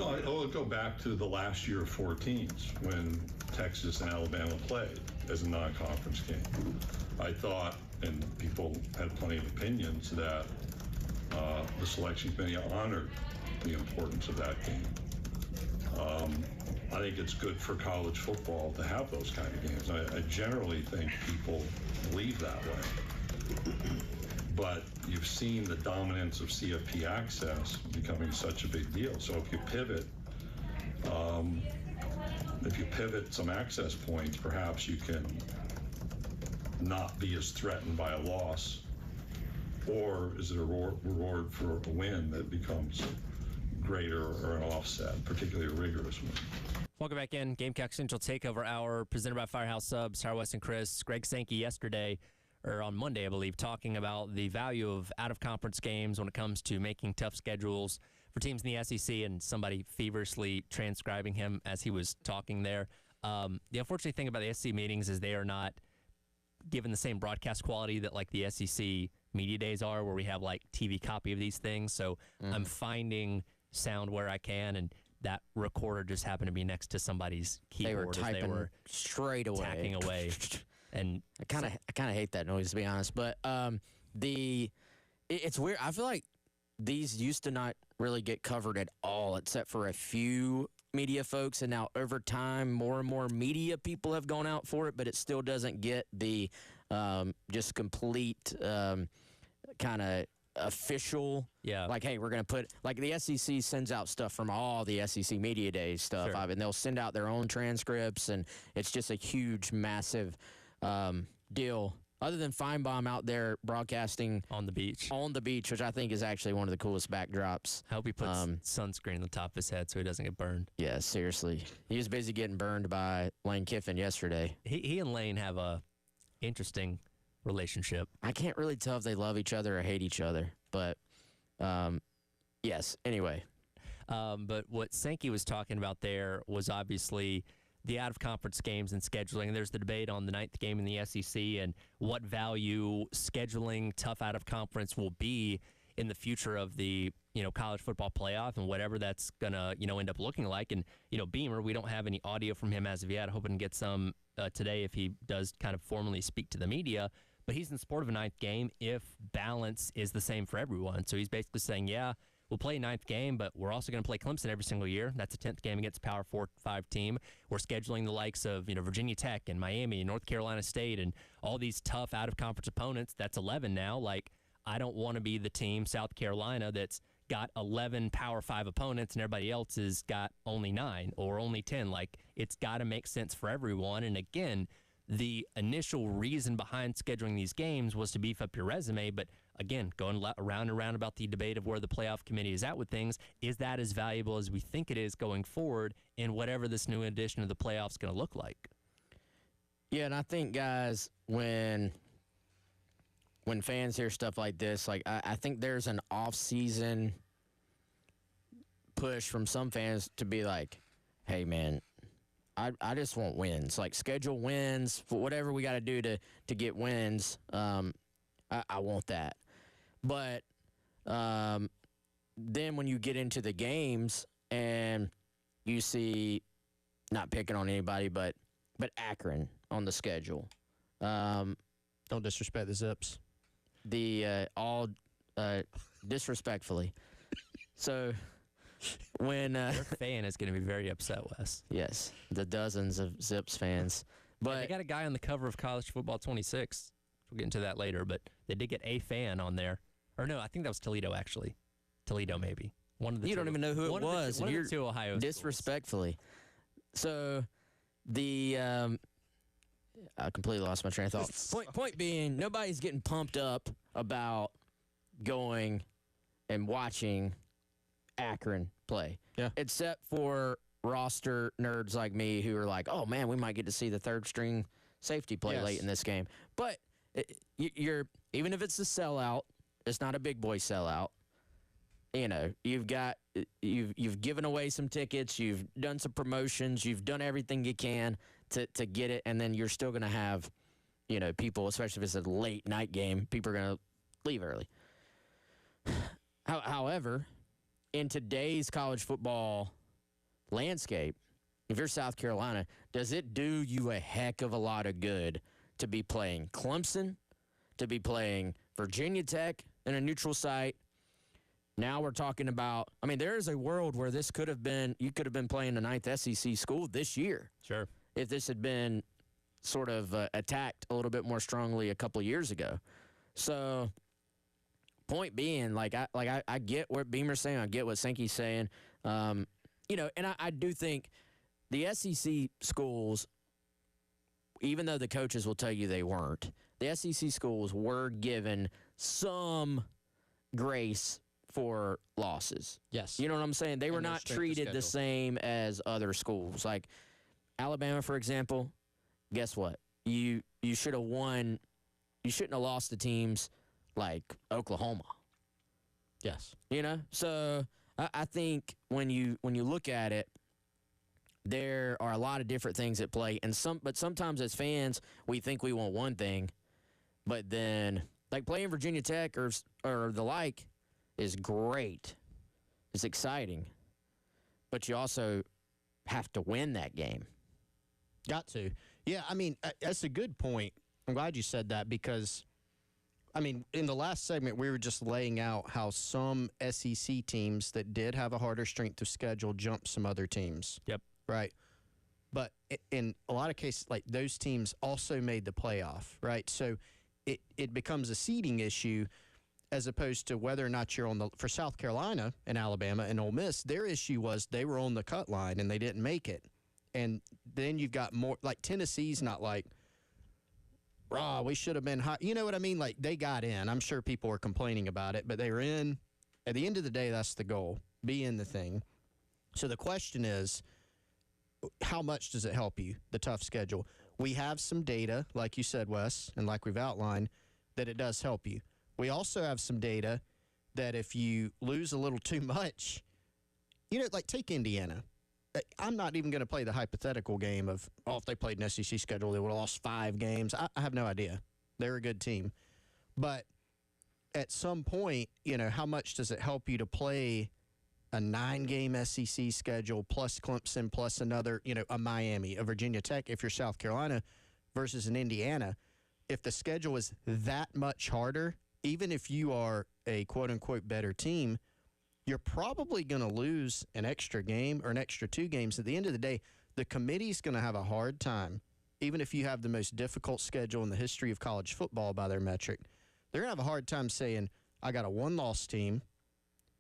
I'll go back to the last year of 14s when Texas and Alabama played as a non-conference game. I thought, and people had plenty of opinions, that the selection committee honored the importance of that game. I think it's good for college football to have those kind of games. I generally think people believe that way. But you've seen the dominance of CFP access becoming such a big deal. So if you pivot If you pivot some access points, perhaps you can not be as threatened by a loss. Or is it a reward for a win that becomes greater or an offset, particularly a rigorous win? Welcome back in. Gamecock Central Takeover Hour, presented by Firehouse Subs. Howard West and Chris. Greg Sankey yesterday, or on Monday, I believe, talking about the value of out-of-conference games when it comes to making tough schedules for teams in the SEC, and somebody feverishly transcribing him as he was talking there. The unfortunate thing about the SEC meetings is they are not given the same broadcast quality that like the SEC media days are, where we have like TV copy of these things. So I'm finding sound where I can, and that recorder just happened to be next to somebody's keyboard. They were typing as they were straight away, tacking away. And I kind of hate that noise, to be honest. But it's weird. I feel like these used to not really get covered at all, except for a few media folks, and now over time, more and more media people have gone out for it, but it still doesn't get the just complete kind of official. Yeah. Like, hey, we're going to put, like the SEC sends out stuff from all the SEC Media Days stuff, Sure. and they'll send out their own transcripts, and it's just a huge, massive deal. Other than Feinbaum out there broadcasting on the beach, which I think is actually one of the coolest backdrops. I hope he puts sunscreen on the top of his head so he doesn't get burned. Yeah, seriously. He was busy getting burned by Lane Kiffin yesterday. He and Lane have a interesting relationship. I can't really tell if they love each other or hate each other, but yes, anyway. But what Sankey was talking about there was obviously the out-of-conference games and scheduling. There's the debate on the ninth game in the SEC and what value scheduling tough out-of-conference will be in the future of the college football playoff and whatever that's going to end up looking like. And, Beamer, we don't have any audio from him as of yet. Hoping to get some today if he does kind of formally speak to the media. But he's in support of a ninth game if balance is the same for everyone. So he's basically saying, yeah, we'll play a ninth game, but we're also going to play Clemson every single year. That's a 10th game against a Power 4-5 team. We're scheduling the likes of Virginia Tech and Miami and North Carolina State and all these tough out-of-conference opponents. That's 11 now. Like, I don't want to be the team, South Carolina, that's got 11 Power 5 opponents and everybody else has got only 9 or only 10. Like, it's got to make sense for everyone. And again, the initial reason behind scheduling these games was to beef up your resume, but again, going around and around about the debate of where the playoff committee is at with things, is that as valuable as we think it is going forward in whatever this new edition of the playoffs is going to look like? Yeah, and I think, guys, when fans hear stuff like this, like I think there's an off-season push from some fans to be like, hey, man, I just want wins. Like, schedule wins, for whatever we got to do to get wins. I want that. But then when you get into the games and you see, not picking on anybody, but Akron on the schedule. Don't disrespect the Zips. All disrespectfully. So when your fan is going to be very upset, Wes. Yes, the dozens of Zips fans. But they got a guy on the cover of College Football 26. We'll get into that later, but they did get a fan on there. Or no, I think that was Toledo, actually. Toledo, maybe. One of the you don't even know who it was. One of the two Ohio disrespectfully. So I completely lost my train of thought. Point being, nobody's getting pumped up about going and watching Akron play. Yeah. Except for roster nerds like me who are like, oh, man, we might get to see the third-string safety play late in this game. But you're even if it's a sellout, it's not a big boy sellout. You've given away some tickets, you've done some promotions, you've done everything you can to get it, and then you're still going to have, people, especially if it's a late night game, people are going to leave early. However, in today's college football landscape, if you're South Carolina, does it do you a heck of a lot of good to be playing Clemson, to be playing Virginia Tech in a neutral site? Now we're talking about, there is a world where you could have been playing the 9th SEC school this year. Sure. If this had been sort of attacked a little bit more strongly a couple of years ago. So, point being, I get what Beamer's saying. I get what Sankey's saying. and I do think the SEC schools, even though the coaches will tell you they weren't, the SEC schools were given some grace for losses. Yes. You know what I'm saying? They were And their not strength of treated the schedule. same as other schools. Like Alabama, for example, guess what? You should have won. You shouldn't have lost to teams like Oklahoma. Yes. So I think when you look at it, there are a lot of different things at play, but sometimes as fans we think we want one thing, but then like playing Virginia Tech or the like is great, it's exciting, but you also have to win that game. Got to. Yeah, I mean, that's a good point. I'm glad you said that because, I mean, in the last segment, we were just laying out how some SEC teams that did have a harder strength of schedule jumped some other teams. Yep. Right. But in a lot of cases, like those teams also made the playoff, right? So it becomes a seeding issue as opposed to whether or not you're for South Carolina and Alabama and Ole Miss, their issue was they were on the cut line and they didn't make it. And then you've got more, like Tennessee's not like, we should have been high. You know what I mean? Like they got in. I'm sure people were complaining about it, but they were in. At the end of the day, that's the goal. Be in the thing. So the question is, how much does it help you, the tough schedule? We have some data, like you said, Wes, and like we've outlined, that it does help you. We also have some data that if you lose a little too much, like take Indiana. I'm not even going to play the hypothetical game of, if they played an SEC schedule, they would have lost 5 games. I have no idea. They're a good team. But at some point, how much does it help you to play a 9-game SEC schedule plus Clemson plus another, a Miami, a Virginia Tech if you're South Carolina versus an Indiana? If the schedule is that much harder, even if you are a quote-unquote better team, you're probably going to lose an extra game or an extra 2 games. At the end of the day, the committee's going to have a hard time, even if you have the most difficult schedule in the history of college football by their metric. They're going to have a hard time saying, I got a 1-loss team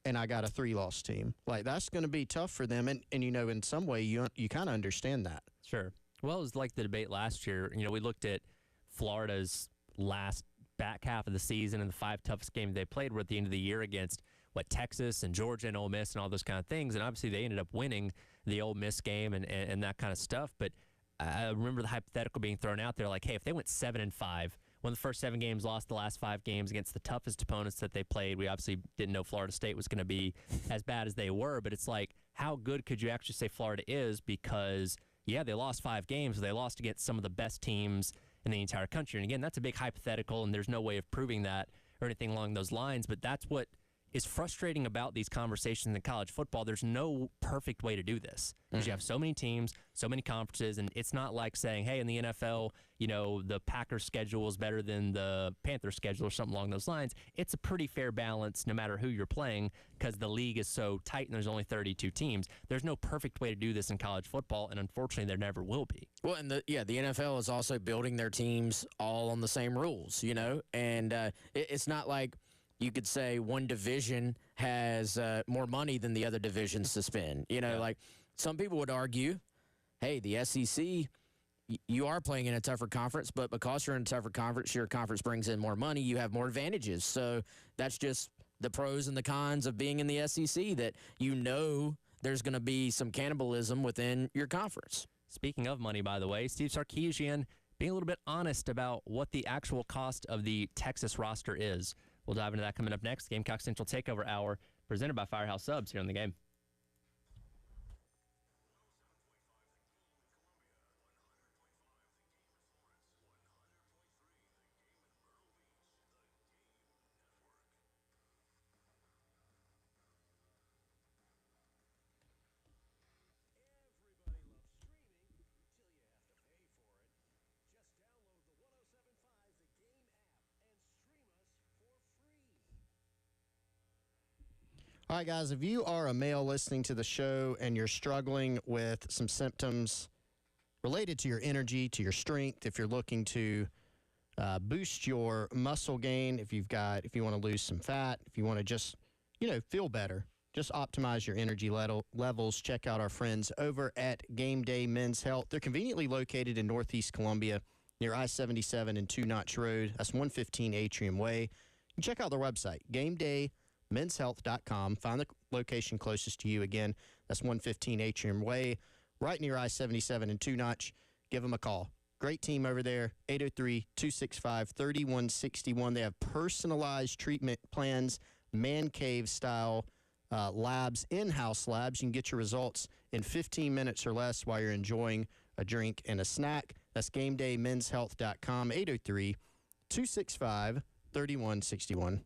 and I got a 3-loss team. Like, that's going to be tough for them. And in some way, you kind of understand that. Sure. Well, it was like the debate last year. We looked at Florida's last back half of the season and the 5 toughest games they played were at the end of the year against Texas and Georgia and Ole Miss and all those kind of things. And obviously they ended up winning the Ole Miss game and that kind of stuff. But I remember the hypothetical being thrown out there like, hey, if they went 7-5, won the first 7 games, lost the last 5 games against the toughest opponents that they played. We obviously didn't know Florida State was going to be as bad as they were. But it's like, how good could you actually say Florida is? Because, yeah, they lost 5 games, but they lost against some of the best teams in the entire country. And again, that's a big hypothetical, and there's no way of proving that or anything along those lines. But that's what is frustrating about these conversations in college football. There's no perfect way to do this because you have so many teams, so many conferences, and it's not like saying, hey, in the NFL, the Packers schedule is better than the Panthers schedule or something along those lines. It's a pretty fair balance no matter who you're playing because the league is so tight and there's only 32 teams. There's no perfect way to do this in college football, and unfortunately there never will be. Well, and the NFL is also building their teams all on the same rules, and it's not like you could say one division has more money than the other divisions to spend. Like some people would argue, hey, the SEC, you are playing in a tougher conference, but because you're in a tougher conference, your conference brings in more money, you have more advantages. So that's just the pros and the cons of being in the SEC, that there's going to be some cannibalism within your conference. Speaking of money, by the way, Steve Sarkisian being a little bit honest about what the actual cost of the Texas roster is. We'll dive into that coming up next. Gamecock Central Takeover Hour, presented by Firehouse Subs here on the game. All right, guys, if you are a male listening to the show and you're struggling with some symptoms related to your energy, to your strength, if you're looking to boost your muscle gain, if you want to lose some fat, if you want to just, feel better, just optimize your energy levels. Check out our friends over at Game Day Men's Health. They're conveniently located in Northeast Columbia near I-77 and 2 Notch Road. That's 115 Atrium Way. You check out their website, GameDayMen'sHealth.com. Find the location closest to you. Again, that's 115 Atrium Way, right near I-77 and 2 Notch. Give them a call. Great team over there, 803-265-3161. They have personalized treatment plans, man cave style labs, in-house labs. You can get your results in 15 minutes or less while you're enjoying a drink and a snack. That's GameDayMen'sHealth.com, 803-265-3161.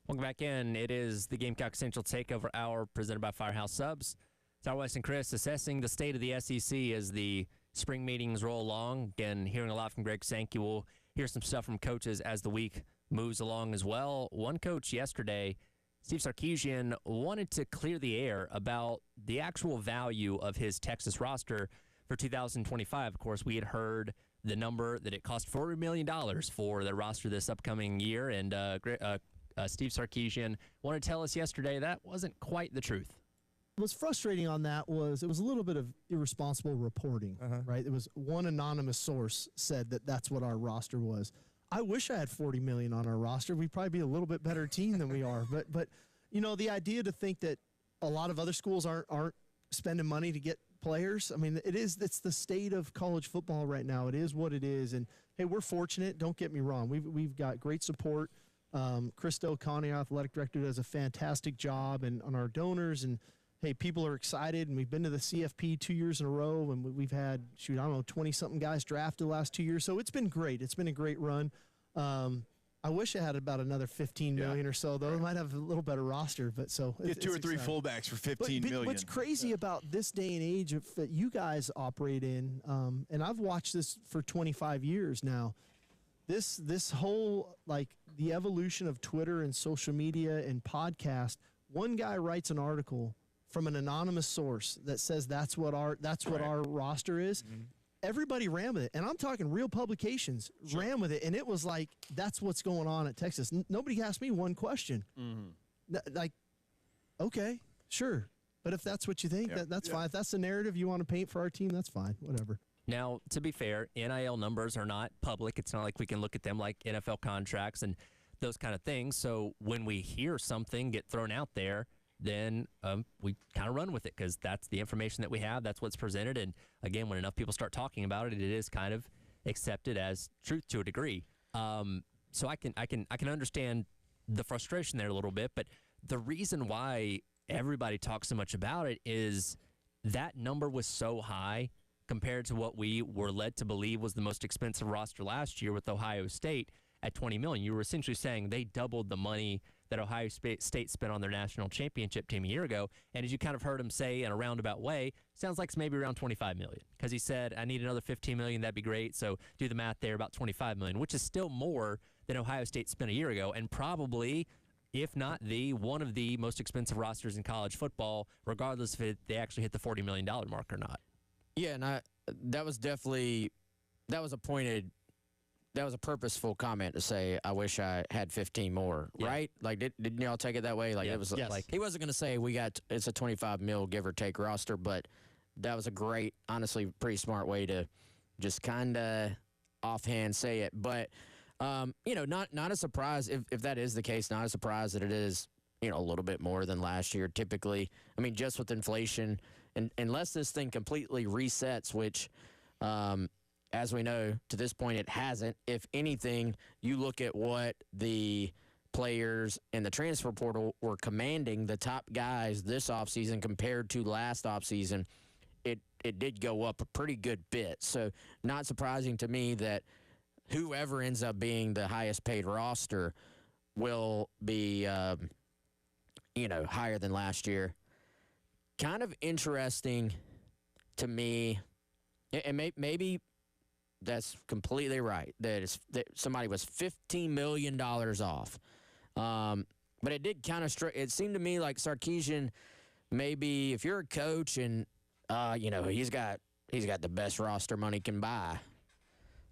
Welcome back in. It is the Gamecock Central Takeover Hour presented by Firehouse Subs. It's West and Chris assessing the state of the SEC as the spring meetings roll along. Again, hearing a lot from Greg Sankey. We'll hear some stuff from coaches as the week moves along as well. One coach yesterday, Steve Sarkisian, wanted to clear the air about the actual value of his Texas roster for 2025. Of course, we had heard the number that it cost $40 million for the roster this upcoming year, and Steve Sarkisian wanted to tell us yesterday that wasn't quite the truth. What's frustrating on that was it was a little bit of irresponsible reporting, right? It was one anonymous source said that that's what our roster was. I wish I had $40 million on our roster. We'd probably be a little bit better team than we are. But the idea to think that a lot of other schools aren't spending money to get players. I mean, it's the state of college football right now. It is what it is. And hey, we're fortunate. Don't get me wrong. We've got great support. Christo Connie, our athletic director, does a fantastic job and on our donors. And hey, people are excited. And we've been to the CFP 2 years in a row. And we've had, 20-something guys drafted the last 2 years. So it's been great. It's been a great run. I wish I had about another $15 million or so, though. I might have a little better roster, but so get two or three fullbacks for $15 million. What's crazy about this day and age that you guys operate in, and I've watched this for 25 years now. This whole the evolution of Twitter and social media and podcast. One guy writes an article from an anonymous source that says that's what our roster is. Mm-hmm. Everybody ran with it, and I'm talking real publications ran with it, and it was like, that's what's going on at Texas. Nobody asked me one question. Mm-hmm. Okay, sure. But if that's what you think, that's fine. If that's the narrative you want to paint for our team, that's fine. Whatever. Now, to be fair, NIL numbers are not public. It's not like we can look at them like NFL contracts and those kind of things. So when we hear something get thrown out there, then we kind of run with it because that's the information that we have. That's what's presented. And again, when enough people start talking about it, it is kind of accepted as truth to a degree. So I can understand the frustration there a little bit. But the reason why everybody talks so much about it is that number was so high compared to what we were led to believe was the most expensive roster last year with Ohio State at $20 million. You were essentially saying they doubled the money that Ohio State spent on their national championship team a year ago. And as you kind of heard him say in a roundabout way, sounds like it's maybe around $25 million. Because he said, I need another $15 million, that'd be great. So do the math there, about $25 million, which is still more than Ohio State spent a year ago, and probably, if not one of the most expensive rosters in college football, regardless if they actually hit the $40 million mark or not. Yeah, and that was a purposeful comment to say, I wish I had 15 more, right? Like, didn't y'all take it that way? Like, it was like, he wasn't going to say it's a 25 mil give or take roster, but that was a great, honestly, pretty smart way to just kind of offhand say it. But, not a surprise if that is the case, not a surprise that it is, a little bit more than last year. Typically, I mean, just with inflation, and unless this thing completely resets, which, as we know, to this point, it hasn't. If anything, you look at what the players in the transfer portal were commanding, the top guys this offseason compared to last offseason, it did go up a pretty good bit. So not surprising to me that whoever ends up being the highest paid roster will be, higher than last year. Kind of interesting to me, and maybe that's completely right. That somebody was $15 million off. But it did kind of it seemed to me like Sarkisian, maybe if you're a coach and he's got the best roster money can buy,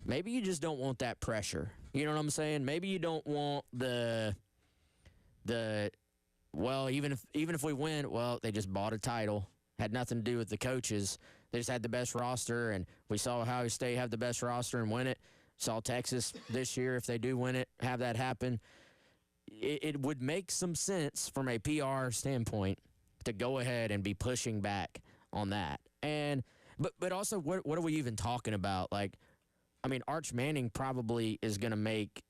maybe you just don't want that pressure. You know what I'm saying? Maybe you don't want the even if we win, they just bought a title. Had nothing to do with the coaches. They just had the best roster, and we saw Ohio State have the best roster and win it. Saw Texas this year, if they do win it, have that happen. It would make some sense from a PR standpoint to go ahead and be pushing back on that. And but also, what are we even talking about? Like, I mean, Arch Manning probably is going to make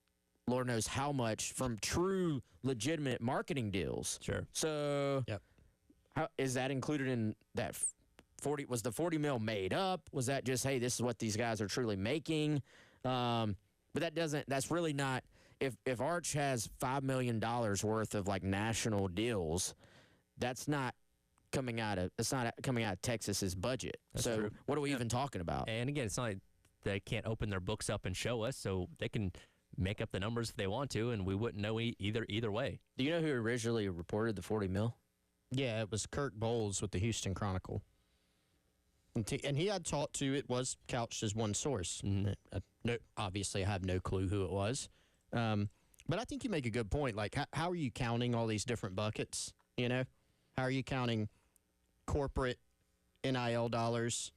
Lord knows how much from true, legitimate marketing deals. Sure. So, how is that included in that 40? Was the 40 mil made up? Was that just, hey, this is what these guys are truly making? But that's really not. If Arch has $5 million worth of like national deals, that's not coming out of Texas's budget. That's so true. What are we even talking about? And again, it's not like they can't open their books up and show us, so they can make up the numbers if they want to, and we wouldn't know either way. Do you know who originally reported the 40 mil? Yeah, it was Kirk Bowles with the Houston Chronicle. And he had talked to, it was couched as one source. Mm-hmm. Obviously, I have no clue who it was. But I think you make a good point. Like, how are you counting all these different buckets, How are you counting corporate NIL dollars,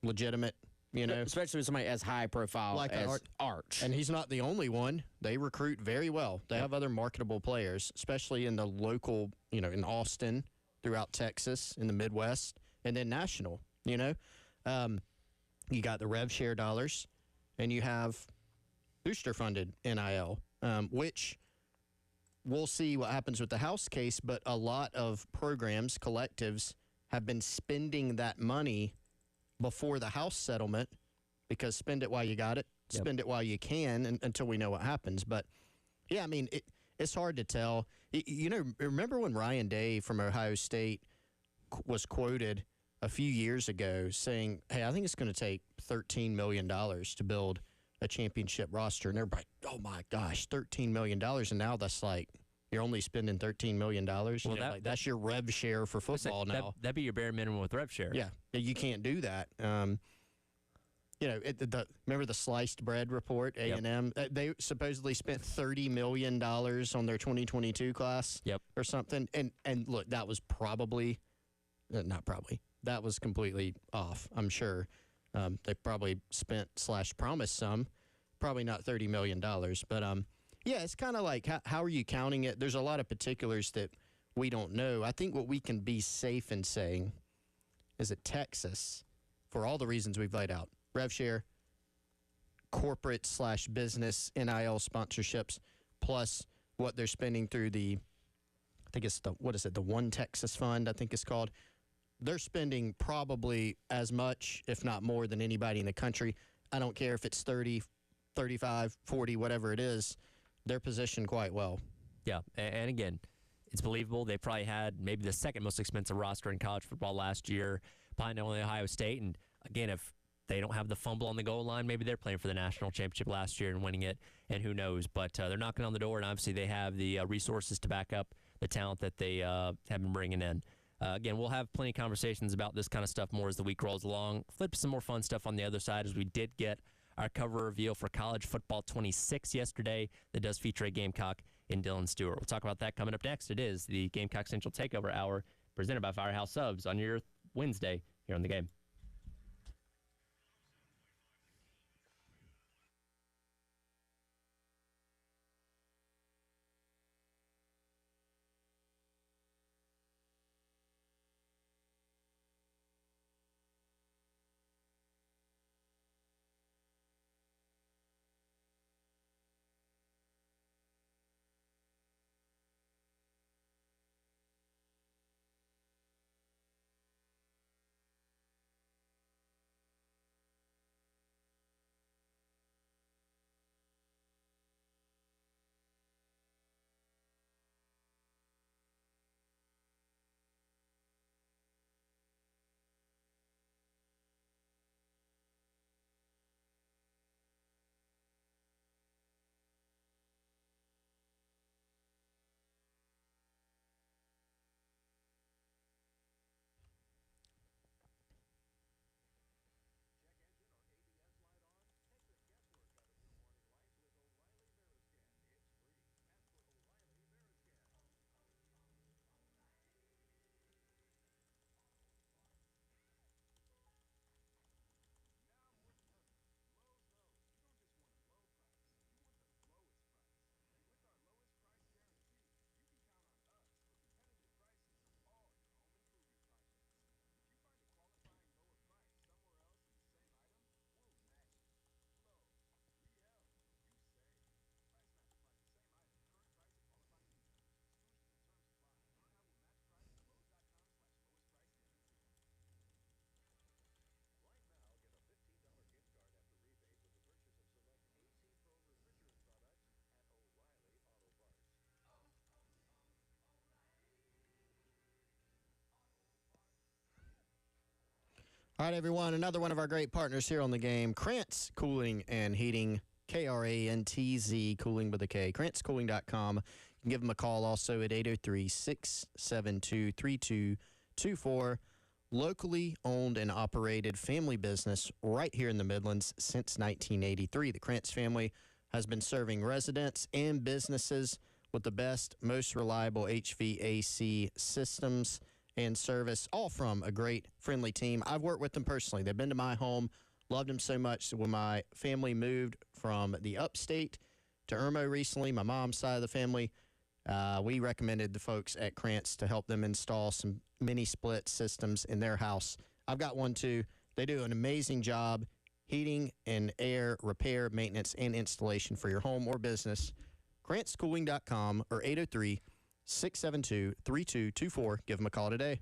legitimate You know, especially with somebody as high profile like as Arch. And he's not the only one. They recruit very well. They have other marketable players, especially in the local, in Austin, throughout Texas, in the Midwest, and then national, You got the rev share dollars, and you have booster-funded NIL, which we'll see what happens with the House case, but a lot of programs, collectives, have been spending that money before the House settlement, because spend it while you got it, spend it while you can, until we know what happens. But, yeah, I mean, it's hard to tell. Remember when Ryan Day from Ohio State was quoted a few years ago saying, hey, I think it's going to take $13 million to build a championship roster. And everybody, oh, my gosh, $13 million. And now that's like, you're only spending $13 million. Well, that's your rev share for football now. That'd be your bare minimum with rev share. Yeah, you can't do that. Remember the sliced bread report, A&M? They supposedly spent $30 million on their 2022 class or something. And look, that was that was completely off, I'm sure. They probably spent/promised some, probably not $30 million. But, it's kind of like, how are you counting it? There's a lot of particulars that we don't know. I think what we can be safe in saying is that Texas, for all the reasons we've laid out, rev share, corporate/business NIL sponsorships, plus what they're spending through the One Texas Fund, I think it's called. They're spending probably as much, if not more, than anybody in the country. I don't care if it's 30, 35, 40, whatever it is. They're positioned quite well. Yeah, and again, it's believable. They probably had maybe the second most expensive roster in college football last year, behind only Ohio State. And again, if they don't have the fumble on the goal line, maybe they're playing for the national championship last year and winning it, and who knows. But they're knocking on the door, and obviously they have the resources to back up the talent that they have been bringing in. Again, we'll have plenty of conversations about this kind of stuff more as the week rolls along. Flip some more fun stuff on the other side, as we did get our cover reveal for College Football 26 yesterday that does feature a Gamecock in Dylan Stewart. We'll talk about that coming up next. It is the Gamecock Central Takeover Hour presented by Firehouse Subs on your Wednesday here on The Game. All right, everyone, another one of our great partners here on The Game, Krantz Cooling and Heating, Krantz, cooling with a K, KrantzCooling.com. You can give them a call also at 803-672-3224. Locally owned and operated family business right here in the Midlands since 1983. The Krantz family has been serving residents and businesses with the best, most reliable HVAC systems and service, all from a great, friendly team. I've worked with them personally. They've been to my home, Loved him so much that when my family moved from the upstate to Irmo recently, my mom's side of the family, we recommended the folks at Krantz to help them install some mini split systems in their house. I've got one too. They do an amazing job heating and air repair, maintenance, and installation for your home or business. KrantzCooling.com or 803-672-3224. Give them a call today.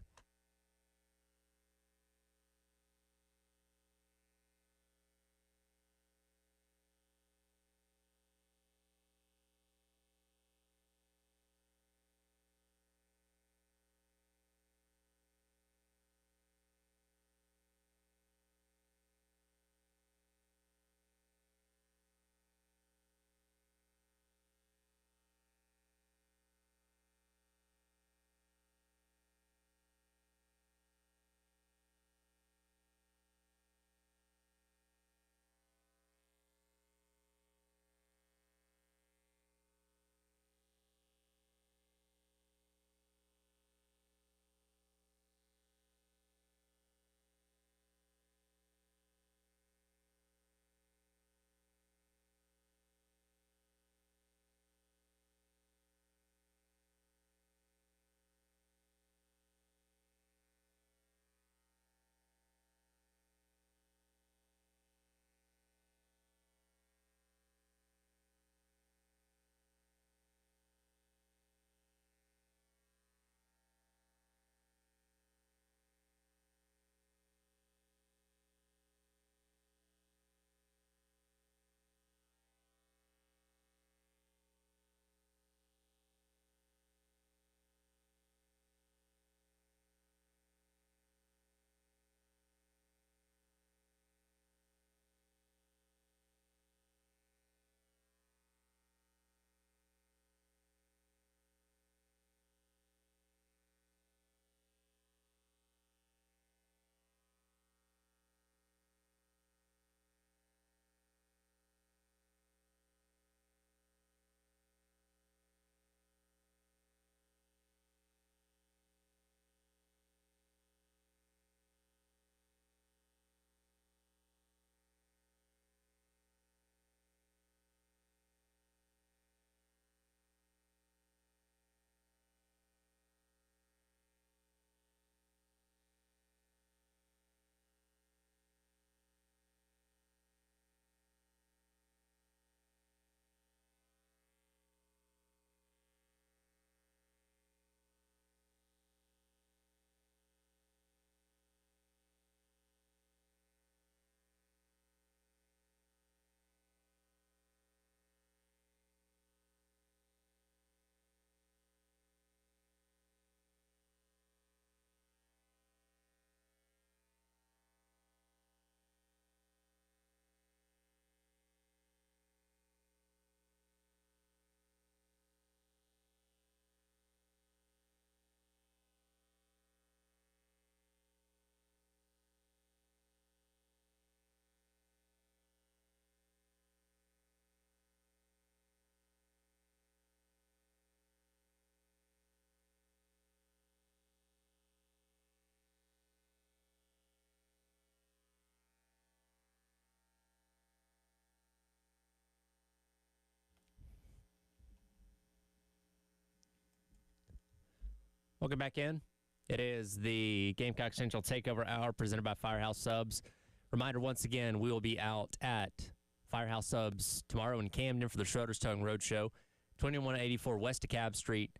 Welcome back in. It is the Gamecock Central Takeover Hour presented by Firehouse Subs. Reminder once again, we will be out at Firehouse Subs tomorrow in Camden for the Schroeder's Towing Roadshow, 2184 West DeKalb Street.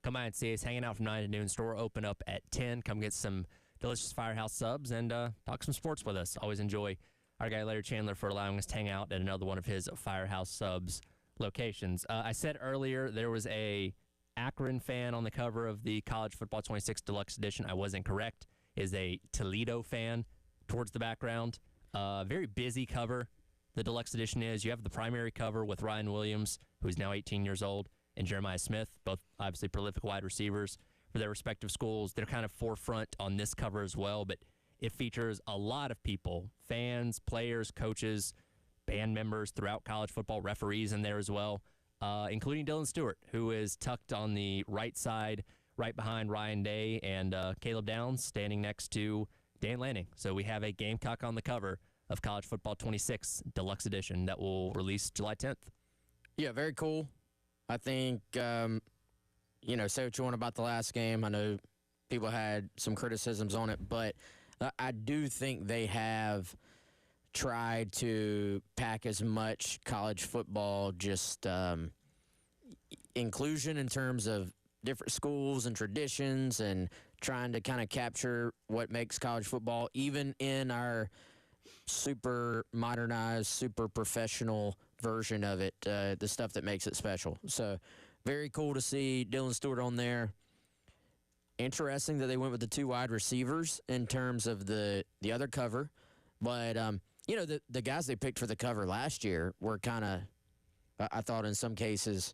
Come by and see us, hanging out from 9 to noon. Store open up at 10. Come get some delicious Firehouse Subs and talk some sports with us. Always enjoy our guy Larry Chandler for allowing us to hang out at another one of his Firehouse Subs locations. I said earlier there was a Akron fan on the cover of the College Football 26 Deluxe Edition. I was incorrect. Is a Toledo fan towards the background. Very busy cover. The Deluxe Edition is. You have the primary cover with Ryan Williams, who's now 18 years old, and Jeremiah Smith, both obviously prolific wide receivers for their respective schools. They're kind of forefront on this cover as well, but it features a lot of people, fans, players, coaches, band members throughout college football, referees in there as well. Including Dylan Stewart, who is tucked on the right side, right behind Ryan Day and Caleb Downs, standing next to Dan Lanning. So we have a Gamecock on the cover of College Football 26 Deluxe Edition that will release July 10th. Yeah, very cool. I think, you know, say what you want about the last game. I know people had some criticisms on it, but I do think they have tried to pack as much college football, just inclusion in terms of different schools and traditions, and trying to kind of capture what makes college football, even in our super modernized, super professional version of it, the stuff that makes it special. So very cool to see Dylan Stewart on there. Interesting that they went with the 2 wide receivers in terms of the other cover. But, you know, the guys they picked for the cover last year were kind of, I thought in some cases,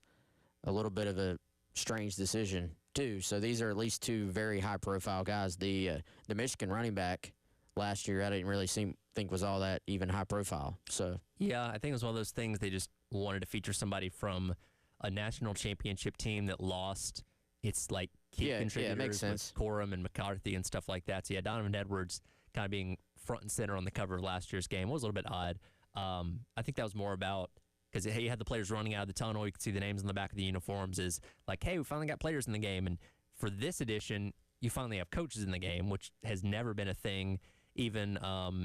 a little bit of a strange decision too. So these are at least 2 very high-profile guys. The Michigan running back last year, I didn't really think was all that even high-profile. So yeah, I think it was one of those things they just wanted to feature somebody from a national championship team that lost its like key contributors, it makes sense. with Corum and McCarthy and stuff like that. So yeah, Donovan Edwards kind of being front and center on the cover of last year's game was a little bit odd. I think that was more about because you had the players running out of the tunnel. You could see the names on the back of the uniforms. Is like, hey, we finally got players in the game. And for this edition, you finally have coaches in the game, which has never been a thing, even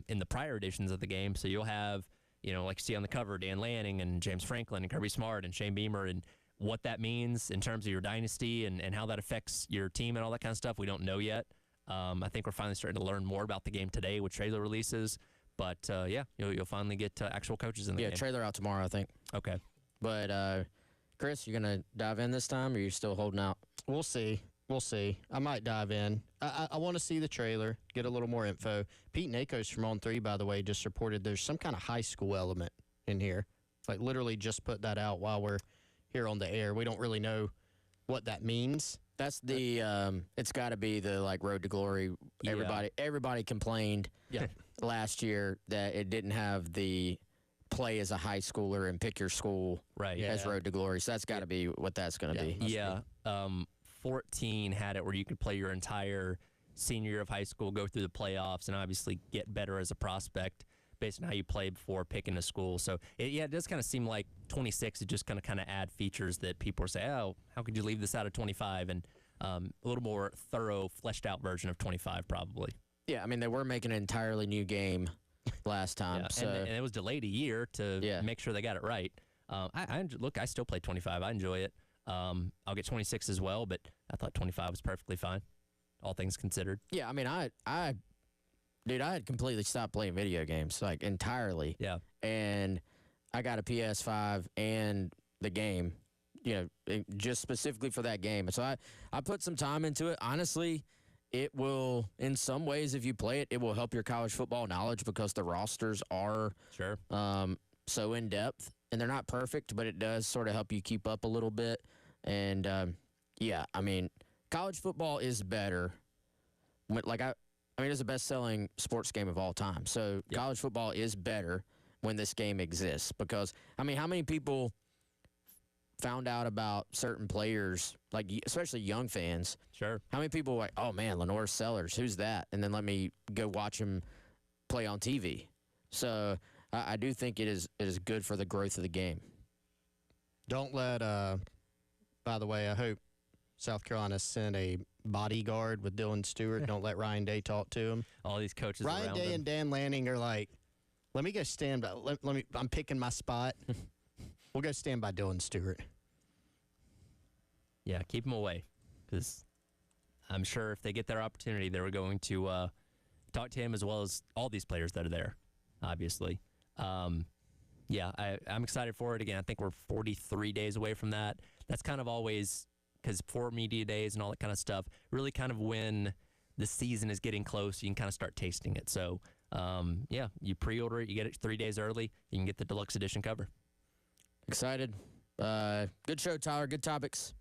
in the prior editions of the game. So you'll have, you know, like you see on the cover, Dan Lanning and James Franklin and Kirby Smart and Shane Beamer, and what that means in terms of your dynasty and how that affects your team and all that kind of stuff, we don't know yet. I think we're finally starting to learn more about the game today with trailer releases. But, yeah, you'll finally get actual coaches in the game. Yeah, trailer out tomorrow, I think. Okay. But, Chris, you going to dive in this time, or are you still holding out? We'll see. We'll see. I might dive in. I want to see the trailer, get a little more info. Pete Nakos from On 3, by the way, just reported there's some kind of high school element in here. Like, literally just put that out while we're here on the air. We don't really know what that means. That's the it's got to be the like Road to Glory. Everybody complained last year that it didn't have the play as a high schooler and pick your school as Road to Glory. So that's got to be what that's going to be. Yeah. 14 had it where you could play your entire senior year of high school, go through the playoffs, and obviously get better as a prospect based on how you play before picking a school. So, it does kind of seem like 26 is just going to kind of add features that people are saying, oh, how could you leave this out of 25? And a little more thorough, fleshed out version of 25 probably. Yeah, I mean, they were making an entirely new game last time. Yeah, so. and it was delayed a year to make sure they got it right. I still play 25. I enjoy it. I'll get 26 as well, but I thought 25 was perfectly fine, all things considered. Yeah, I mean, I had completely stopped playing video games, like entirely. Yeah. And I got a PS5 and the game, you know, just specifically for that game. And so I put some time into it. Honestly, it will, in some ways, if you play it, it will help your college football knowledge because the rosters are so in-depth. And they're not perfect, but it does sort of help you keep up a little bit. And, I mean, college football is better. I mean, it's the best-selling sports game of all time. So college football is better when this game exists because, I mean, how many people found out about certain players, like especially young fans? Sure. How many people were like, oh, man, Lenore Sellers, who's that? And then let me go watch him play on TV. So I do think it is good for the growth of the game. Don't let, by the way, I hope South Carolina sent a bodyguard with Dylan Stewart. Don't let Ryan Day talk to him. All these coaches Ryan around Day him. and Dan Lanning are like, let me go stand by. Let me. I'm picking my spot. We'll go stand by Dylan Stewart. Yeah, keep him away because I'm sure if they get their opportunity, they're going to talk to him as well as all these players that are there, obviously. I'm excited for it. Again, I think we're 43 days away from that. That's kind of always because for media days and all that kind of stuff, really kind of when the season is getting close, you can kind of start tasting it. So, you pre-order it, you get it 3 days early, you can get the deluxe edition cover. Excited. Good show, Tyler. Good topics.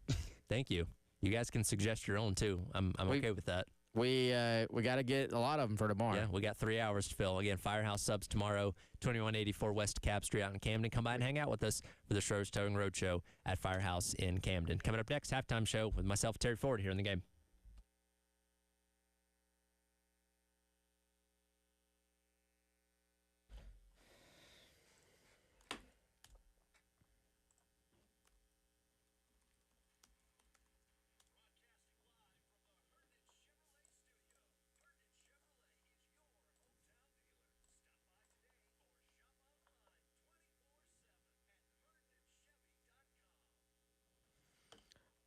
Thank you. You guys can suggest your own, too. I'm okay with that. We got to get a lot of them for tomorrow. Yeah, we got 3 hours to fill. Again, Firehouse Subs tomorrow, 2184 West Cap Street out in Camden. Come by and hang out with us for the Schroeder's Towing Road Show at Firehouse in Camden. Coming up next, halftime show with myself, Terry Ford, here in the game.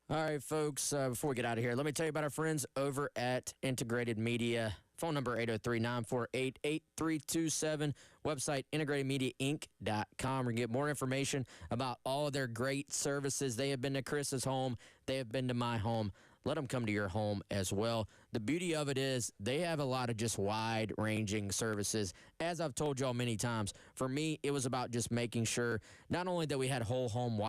All right, folks, before we get out of here, let me tell you about our friends over at Integrated Media. Phone number 803-948-8327. Website integratedmediainc.com. We can get more information about all of their great services. They have been to Chris's home. They have been to my home. Let them come to your home as well. The beauty of it is they have a lot of just wide-ranging services. As I've told y'all many times, for me, it was about just making sure not only that we had whole home